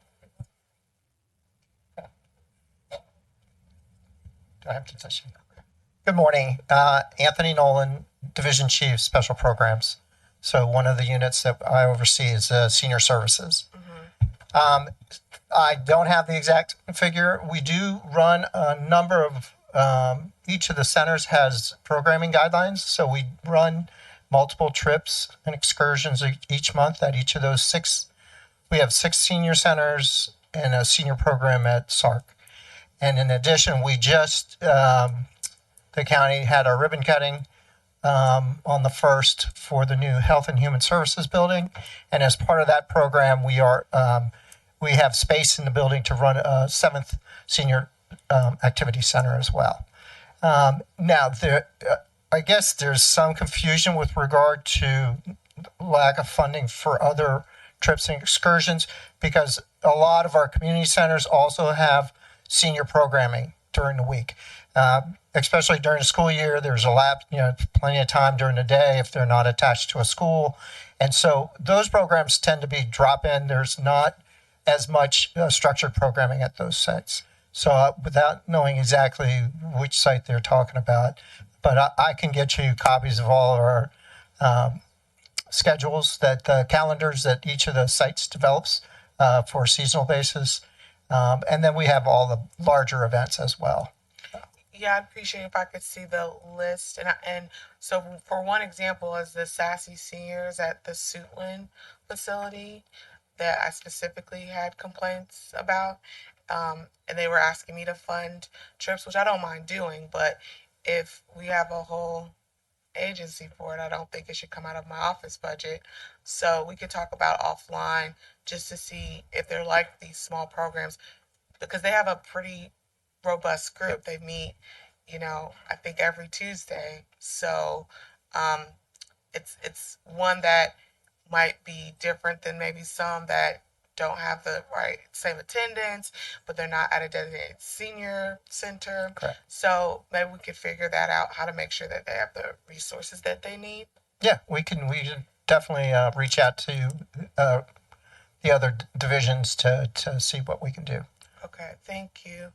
Do I have to touch it? Good morning. Anthony Nolan, Division Chief, Special Programs. So one of the units that I oversee is Senior Services. I don't have the exact figure. We do run a number of, each of the centers has programming guidelines. So we run multiple trips and excursions each month at each of those 6. We have 6 senior centers and a senior program at SARC. And in addition, we just, the county had our ribbon cutting on the 1st for the new Health and Human Services building. And as part of that program, we have space in the building to run a 7th senior activity center as well. Now, I guess there's some confusion with regard to lack of funding for other trips and excursions, because a lot of our community centers also have senior programming during the week. Especially during the school year, there's plenty of time during the day if they're not attached to a school. And so those programs tend to be drop-in. There's not as much structured programming at those sites. So without knowing exactly which site they're talking about, but I can get you copies of all of our schedules, calendars that each of the sites develops for a seasonal basis. And then we have all the larger events as well. Yeah, I'd appreciate if I could see the list. And so for one example is the Sassy Seniors at the Suitland facility that I specifically had complaints about. And they were asking me to fund trips, which I don't mind doing, but if we have a whole agency for it, I don't think it should come out of my office budget. So we could talk about offline just to see if they're like these small programs, because they have a pretty robust group. They meet, I think every Tuesday. So it's one that might be different than maybe some that don't have the same attendance, but they're not at a designated senior center. Correct. So maybe we could figure that out, how to make sure that they have the resources that they need. Yeah, we can definitely reach out to the other divisions to see what we can do. Okay, thank you.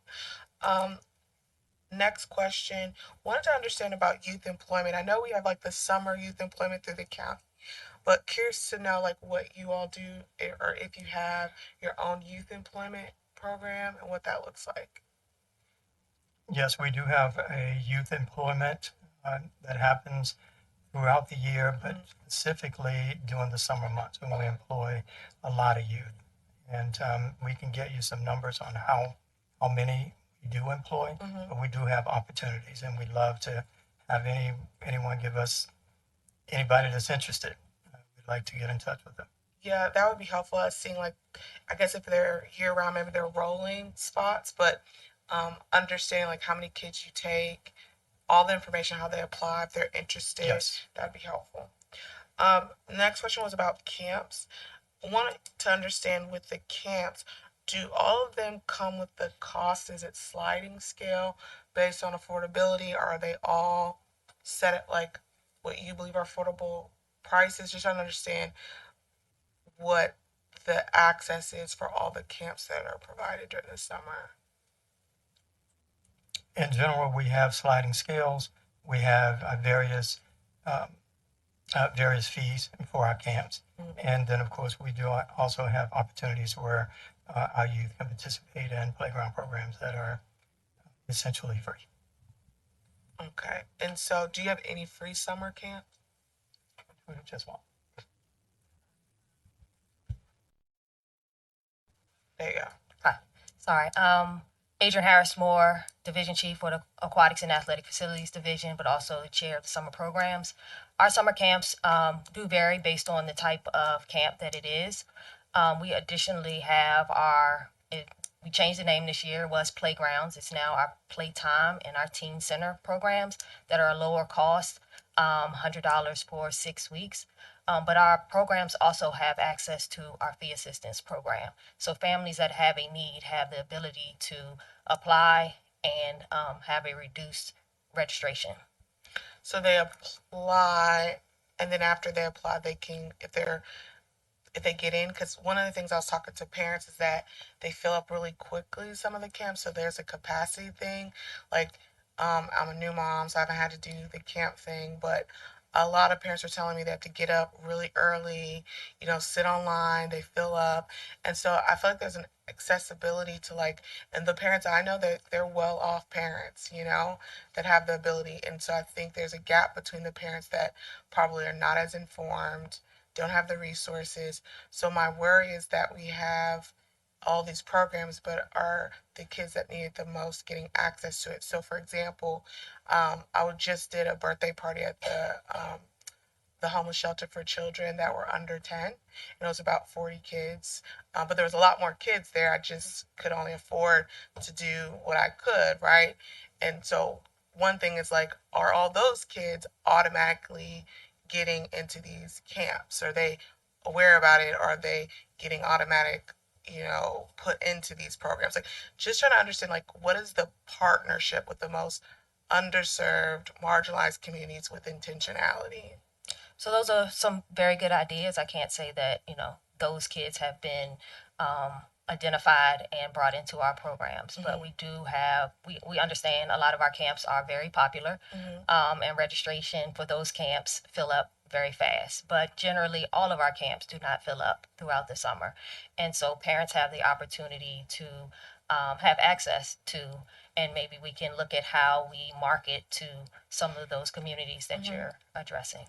Next question. Wanted to understand about youth employment. I know we have like the summer youth employment through the county, but curious to know like what you all do or if you have your own youth employment program and what that looks like. Yes, we do have a youth employment that happens throughout the year, but specifically during the summer months when we employ a lot of youth. And we can get you some numbers on how many we do employ, but we do have opportunities, and we'd love to have anyone give us anybody that's interested. We'd like to get in touch with them. Yeah, that would be helpful. Us seeing like, I guess if they're year round, maybe they're rolling spots, but understanding like how many kids you take, all the information, how they apply, if they're interested, Yes. that'd be helpful. The next question was about camps. Wanted to understand with the camps, do all of them come with the cost? Is it sliding scale based on affordability, or are they all set at like what you believe are affordable prices? Just trying to understand what the access is for all the camps that are provided during the summer. In general, we have sliding scales. We have various fees for our camps. And then, of course, we do also have opportunities where our youth can participate in playground programs that are essentially free. Okay. And so do you have any free summer camps? We have just one. There you go. Hi. Sorry. Adrian Harris Moore, Division Chief for the Aquatics and Athletic Facilities Division, but also the Chair of the Summer Programs. Our summer camps do vary based on the type of camp that it is. We additionally have we changed the name this year, was Playgrounds. It's now our Playtime and our Teen Center programs that are a lower cost, $100 for 6 weeks. But our programs also have access to our fee assistance program. So families that have a need have the ability to apply and have a reduced registration. So they apply, and then after they apply, they can, if they get in, because one of the things I was talking to parents is that they fill up really quickly, some of the camps, so there's a capacity thing. Like, I'm a new mom, so I haven't had to do the camp thing, but a lot of parents are telling me they have to get up really early, sit online, they fill up. And so I feel like there's an accessibility to like, and the parents I know, that they're well off parents, that have the ability. And so I think there's a gap between the parents that probably are not as informed, don't have the resources. So my worry is that we have all these programs, but are the kids that need it the most getting access to it? So for example, I just did a birthday party at the homeless shelter for children that were under 10, and it was about 40 kids, but there was a lot more kids there. I just could only afford to do what I could, right? And so one thing is like, are all those kids automatically getting into these camps? Are they aware about it? Are they getting automatic put into these programs? Like, just trying to understand, like, what is the partnership with the most underserved, marginalized communities with intentionality? So those are some very good ideas. I can't say that, those kids have been identified and brought into our programs, but we do have, we understand a lot of our camps are very popular, and registration for those camps fill up very fast. But generally, all of our camps do not fill up throughout the summer. And so parents have the opportunity to have access to, and maybe we can look at how we market to some of those communities that you're addressing.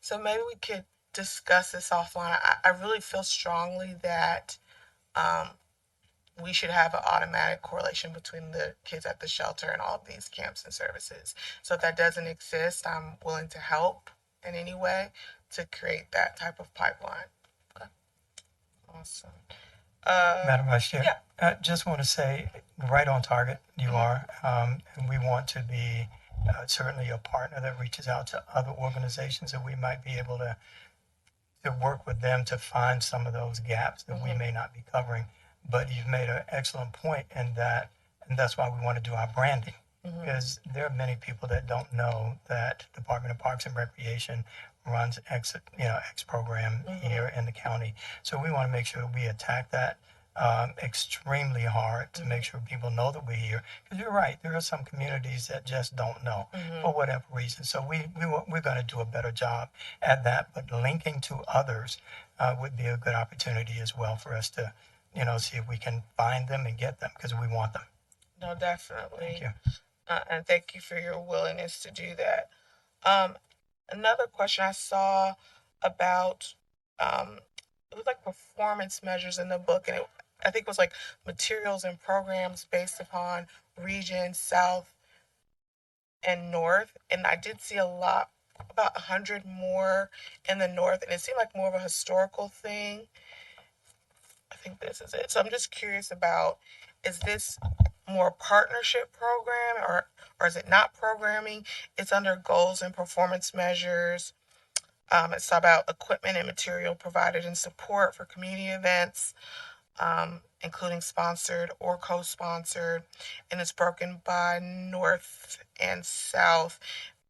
So maybe we could discuss this offline. I really feel strongly that we should have an automatic correlation between the kids at the shelter and all of these camps and services. So if that doesn't exist, I'm willing to help in any way to create that type of pipeline. Okay. Awesome. Madam Vice Chair, yeah. I just want to say, right on target, you are. And we want to be certainly a partner that reaches out to other organizations that we might be able to work with them to find some of those gaps that we may not be covering. But you've made an excellent point in that, and that's why we want to do our branding. Because there are many people that don't know that Department of Parks and Recreation runs X program here in the county. So we want to make sure we attack that extremely hard to make sure people know that we're here. Because you're right, there are some communities that just don't know for whatever reason. So we're going to do a better job at that. But linking to others would be a good opportunity as well for us to, see if we can find them and get them because we want them. No, definitely. Thank you. And thank you for your willingness to do that. Another question I saw about, it was like performance measures in the book, and I think it was like materials and programs based upon region, South and North. And I did see a lot, about 100 more in the North, and it seemed like more of a historical thing. I think this is it. So I'm just curious about, is this more partnership program or is it not programming? It's under goals and performance measures. It's about equipment and material provided and support for community events, including sponsored or co-sponsored, and it's broken by North and South.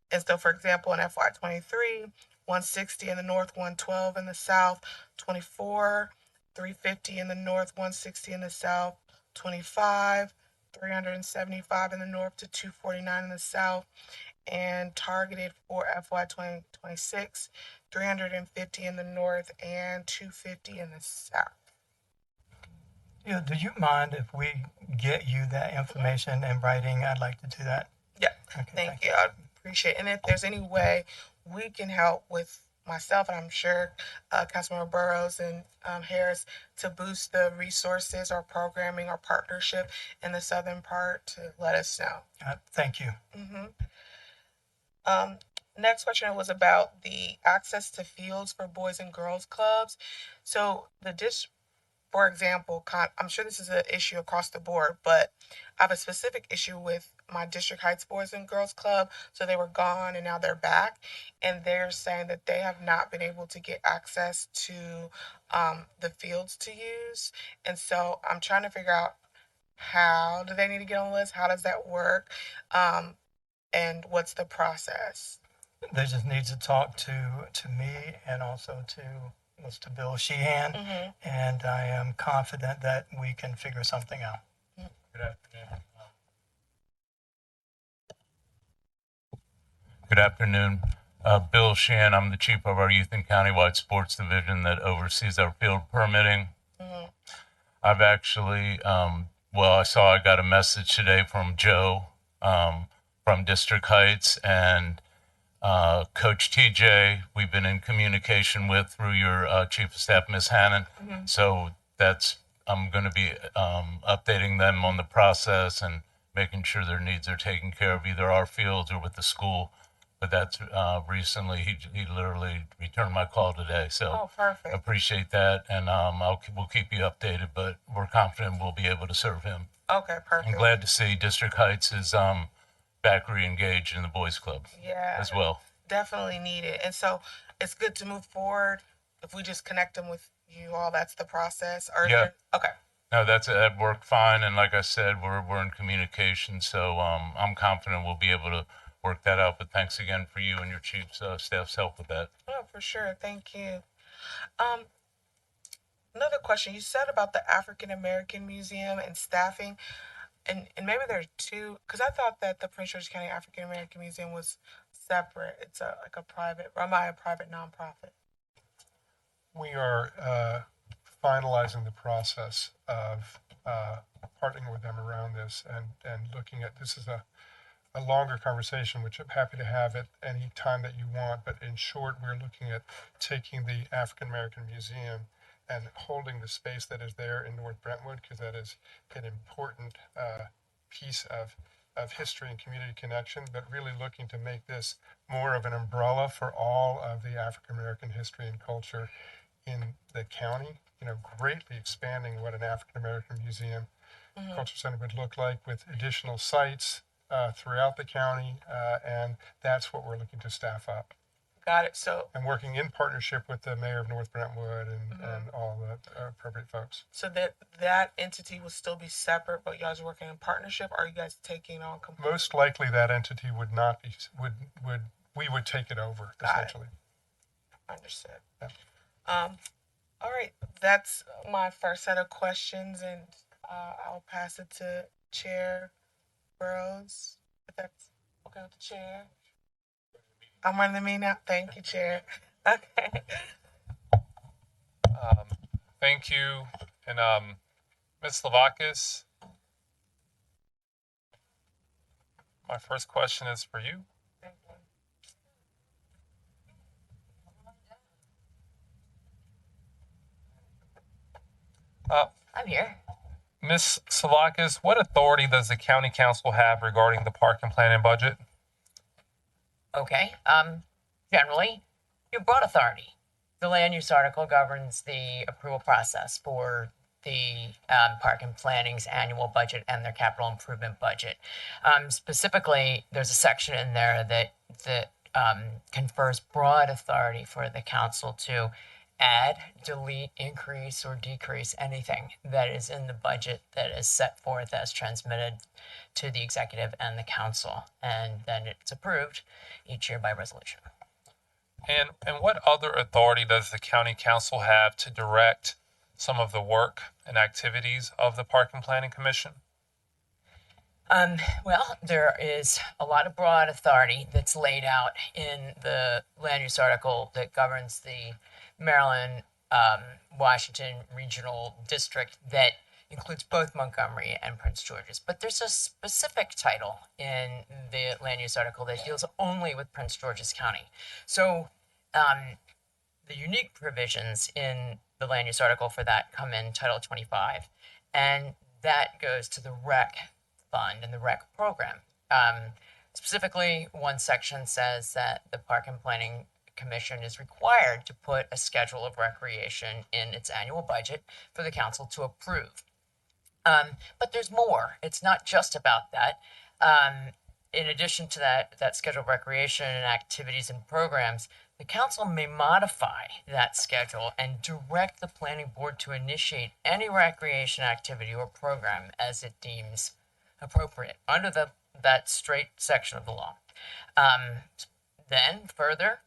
And so, for example, in FY23, 160 in the North, 112 in the South, 24, 350 in the North, 160 in the South, 25, 375 in the North to 249 in the South, and targeted for FY 2026, 350 in the North and 250 in the South. Yeah, do you mind if we get you that information in writing? I'd like to do that. Yeah, Okay, thank you. I appreciate it. And if there's any way we can help with myself, and I'm sure Councilmember Burrows and Harris, to boost the resources or programming or partnership in the southern part, to let us know. Thank you. Next question was about the access to fields for boys and girls clubs. So the for example, I'm sure this is an issue across the board, but I have a specific issue with my District Heights Boys and Girls Club. So they were gone and now they're back. And they're saying that they have not been able to get access to the fields to use. And so I'm trying to figure out, how do they need to get on the list? How does that work? And what's the process? They just need to talk to me and also to Bill Sheehan, and I am confident that we can figure something out. Good afternoon. Good afternoon. Bill Sheehan, I'm the chief of our Youth and Countywide Sports Division that oversees our field permitting. I've actually, I got a message today from Joe from District Heights, and Coach TJ, we've been in communication with through your Chief of Staff, Ms. Hannon. So I'm going to be updating them on the process and making sure their needs are taken care of, either our fields or with the school. But that's recently, he literally returned my call today. So perfect. Appreciate that. And we'll keep you updated, but we're confident we'll be able to serve him. Okay, perfect. I'm glad to see District Heights is back re-engaged in the boys club as well. Definitely needed. And so it's good to move forward if we just connect them with you all. That's the process. Okay. No, that worked fine. And like I said, we're in communication. So I'm confident we'll be able to work that out. But thanks again for you and your chief's staff's help with that. Oh, for sure. Thank you. Another question. You said about the African American Museum and staffing. And maybe there's two, because I thought that the Prince George's County African American Museum was separate. It's like a private, or am I a private nonprofit? We are finalizing the process of partnering with them around this and looking at, this is a longer conversation, which I'm happy to have at any time that you want. But in short, we're looking at taking the African American Museum and holding the space that is there in North Brentwood, because that is an important piece of history and community connection, but really looking to make this more of an umbrella for all of the African American history and culture in the county, greatly expanding what an African American museum culture center would look like, with additional sites throughout the county, and that's what we're looking to staff up. Got it. So, and working in partnership with the mayor of North Brentwood and all the appropriate folks. So that entity will still be separate, but you guys are working in partnership? Or are you guys taking on completely? Most likely that entity would not be, we would take it over, essentially. Understood. All right, that's my first set of questions, and I'll pass it to Chair Burrows. If that's okay with the chair. I'm running the meeting now. Thank you, Chair. Okay. Thank you. And Ms. Slovakis, my first question is for you. I'm here. Ms. Salakis, what authority does the county council have regarding the park and planning budget? Okay. Generally, your broad authority. The land use article governs the approval process for the park and planning's annual budget and their capital improvement budget. Specifically, there's a section in there that confers broad authority for the council to add, delete, increase, or decrease anything that is in the budget that is set forth as transmitted to the executive and the council. And then it's approved each year by resolution. And what other authority does the county council have to direct some of the work and activities of the Park and Planning Commission? Well, there is a lot of broad authority that's laid out in the land use article that governs the Maryland, Washington Regional District that includes both Montgomery and Prince George's. But there's a specific title in the land use article that deals only with Prince George's County. So the unique provisions in the land use article for that come in Title 25, and that goes to the REC fund and the REC program. Specifically, one section says that the Park and Planning Commission is required to put a schedule of recreation in its annual budget for the council to approve. But there's more. It's not just about that. In addition to that schedule of recreation and activities and programs, the council may modify that schedule and direct the planning board to initiate any recreation activity or program as it deems appropriate under that straight section of the law. Then further,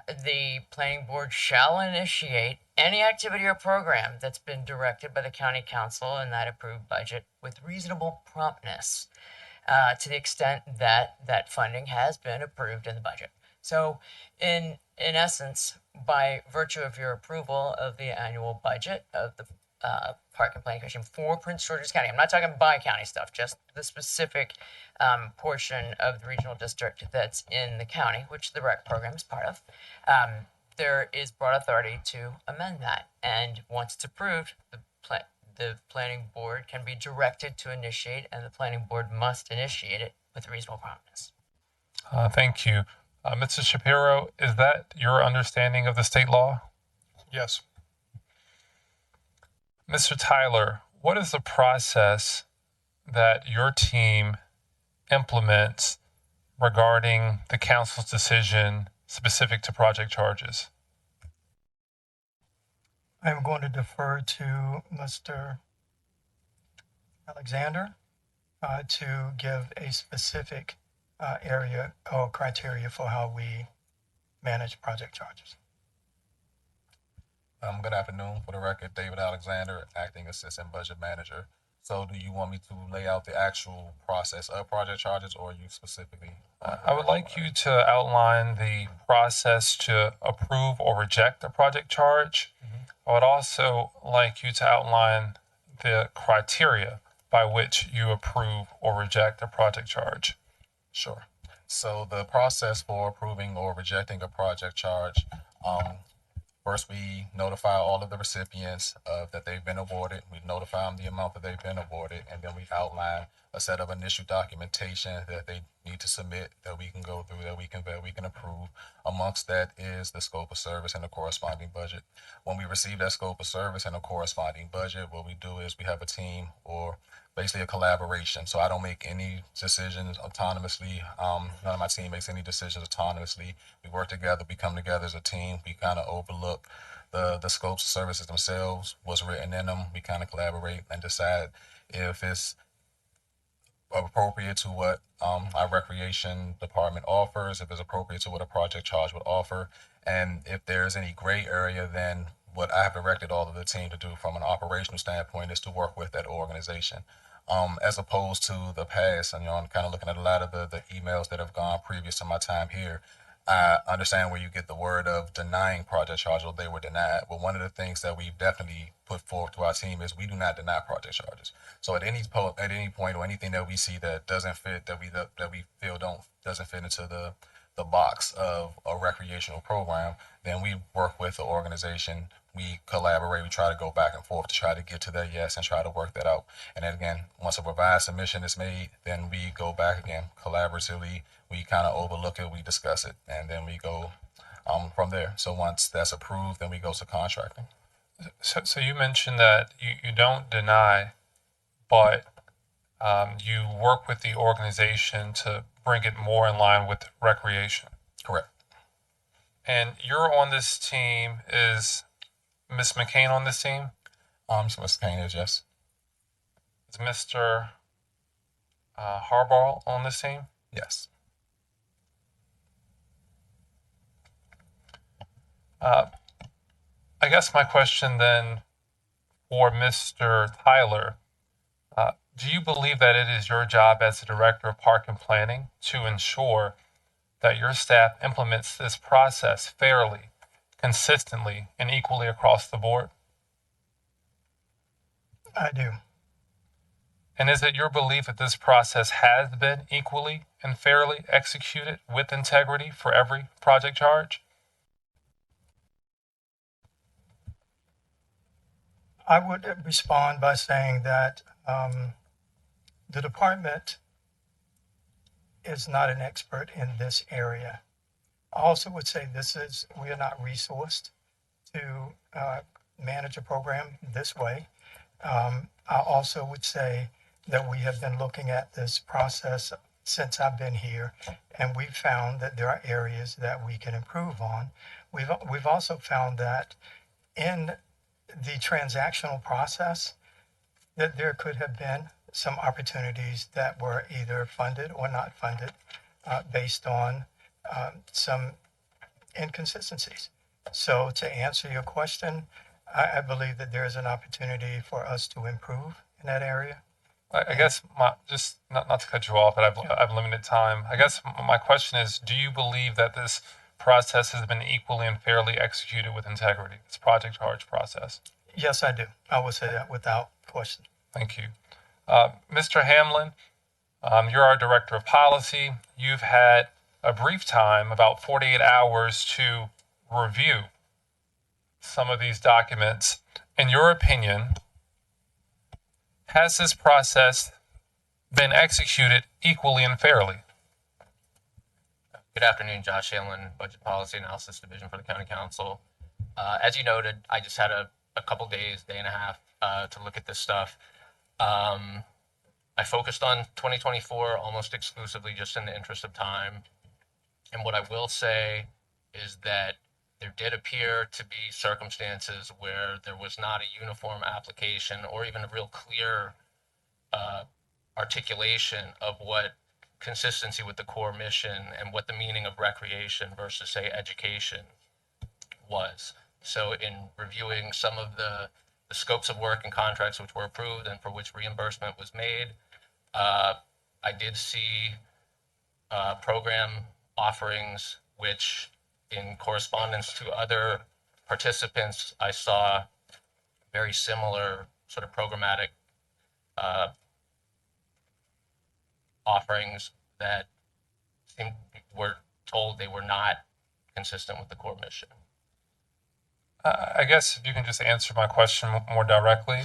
the planning board shall initiate any activity or program that's been directed by the county council in that approved budget with reasonable promptness to the extent that that funding has been approved in the budget. So in essence, by virtue of your approval of the annual budget of the Park and Planning Commission for Prince George's County, I'm not talking bi-county stuff, just the specific portion of the regional district that's in the county, which the REC program is part of, there is broad authority to amend that. And once it's approved, the planning board can be directed to initiate, and the planning board must initiate it with reasonable promptness. Thank you. Mr. Shapiro, is that your understanding of the state law? Yes. Mr. Tyler, what is the process that your team implements regarding the council's decision specific to project charges? I'm going to defer to Mr. Alexander to give a specific area or criteria for how we manage project charges. Good afternoon. For the record, David Alexander, Acting Assistant Budget Manager. So do you want me to lay out the actual process of project charges, or you specifically? I would like you to outline the process to approve or reject a project charge. I would also like you to outline the criteria by which you approve or reject a project charge. Sure. So the process for approving or rejecting a project charge, first we notify all of the recipients that they've been awarded. We notify them the amount that they've been awarded, and then we outline a set of initial documentation that they need to submit that we can go through, that we can approve. Amongst that is the scope of service and the corresponding budget. When we receive that scope of service and the corresponding budget, what we do is we have a team, or basically a collaboration. So I don't make any decisions autonomously. None of my team makes any decisions autonomously. We work together, we come together as a team. We kind of overlook the scopes of services themselves, what's written in them. We kind of collaborate and decide if it's appropriate to what our recreation department offers, if it's appropriate to what a project charge would offer, and if there's any gray area, then what I have directed all of the team to do from an operational standpoint is to work with that organization. As opposed to the past, and I'm kind of looking at a lot of the emails that have gone previous to my time here. I understand where you get the word of denying project charges, or they were denied. But one of the things that we've definitely put forth to our team is we do not deny project charges. So at any point or anything that we see that doesn't fit, that we feel doesn't fit into the box of a recreational program, then we work with the organization. We collaborate. We try to go back and forth to try to get to that yes and try to work that out. And then again, once a revised submission is made, then we go back again collaboratively. We kind of overlook it, we discuss it, and then we go from there. So once that's approved, then we go to contracting. So you mentioned that you don't deny, but you work with the organization to bring it more in line with recreation. Correct. And you're on this team. Is Ms. McCain on this team? Ms. McCain is, yes. Is Mr. Harbaugh on this team? Yes. I guess my question then for Mr. Tyler, do you believe that it is your job as the Director of Park and Planning to ensure that your staff implements this process fairly, consistently, and equally across the board? I do. And is it your belief that this process has been equally and fairly executed with integrity for every project charge? I would respond by saying that the department is not an expert in this area. I also would say we are not resourced to manage a program this way. I also would say that we have been looking at this process since I've been here, and we've found that there are areas that we can improve on. We've also found that in the transactional process, that there could have been some opportunities that were either funded or not funded based on some inconsistencies. So to answer your question, I believe that there is an opportunity for us to improve in that area. I guess just not to cut you off, but I've limited time. I guess my question is, do you believe that this process has been equally and fairly executed with integrity, this project charge process? Yes, I do. I would say that without question. Thank you. Mr. Hamlin, you're our Director of Policy. You've had a brief time, about 48 hours, to review some of these documents. In your opinion, has this process been executed equally and fairly? Good afternoon, Josh Hamlin, Budget Policy Analysis Division for the County Council. As you noted, I just had a couple days, day and a half, to look at this stuff. I focused on 2024 almost exclusively just in the interest of time. And what I will say is that there did appear to be circumstances where there was not a uniform application or even a real clear articulation of what consistency with the core mission and what the meaning of recreation versus, say, education was. So in reviewing some of the scopes of work and contracts which were approved and for which reimbursement was made, I did see program offerings which, in correspondence to other participants, I saw very similar sort of programmatic offerings that were told they were not consistent with the core mission. I guess if you can just answer my question more directly.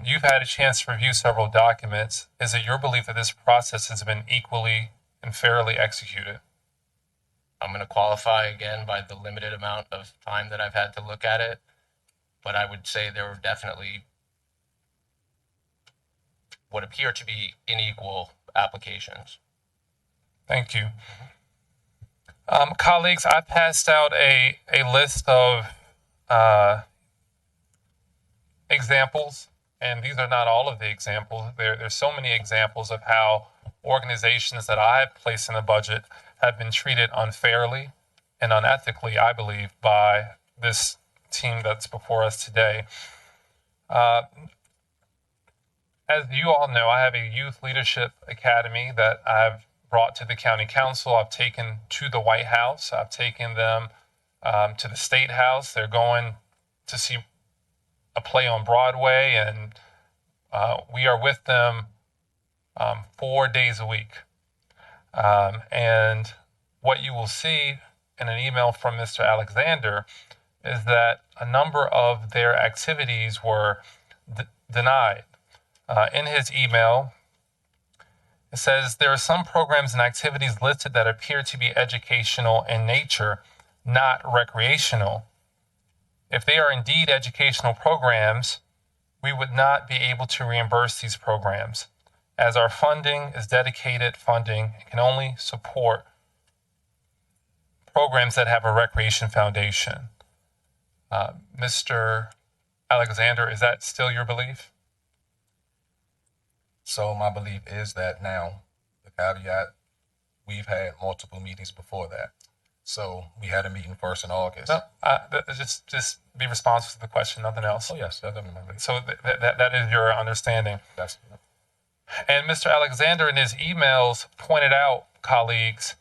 You've had a chance to review several documents. Is it your belief that this process has been equally and fairly executed? I'm going to qualify again by the limited amount of time that I've had to look at it, but I would say there were definitely what appear to be unequal applications. Thank you. Colleagues, I passed out a list of examples and these are not all of the examples. There's so many examples of how organizations that I have placed in the budget have been treated unfairly and unethically, I believe, by this team that's before us today. As you all know, I have a youth leadership academy that I've brought to the county council. I've taken to the White House. I've taken them to the State House. They're going to see a play on Broadway, and we are with them 4 days a week. And what you will see in an email from Mr. Alexander is that a number of their activities were denied. In his email, it says, there are some programs and activities listed that appear to be educational in nature, not recreational. If they are indeed educational programs, we would not be able to reimburse these programs, as our funding is dedicated funding and can only support programs that have a recreation foundation. Mr. Alexander, is that still your belief? So my belief is that now, the caveat, we've had multiple meetings before that. So we had a meeting first in August. No, just be responsive to the question, nothing else. Oh yes, that's my belief. So that is your understanding. That's. And Mr. Alexander in his emails pointed out, colleagues,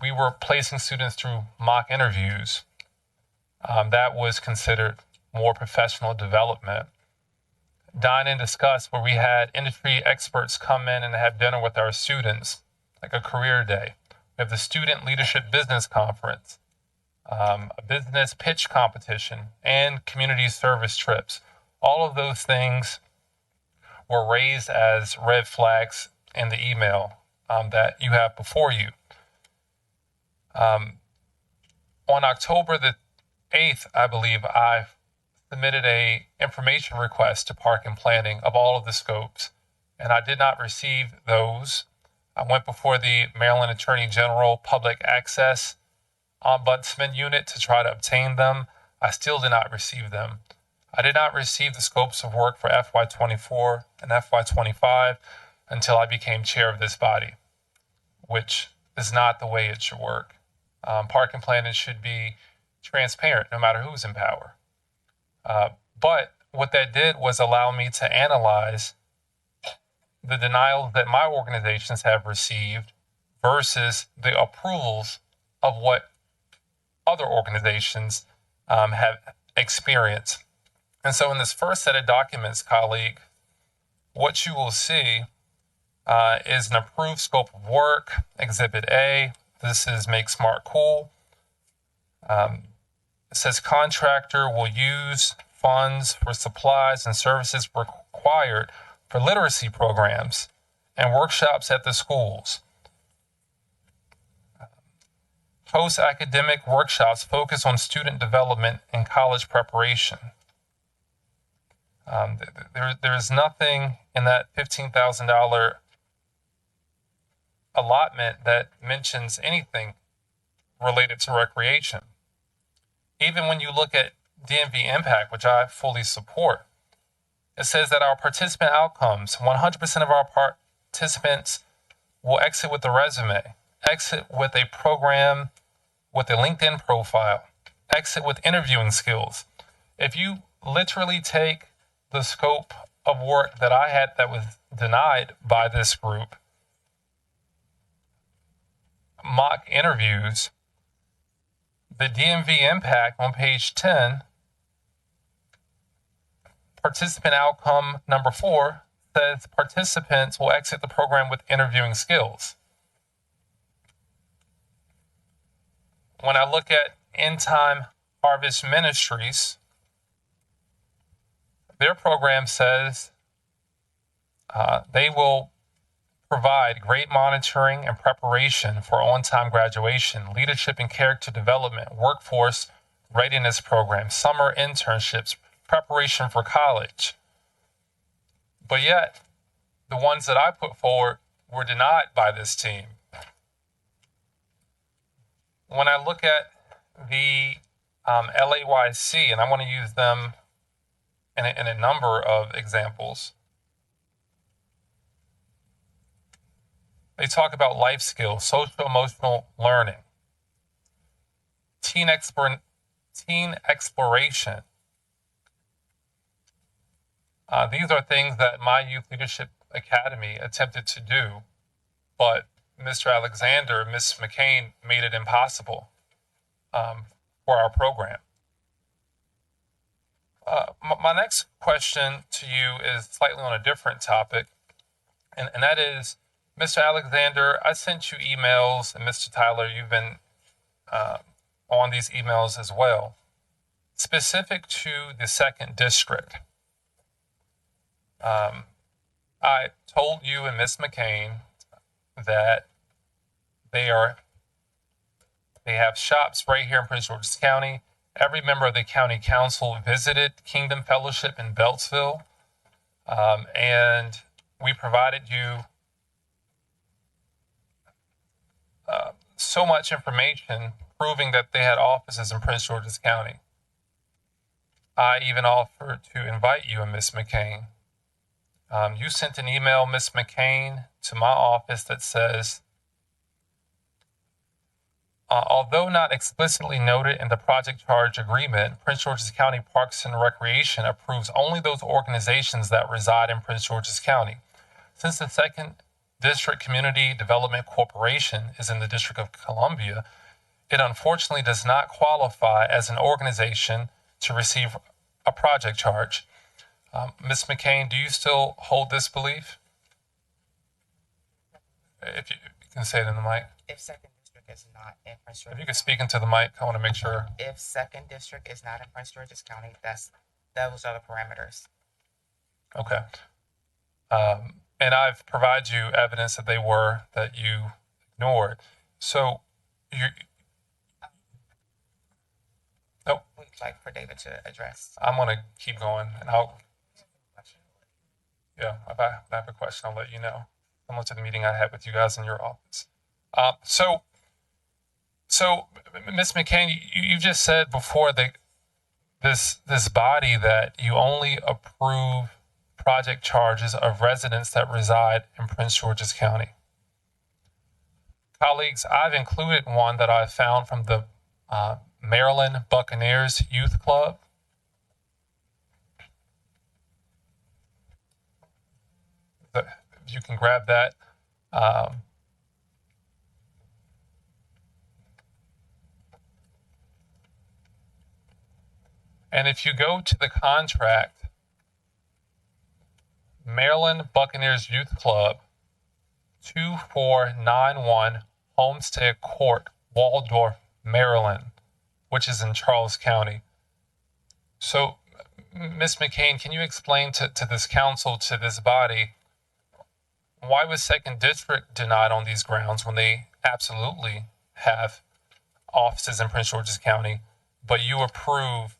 we were placing students through mock interviews. That was considered more professional development. Dine and Discuss, where we had industry experts come in and have dinner with our students, like a career day. We have the Student Leadership Business Conference, a business pitch competition, and community service trips. All of those things were raised as red flags in the email that you have before you. On October the 8th, I believe, I submitted a information request to Park and Planning of all of the scopes, and I did not receive those. I went before the Maryland Attorney General Public Access Ombudsman Unit to try to obtain them. I still did not receive them. I did not receive the scopes of work for FY24 and FY25 until I became chair of this body, which is not the way it should work. Park and Planning should be transparent no matter who's in power. But what that did was allow me to analyze the denials that my organizations have received versus the approvals of what other organizations have experienced. And so in this first set of documents, colleague, what you will see is an approved scope of work, Exhibit A. This is Make Smart Cool. It says contractor will use funds for supplies and services required for literacy programs and workshops at the schools. Post-academic workshops focus on student development and college preparation. There is nothing in that $15,000 allotment that mentions anything related to recreation. Even when you look at DMV impact, which I fully support, it says that our participant outcomes, 100% of our participants will exit with a resume, exit with a program with a LinkedIn profile, exit with interviewing skills. If you literally take the scope of work that I had that was denied by this group, mock interviews, the DMV impact on page 10, participant outcome number 4 says participants will exit the program with interviewing skills. When I look at End Time Harvest Ministries, their program says they will provide great monitoring and preparation for on-time graduation, leadership and character development, workforce readiness programs, summer internships, preparation for college. But yet, the ones that I put forward were denied by this team. When I look at the LAYC, and I want to use them in a number of examples. They talk about life skills, social emotional learning, teen exploration. These are things that my Youth Leadership Academy attempted to do, but Mr. Alexander, Ms. McCain made it impossible for our program. My next question to you is slightly on a different topic, and that is, Mr. Alexander, I sent you emails, and Mr. Tyler, you've been on these emails as well, specific to the 2nd District. I told you and Ms. McCain that they have shops right here in Prince George's County. Every member of the county council visited Kingdom Fellowship in Beltsville, and we provided you so much information proving that they had offices in Prince George's County. I even offered to invite you and Ms. McCain. You sent an email, Ms. McCain, to my office that says, although not explicitly noted in the project charge agreement, Prince George's County Parks and Recreation approves only those organizations that reside in Prince George's County. Since the 2nd District Community Development Corporation is in the District of Columbia, it unfortunately does not qualify as an organization to receive a project charge. Ms. McCain, do you still hold this belief? If you can say it in the mic. If 2nd District is not in Prince George's If you could speak into the mic, I want to make sure. If 2nd District is not in Prince George's County, those are the parameters. Okay. And I've provided you evidence that they were, that you ignored. So you. Nope. We'd like for David to address. I'm going to keep going, and I'll. Yeah, if I have a question, I'll let you know. Similar to the meeting I had with you guys in your office. So Ms. McCain, you just said before that this body that you only approve project charges of residents that reside in Prince George's County. Colleagues, I've included one that I found from the Maryland Buccaneers Youth Club. If you can grab that. And if you go to the contract, Maryland Buccaneers Youth Club, 2491 Homestead Court, Waldorf, Maryland, which is in Charles County. So, Ms. McCain, can you explain to this council, to this body, why was 2nd District denied on these grounds when they absolutely have offices in Prince George's County, but you approve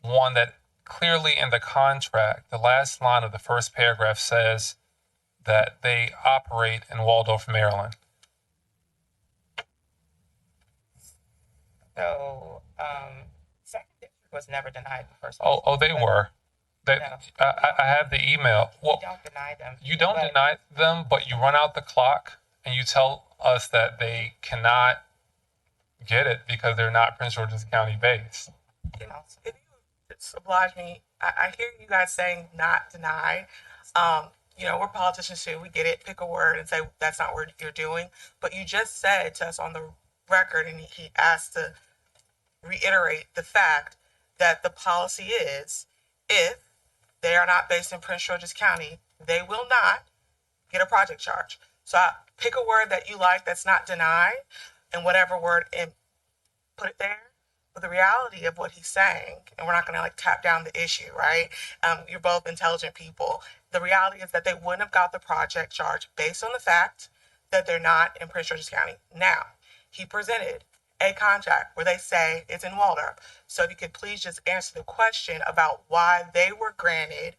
one that clearly in the contract, the last line of the first paragraph says that they operate in Waldorf, Maryland? So, 2nd District was never denied the first. Oh, they were. That No. I have the email. Well, You don't deny them. you don't deny them, but you run out the clock and you tell us that they cannot get it because they're not Prince George's County based. You know, if you just oblige me, I hear you guys saying not denied. We're politicians too. We get it. Pick a word and say that's not what you're doing. But you just said to us on the record, and he asked to reiterate the fact that the policy is, if they are not based in Prince George's County, they will not get a project charge. So pick a word that you like that's not denied, and whatever word, and put it there. But the reality of what he's saying, and we're not going to tap down the issue, right? You're both intelligent people. The reality is that they wouldn't have got the project charge based on the fact that they're not in Prince George's County. Now, he presented a contract where they say it's in Waldorf. So if you could please just answer the question about why they were granted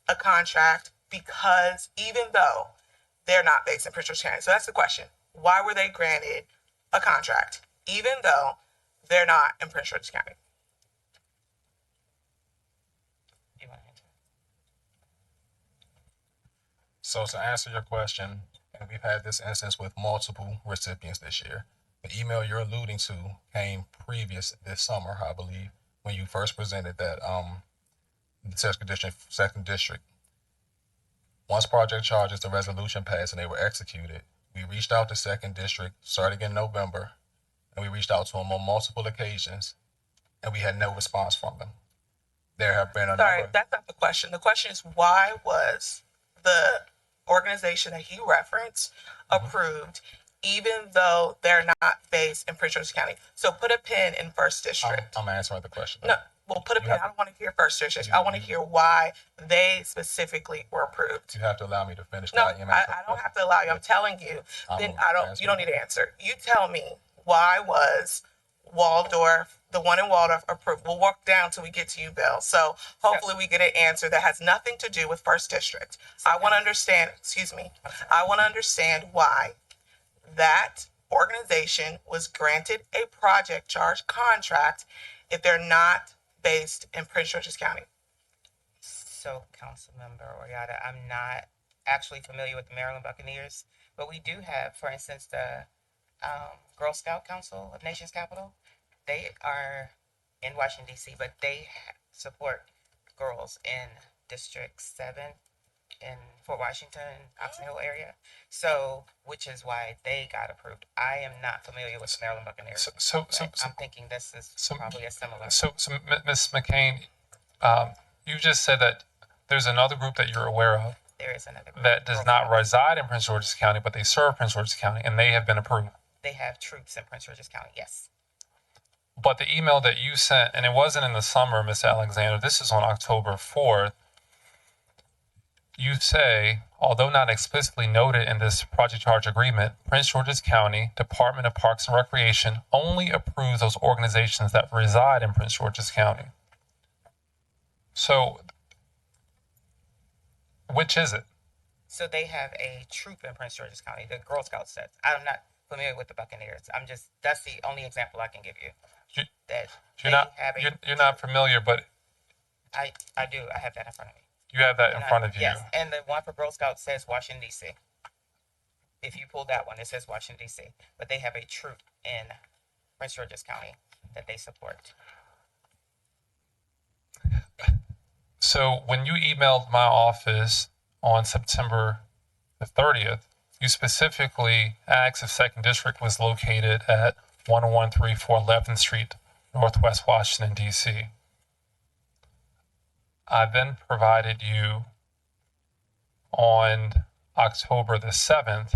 a contract, because even though they're not based in Prince George's County. So that's the question. Why were they granted a contract even though they're not in Prince George's County? So to answer your question, and we've had this instance with multiple recipients this year. The email you're alluding to came previous this summer, I believe, when you first presented that the second district. Once project charges, the resolution passed and they were executed, we reached out to second district starting in November, and we reached out to them on multiple occasions, and we had no response from them. There have been a Sorry, number. that's not the question. The question is, why was the organization that he referenced approved, even though they're not based in Prince George's County? So put a pin in first district. I'm answering the question. No, well, put a pin. I don't want to hear first district. I want to hear why they specifically were approved. You have to allow me to finish. No, I don't have to allow you. I'm telling you. Then you don't need to answer. You tell me, why was Waldorf, the one in Waldorf, approved? We'll walk down till we get to you, Bill. So hopefully we get an answer that has nothing to do with first district. I want to understand, I want to understand why that organization was granted a project charge contract if they're not based in Prince George's County. So, Councilmember Oriata, I'm not actually familiar with the Maryland Buccaneers, but we do have, for instance, the Girl Scout Council of Nations Capital. They are in Washington, D.C., but they support girls in District 7 in Fort Washington, Oxon Hill area. So, which is why they got approved. I am not familiar with the Maryland Buccaneers. I'm thinking this is probably a similar. So Ms. McCain, you just said that there's another group that you're aware of. There is another group that does not reside in Prince George's County, but they serve Prince George's County, and they have been approved. They have troops in Prince George's County, yes. But the email that you sent, and it wasn't in the summer, Ms. Alexander, this is on October 4th. You say, although not explicitly noted in this project charge agreement, Prince George's County Department of Parks and Recreation only approves those organizations that reside in Prince George's County. So, which is it? So they have a troop in Prince George's County, the Girl Scout sets. I'm not familiar with the Buccaneers. That's the only example I can give you. You're not familiar, but I do. I have that in front of me. You have that in front of you. Yes, and the one for Girl Scouts says Washington, D.C. If you pull that one, it says Washington, D.C. But they have a troop in Prince George's County that they support. So when you emailed my office on September the 30th, you specifically asked if Second District was located at 10134 11th Street, Northwest Washington, D.C. I then provided you on October the 7th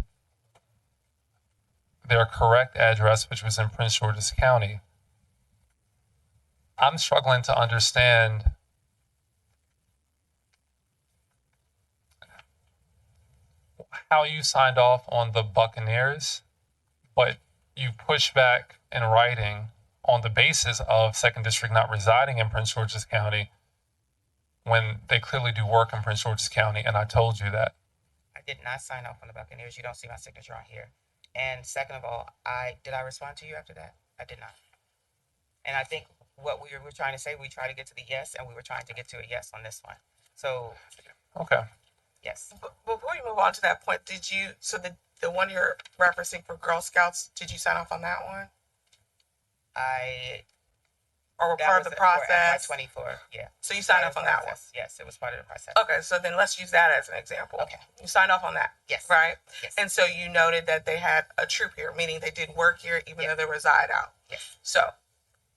their correct address, which was in Prince George's County. I'm struggling to understand how you signed off on the Buccaneers, but you pushed back in writing on the basis of Second District not residing in Prince George's County when they clearly do work in Prince George's County, and I told you that. I did not sign off on the Buccaneers. You don't see my signature on here. And second of all, did I respond to you after that? I did not. And I think what we were trying to say, we tried to get to the yes, and we were trying to get to a yes on this one. So, okay. Yes. Before you move on to that point, so the one you're referencing for Girl Scouts, did you sign off on that one? Or were part of the process? 24, yeah. So you signed off on that one? Yes, it was part of the process. Okay, so then let's use that as an example. Okay. You signed off on that? Yes. Right? Yes. And so you noted that they had a troop here, meaning they did work here even though they reside out. Yes. So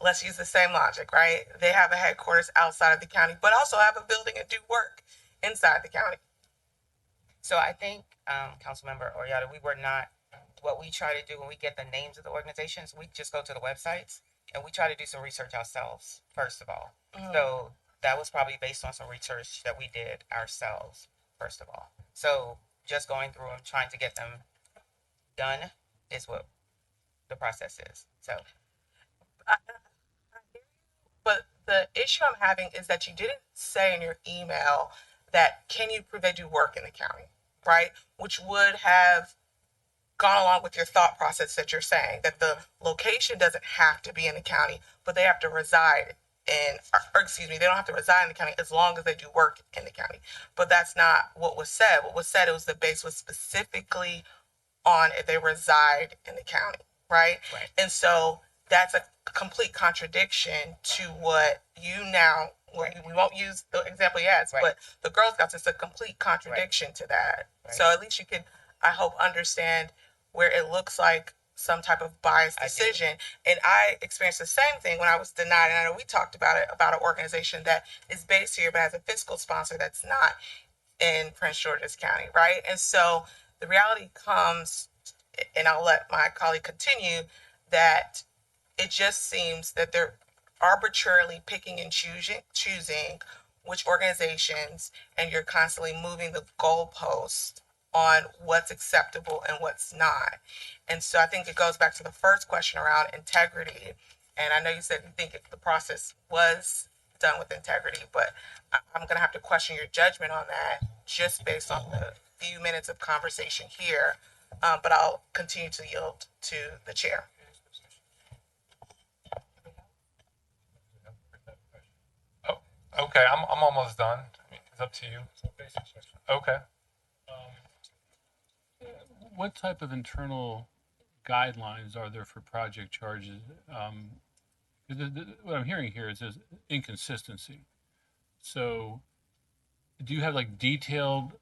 let's use the same logic, right? They have a headquarters outside of the county, but also have a building and do work inside the county. So I think, Councilmember Oriata, what we try to do when we get the names of the organizations, we just go to the websites and we try to do some research ourselves, first of all. Mm-hmm. So that was probably based on some research that we did ourselves, first of all. So just going through and trying to get them done is what the process is. So. But the issue I'm having is that you didn't say in your email that can you prove they do work in the county, right? Which would have gone along with your thought process that you're saying, that the location doesn't have to be in the county, but they have to reside or excuse me, they don't have to reside in the county as long as they do work in the county. But that's not what was said. What was said, it was the base was specifically on if they reside in the county, right? Right. And so that's a complete contradiction to what you now, we won't use the example you asked, but the Girl Scouts, it's a complete contradiction to that. So at least you can, I hope, understand where it looks like some type of biased decision. And I experienced the same thing when I was denied. And I know we talked about it, about an organization that is based here but has a fiscal sponsor that's not in Prince George's County, right? And so the reality comes, and I'll let my colleague continue, that it just seems that they're arbitrarily picking and choosing which organizations, and you're constantly moving the goalpost on what's acceptable and what's not. And so I think it goes back to the first question around integrity. And I know you said you think the process was done with integrity, but I'm going to have to question your judgment on that just based on the few minutes of conversation here. But I'll continue to yield to the chair. Oh, okay, I'm almost done. It's up to you. Okay. What type of internal guidelines are there for project charges? What I'm hearing here is this inconsistency. So do you have like detailed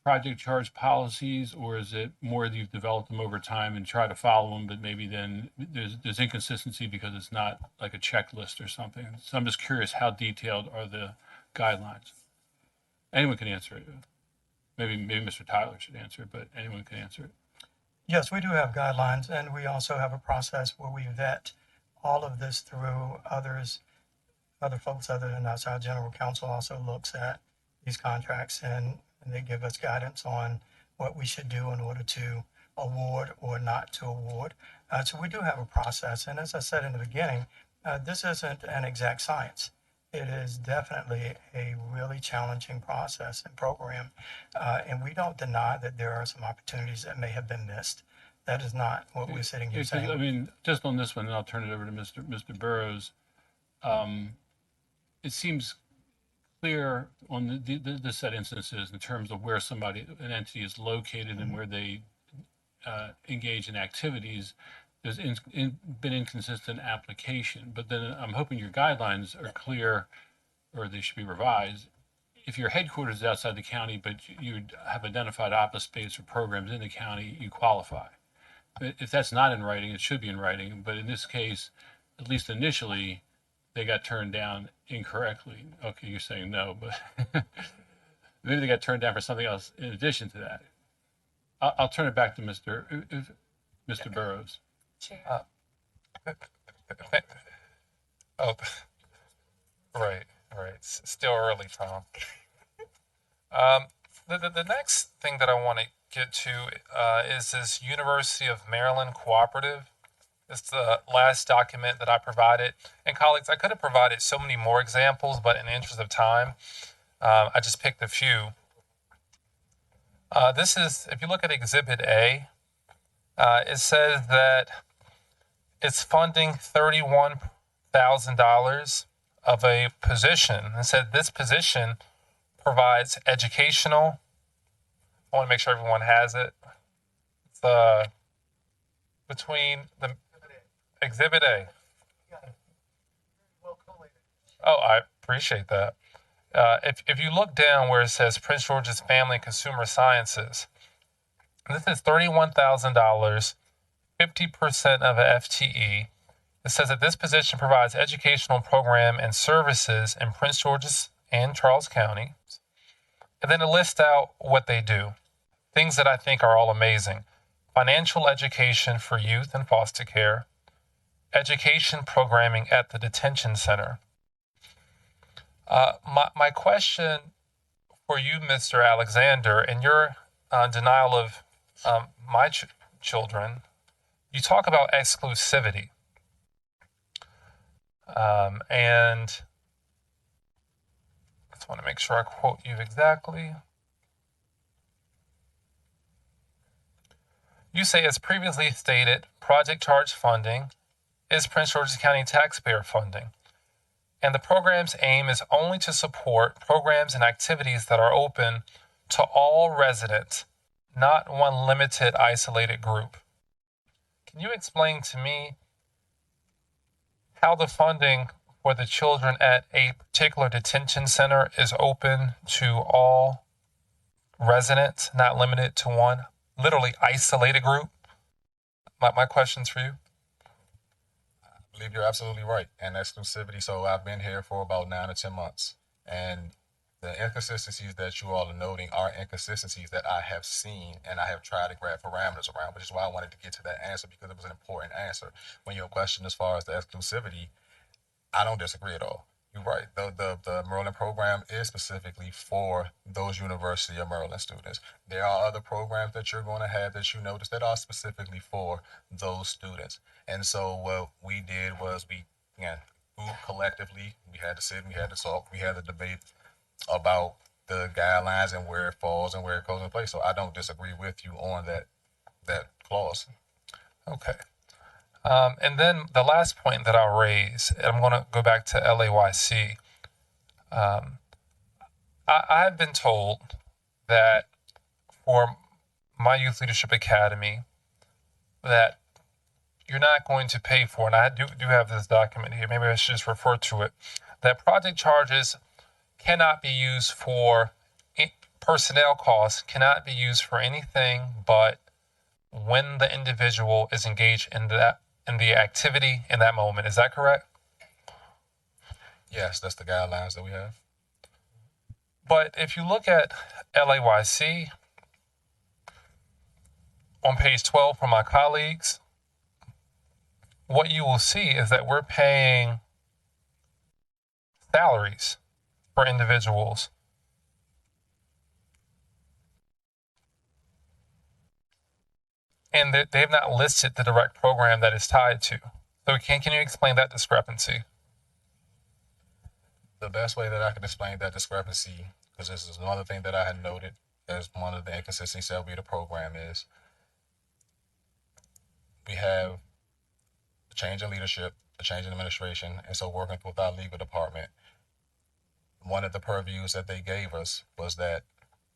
project charge policies, or is it more that you've developed them over time and try to follow them, but maybe then there's inconsistency because it's not like a checklist or something? So I'm just curious, how detailed are the guidelines? Anyone can answer it. Maybe Mr. Tyler should answer it, but anyone can answer it. Yes, we do have guidelines, and we also have a process where we vet all of this through other folks other than us. Our general counsel also looks at these contracts, and they give us guidance on what we should do in order to award or not to award. So we do have a process, and as I said in the beginning, this isn't an exact science. It is definitely a really challenging process and program, and we don't deny that there are some opportunities that may have been missed. That is not what we're sitting here saying. I mean, just on this one, and I'll turn it over to Mr. Burrows. It seems clear on the set instances in terms of where an entity is located and where they engage in activities. There's been inconsistent application, but then I'm hoping your guidelines are clear, or they should be revised. If your headquarters is outside the county, but you have identified office space or programs in the county, you qualify. If that's not in writing, it should be in writing. But in this case, at least initially, they got turned down incorrectly. Okay, you're saying no, but maybe they got turned down for something else in addition to that. I'll turn it back to Mr. Burrows. Oh, right. It's still early, Tom. The next thing that I want to get to is this University of Maryland Cooperative. It's the last document that I provided. And colleagues, I could have provided so many more examples, but in the interest of time, I just picked a few. This is, if you look at Exhibit A, it says that it's funding $31,000 of a position. It said this position provides educational. I want to make sure everyone has it. It's between the Exhibit A. Oh, I appreciate that. If you look down where it says Prince George's Family and Consumer Sciences, this is $31,000, 50% of a FTE. It says that this position provides educational program and services in Prince George's and Charles County. And then it lists out what they do. Things that I think are all amazing. Financial education for youth in foster care. Education programming at the detention center. My question for you, Mr. Alexander, and your denial of my children, you talk about exclusivity. And I just want to make sure I quote you exactly. You say, as previously stated, project charge funding is Prince George's County taxpayer funding. and the program's aim is only to support programs and activities that are open to all residents, not one limited isolated group. Can you explain to me how the funding for the children at a particular detention center is open to all residents, not limited to one literally isolated group? My question's for you. I believe you're absolutely right. And exclusivity. So I've been here for about 9 or 10 months, and the inconsistencies that you all are noting are inconsistencies that I have seen and I have tried to grab parameters around, which is why I wanted to get to that answer, because it was an important answer. When your question as far as the exclusivity, I don't disagree at all. You're right. The Maryland program is specifically for those University of Maryland students. There are other programs that you're going to have that you notice that are specifically for those students. And so what we did was we collectively, we had to sit, we had to talk, we had a debate about the guidelines and where it falls and where it goes in place. So I don't disagree with you on that clause. Okay. And then the last point that I'll raise, I'm going to go back to LAYC. I've been told that for my Youth Leadership Academy, that you're not going to pay for, and I do have this document here, maybe I should just refer to it, that project charges cannot be used for personnel costs, cannot be used for anything but when the individual is engaged in the activity in that moment. Is that correct? Yes, that's the guidelines that we have. But if you look at LAYC on page 12 for my colleagues, what you will see is that we're paying salaries for individuals. And they have not listed the direct program that is tied to. So can you explain that discrepancy? The best way that I can explain that discrepancy, because this is another thing that I had noted as one of the inconsistencies that the program is, we have a change in leadership, a change in administration, and so working with our legal department, one of the purviews that they gave us was that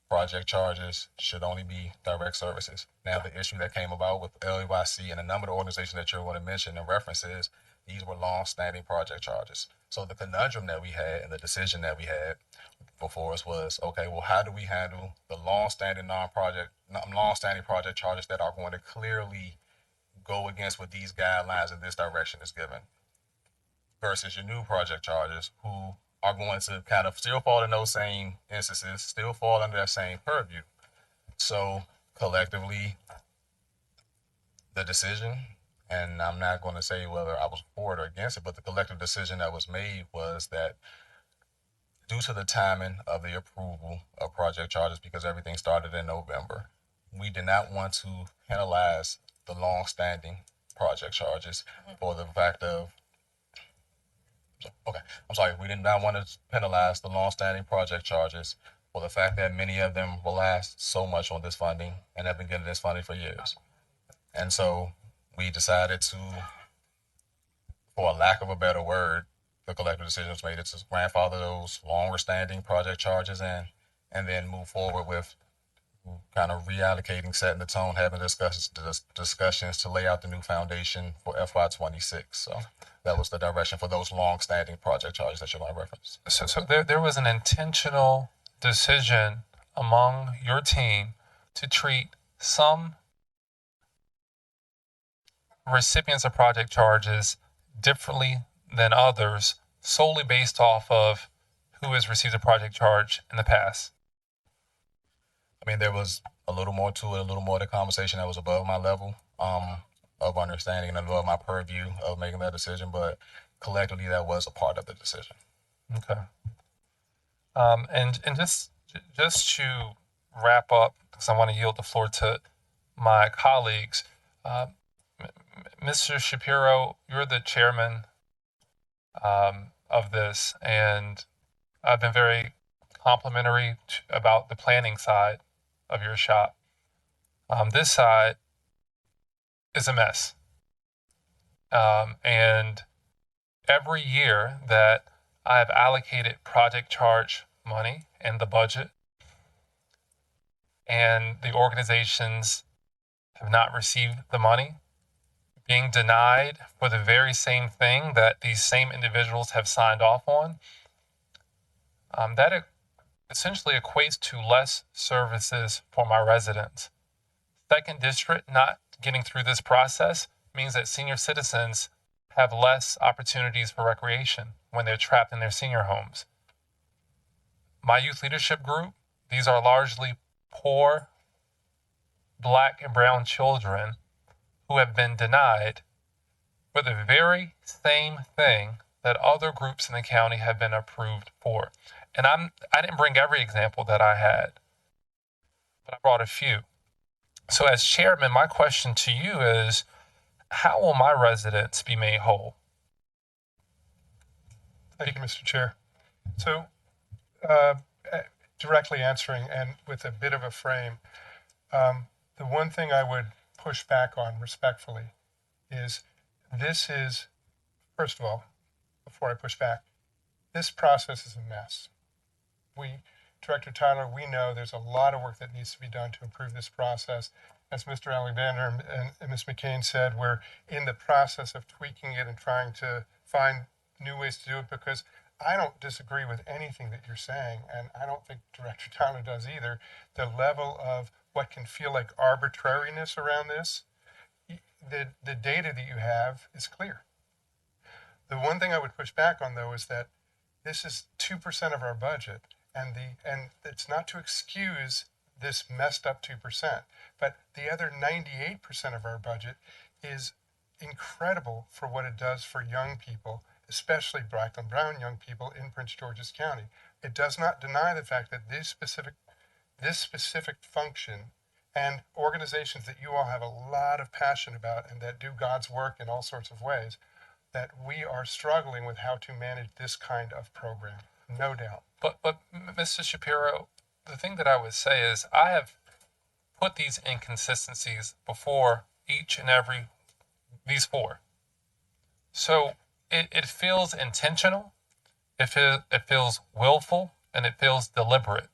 project charges should only be direct services. Now, the issue that came about with LAYC and a number of organizations that you're going to mention and reference is these were long-standing project charges. So the conundrum that we had and the decision that we had before us was, okay, well, how do we handle the long-standing project charges that are going to clearly go against what these guidelines and this direction is given, versus your new project charges who are going to kind of still fall in those same instances, still fall under that same purview. So collectively, the decision, and I'm not going to say whether I was for it or against it, but the collective decision that was made was that due to the timing of the approval of project charges, because everything started in November, we did not want to penalize the long-standing project charges for the fact of, we did not want to penalize the long-standing project charges for the fact that many of them will last so much on this funding and have been getting this funding for years. And so we decided to, for a lack of a better word, the collective decision was made to grandfather those longer-standing project charges in, and then move forward with kind of reallocating, setting the tone, having discussions to lay out the new foundation for FY26. So that was the direction for those long-standing project charges that you're going to reference. So there was an intentional decision among your team to treat some recipients of project charges differently than others solely based off of who has received a project charge in the past. I mean, there was a little more to it, a little more to the conversation that was above my level of understanding and above my purview of making that decision, but collectively that was a part of the decision. Okay. And just to wrap up, because I want to yield the floor to my colleagues, Mr. Shapiro, you're the chairman of this, and I've been very complimentary about the planning side of your shop. This side is a mess. And every year that I have allocated project charge money in the budget, and the organizations have not received the money, being denied for the very same thing that these same individuals have signed off on. That essentially equates to less services for my residents. Second district not getting through this process means that senior citizens have less opportunities for recreation when they're trapped in their senior homes. My youth leadership group, these are largely poor Black and brown children who have been denied for the very same thing that other groups in the county have been approved for. And I didn't bring every example that I had, but I brought a few. So as chairman, my question to you is, how will my residents be made whole? Thank you, Mr. Chair. So directly answering and with a bit of a frame, the one thing I would push back on respectfully is this is, first of all, before I push back, this process is a mess. Director Tyler, we know there's a lot of work that needs to be done to improve this process. As Mr. Alexander and Ms. McCain said, we're in the process of tweaking it and trying to find new ways to do it, because I don't disagree with anything that you're saying, and I don't think Director Tyler does either. The level of what can feel like arbitrariness around this, the data that you have is clear. The one thing I would push back on, though, is that this is 2% of our budget, and it's not to excuse this messed up 2%, but the other 98% of our budget is incredible for what it does for young people, especially Black and brown young people in Prince George's County. It does not deny the fact that this specific function and organizations that you all have a lot of passion about and that do God's work in all sorts of ways, that we are struggling with how to manage this kind of program, no doubt. But Mr. Shapiro, the thing that I would say is I have put these inconsistencies before each and every, these four. So it feels intentional, it feels willful, and it feels deliberate.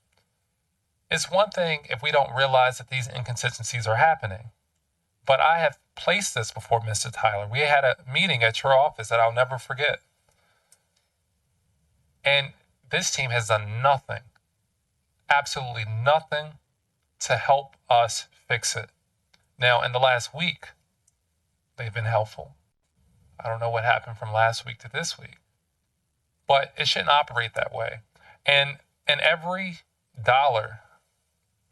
It's one thing if we don't realize that these inconsistencies are happening, but I have placed this before Mr. Tyler. We had a meeting at your office that I'll never forget. And this team has done nothing, absolutely nothing to help us fix it. Now, in the last week, they've been helpful. I don't know what happened from last week to this week, but it shouldn't operate that way. And every dollar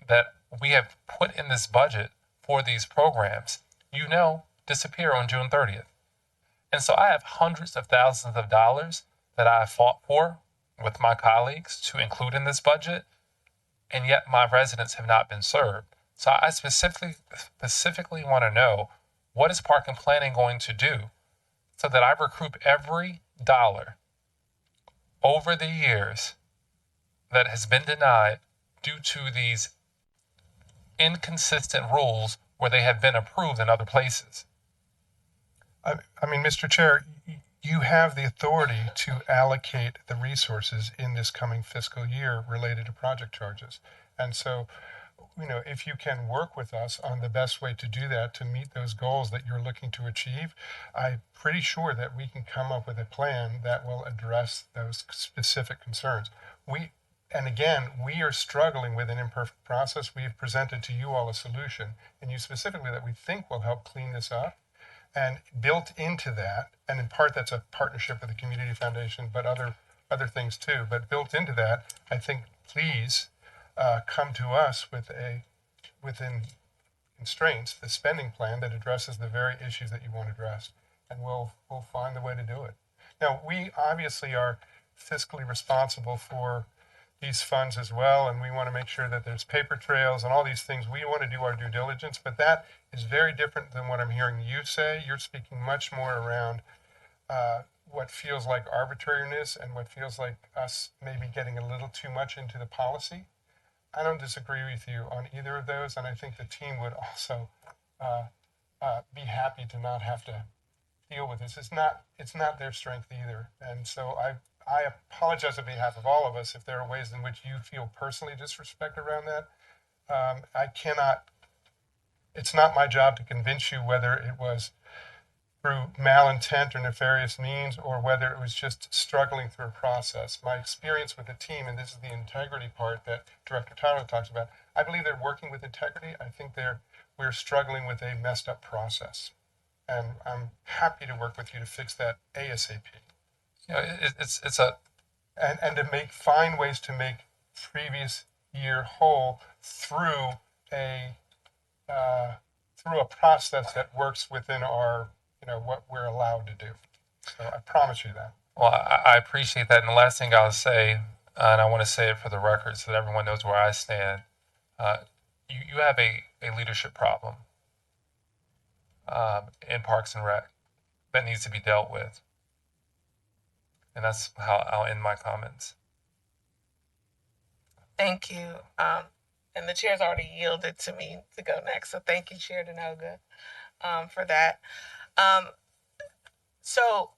that we have put in this budget for these programs, disappear on June 30th. And so I have hundreds of thousands of dollars that I have fought for with my colleagues to include in this budget, and yet my residents have not been served. So I specifically want to know, what is Park and Planning going to do so that I recoup every dollar over the years that has been denied due to these inconsistent rules where they have been approved in other places? I mean, Mr. Chair, you have the authority to allocate the resources in this coming fiscal year related to project charges. And so, if you can work with us on the best way to do that, to meet those goals that you're looking to achieve, I'm pretty sure that we can come up with a plan that will address those specific concerns. We are struggling with an imperfect process. We have presented to you all a solution, and you specifically, that we think will help clean this up. And built into that, and in part that's a partnership with the Community Foundation, but other things too. But built into that, I think, please come to us within constraints, the spending plan that addresses the very issues that you want addressed, and we'll find the way to do it. Now, we obviously are fiscally responsible for these funds as well, and we want to make sure that there's paper trails and all these things. We want to do our due diligence, but that is very different than what I'm hearing you say. You're speaking much more around what feels like arbitrariness and what feels like us maybe getting a little too much into the policy. I don't disagree with you on either of those, and I think the team would also be happy to not have to deal with this. It's not their strength either, and so I apologize on behalf of all of us if there are ways in which you feel personally disrespected around that. I cannot, it's not my job to convince you whether it was through malintent or nefarious means or whether it was just struggling through a process. My experience with the team, and this is the integrity part that Director Tyler talks about, I believe they're working with integrity. I think we're struggling with a messed up process. And I'm happy to work with you to fix that ASAP. You know, it's a and to find ways to make previous year whole through a process that works within our, what we're allowed to do. So I promise you that. Well, I appreciate that. And the last thing I'll say, and I want to say it for the record so that everyone knows where I stand, you have a leadership problem in Parks and Rec that needs to be dealt with. And that's how I'll end my comments. Thank you. And the chair's already yielded to me to go next. So thank you, Chair Denoga, for that. So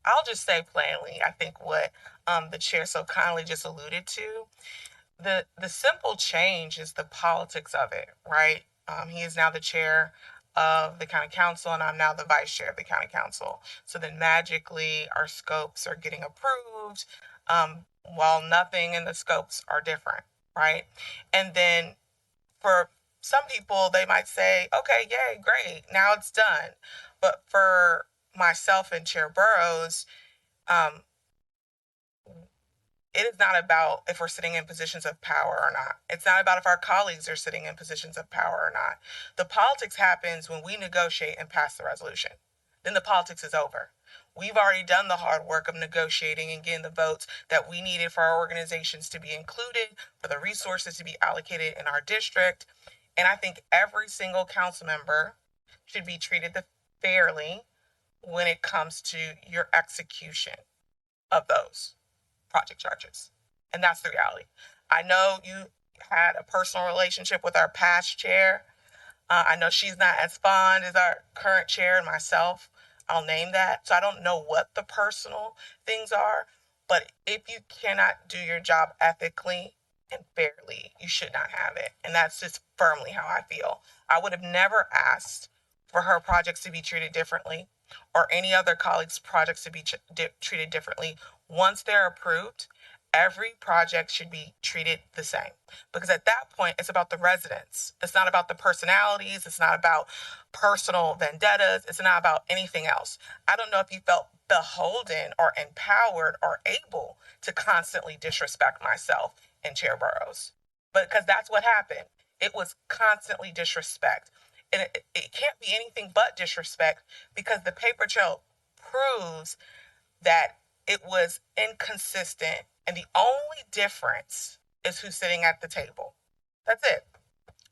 I'll just say plainly, I think what the chair so kindly just alluded to, the simple change is the politics of it, right? He is now the chair of the county council and I'm now the vice chair of the county council. So then magically our scopes are getting approved while nothing in the scopes are different, right? And then for some people, they might say, okay, yay, great, now it's done. But for myself and Chair Burrows, it is not about if we're sitting in positions of power or not. It's not about if our colleagues are sitting in positions of power or not. The politics happens when we negotiate and pass the resolution. Then the politics is over. We've already done the hard work of negotiating and getting the votes that we needed for our organizations to be included, for the resources to be allocated in our district. And I think every single council member should be treated fairly when it comes to your execution of those project charges. And that's the reality. I know you had a personal relationship with our past chair. I know she's not as fond as our current chair and myself. I'll name that. So I don't know what the personal things are, but if you cannot do your job ethically and fairly, you should not have it. And that's just firmly how I feel. I would have never asked for her projects to be treated differently or any other colleague's projects to be treated differently. Once they're approved, every project should be treated the same. Because at that point, it's about the residents. It's not about the personalities. It's not about personal vendettas. It's not about anything else. I don't know if you felt beholden or empowered or able to constantly disrespect myself and Chair Burrows. But because that's what happened. It was constantly disrespect. And it can't be anything but disrespect because the paper trail proves that it was inconsistent. And the only difference is who's sitting at the table. That's it.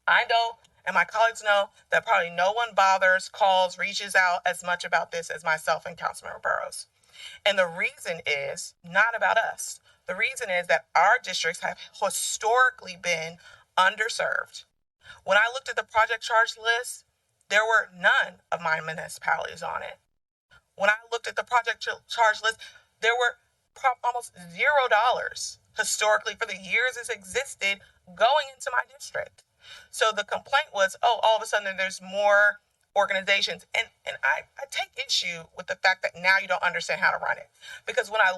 I know, and my colleagues know, that probably no one bothers, calls, reaches out as much about this as myself and Councilmember Burrows. And the reason is not about us. The reason is that our districts have historically been underserved. When I looked at the project charge list, there were none of my municipalities on it. When I looked at the project charge list, there were almost $0 historically for the years it's existed going into my district. So the complaint was, oh, all of a sudden there's more organizations. And I take issue with the fact that now you don't understand how to run it. Because when I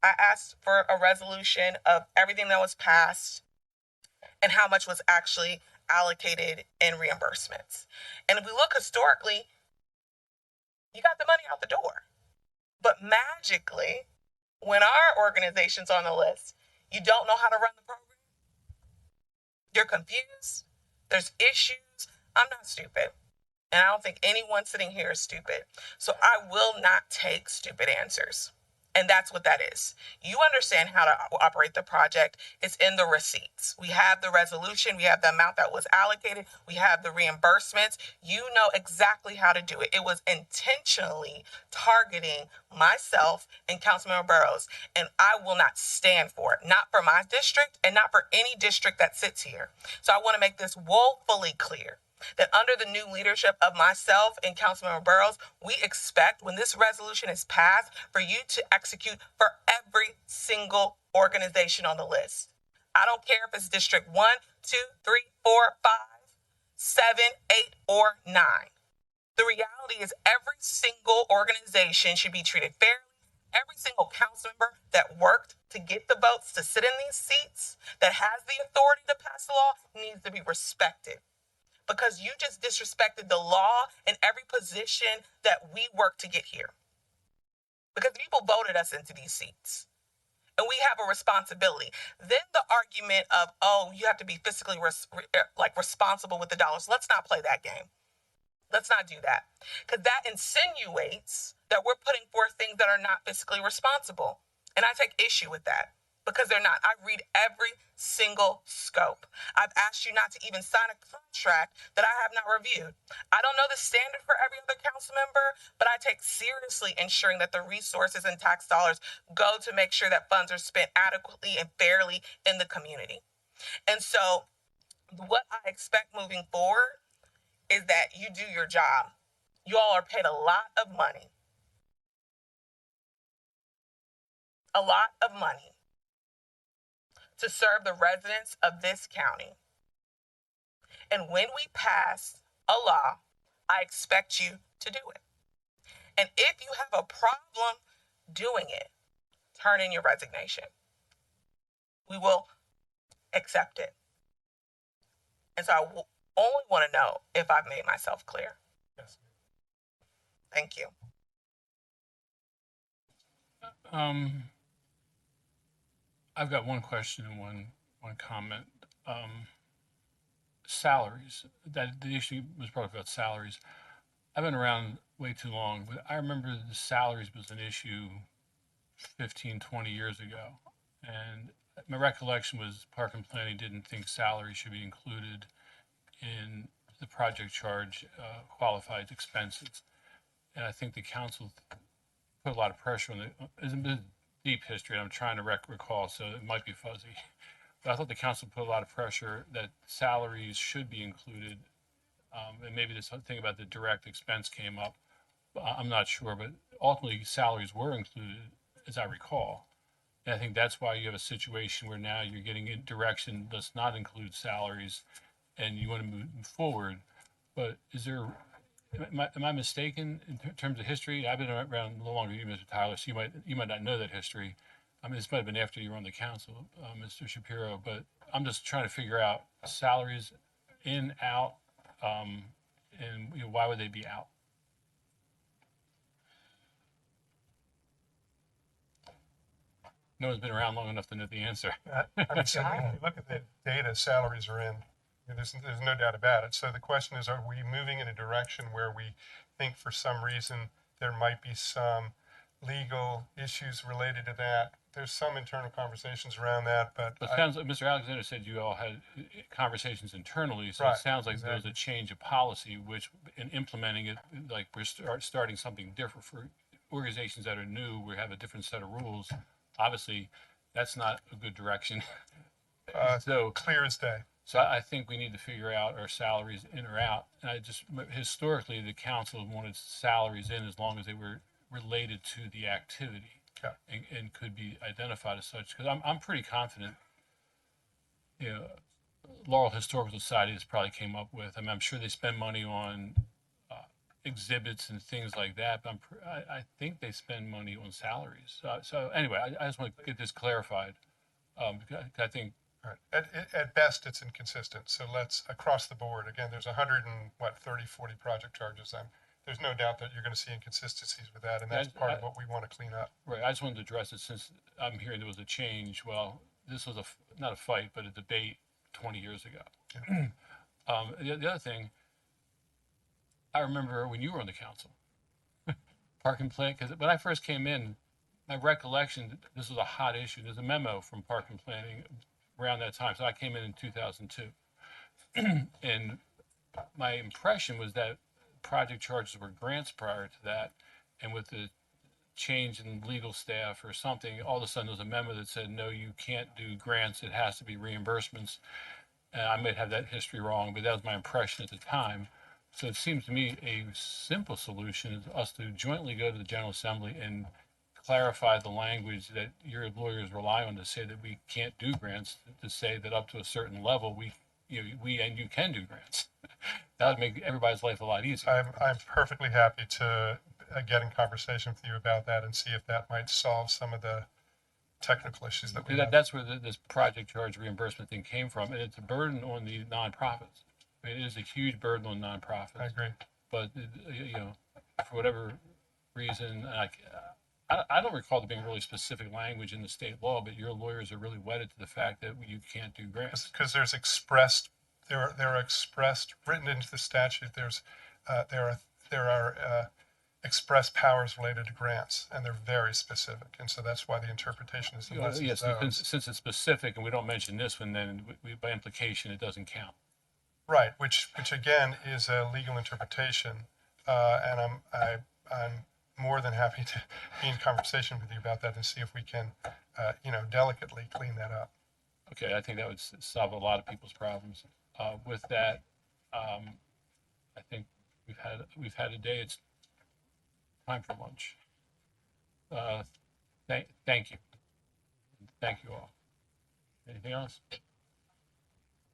asked for a resolution of everything that was passed and how much was actually allocated in reimbursements. And if we look historically, you got the money out the door. But magically, when our organization's on the list, you don't know how to run the program. You're confused. There's issues. I'm not stupid. And I don't think anyone sitting here is stupid. So I will not take stupid answers. And that's what that is. You understand how to operate the project. It's in the receipts. We have the resolution. We have the amount that was allocated. We have the reimbursements. You know exactly how to do it. It was intentionally targeting myself and Councilmember Burrows. And I will not stand for it. Not for my district and not for any district that sits here. So I want to make this woefully clear. that under the new leadership of myself and Councilmember Burrows, we expect when this resolution is passed for you to execute for every single organization on the list. I don't care if it's District 1, 2, 3, 4, 5, 7, 8, or 9. The reality is every single organization should be treated fairly. Every single council member that worked to get the votes to sit in these seats, that has the authority to pass the law, needs to be respected. Because you just disrespected the law in every position that we worked to get here. Because people voted us into these seats. And we have a responsibility. Then the argument of, oh, you have to be fiscally responsible with the dollars. Let's not play that game. Let's not do that. Because that insinuates that we're putting forth things that are not fiscally responsible. And I take issue with that because they're not. I read every single scope. I've asked you not to even sign a contract that I have not reviewed. I don't know the standard for every other council member, but I take seriously ensuring that the resources and tax dollars go to make sure that funds are spent adequately and fairly in the community. And so what I expect moving forward is that you do your job. You all are paid a lot of money. A lot of money to serve the residents of this county. And when we pass a law, I expect you to do it. And if you have a problem doing it, turn in your resignation. We will accept it. And so I only want to know if I've made myself clear. Yes. Thank you. I've got one question and one comment. Salaries. That the issue was brought up about salaries. I've been around way too long, but I remember the salaries was an issue 15, 20 years ago. And my recollection was Park and Planning didn't think salary should be included in the project charge qualified expenses. And I think the council put a lot of pressure on it. It's a deep history. I'm trying to recall, so it might be fuzzy. But I thought the council put a lot of pressure that salaries should be included. And maybe this thing about the direct expense came up. I'm not sure, but ultimately salaries were included, as I recall. And I think that's why you have a situation where now you're getting in direction does not include salaries and you want to move forward. But is there, am I mistaken in terms of history? I've been around a little longer than you, Mr. Tyler, so you might not know that history. I mean, this might have been after you were on the council, Mr. Shapiro, but I'm just trying to figure out salaries in, out, and why would they be out? No one's been around long enough to know the answer. I mean, so if you look at the data, salaries are in. There's no doubt about it. So the question is, are we moving in a direction where we think for some reason there might be some legal issues related to that? There's some internal conversations around that, but it sounds like Mr. Alexander said you all had conversations internally, so right, it sounds like exactly. there was a change of policy, which in implementing it, like we're starting something different for organizations that are new. We have a different set of rules. Obviously, that's not a good direction. So clear as day. So I think we need to figure out our salaries in or out. And historically, the council wanted salaries in as long as they were related to the activity. Yeah. And could be identified as such. Because I'm pretty confident, Laurel Historical Society has probably came up with. I mean, I'm sure they spend money on exhibits and things like that, but I think they spend money on salaries. So anyway, I just want to get this clarified. I think. Right. At best, it's inconsistent. So let's across the board. Again, there's 40 project charges. There's no doubt that you're going to see inconsistencies with that, and that's part of what we want to clean up. Right. I just wanted to address it since I'm hearing there was a change. Well, this was not a fight, but a debate 20 years ago. Yeah. The other thing, I remember when you were on the council, Park and Plan, because when I first came in, my recollection, this was a hot issue. There's a memo from Park and Planning around that time. So I came in 2002. And my impression was that project charges were grants prior to that. And with the change in legal staff or something, all of a sudden there was a memo that said, no, you can't do grants. It has to be reimbursements. And I might have that history wrong, but that was my impression at the time. So it seems to me a simple solution is us to jointly go to the General Assembly and clarify the language that your lawyers rely on to say that we can't do grants, to say that up to a certain level, we and you can do grants. That would make everybody's life a lot easier. I'm perfectly happy to get in conversation with you about that and see if that might solve some of the technical issues that we have. That's where this project charge reimbursement thing came from, and it's a burden on the nonprofits. It is a huge burden on nonprofits. I agree. But for whatever reason, I don't recall there being really specific language in the state law, but your lawyers are really wedded to the fact that you can't do grants. Because there's expressed, there are expressed, written into the statute, there are express powers related to grants, and they're very specific, and so that's why the interpretation is the list. Yes, since it's specific and we don't mention this one, then by implication it doesn't count. Right, which again is a legal interpretation, and I'm more than happy to be in conversation with you about that and see if we can, delicately clean that up. Okay, I think that would solve a lot of people's problems. With that, I think we've had a day. It's time for lunch. Thank you. Thank you all. Anything else?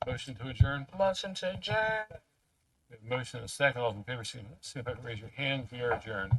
Motion to adjourn? Motion to adjourn. We have a motion and a second. All those in favor, signify by raise your hand. We are adjourned.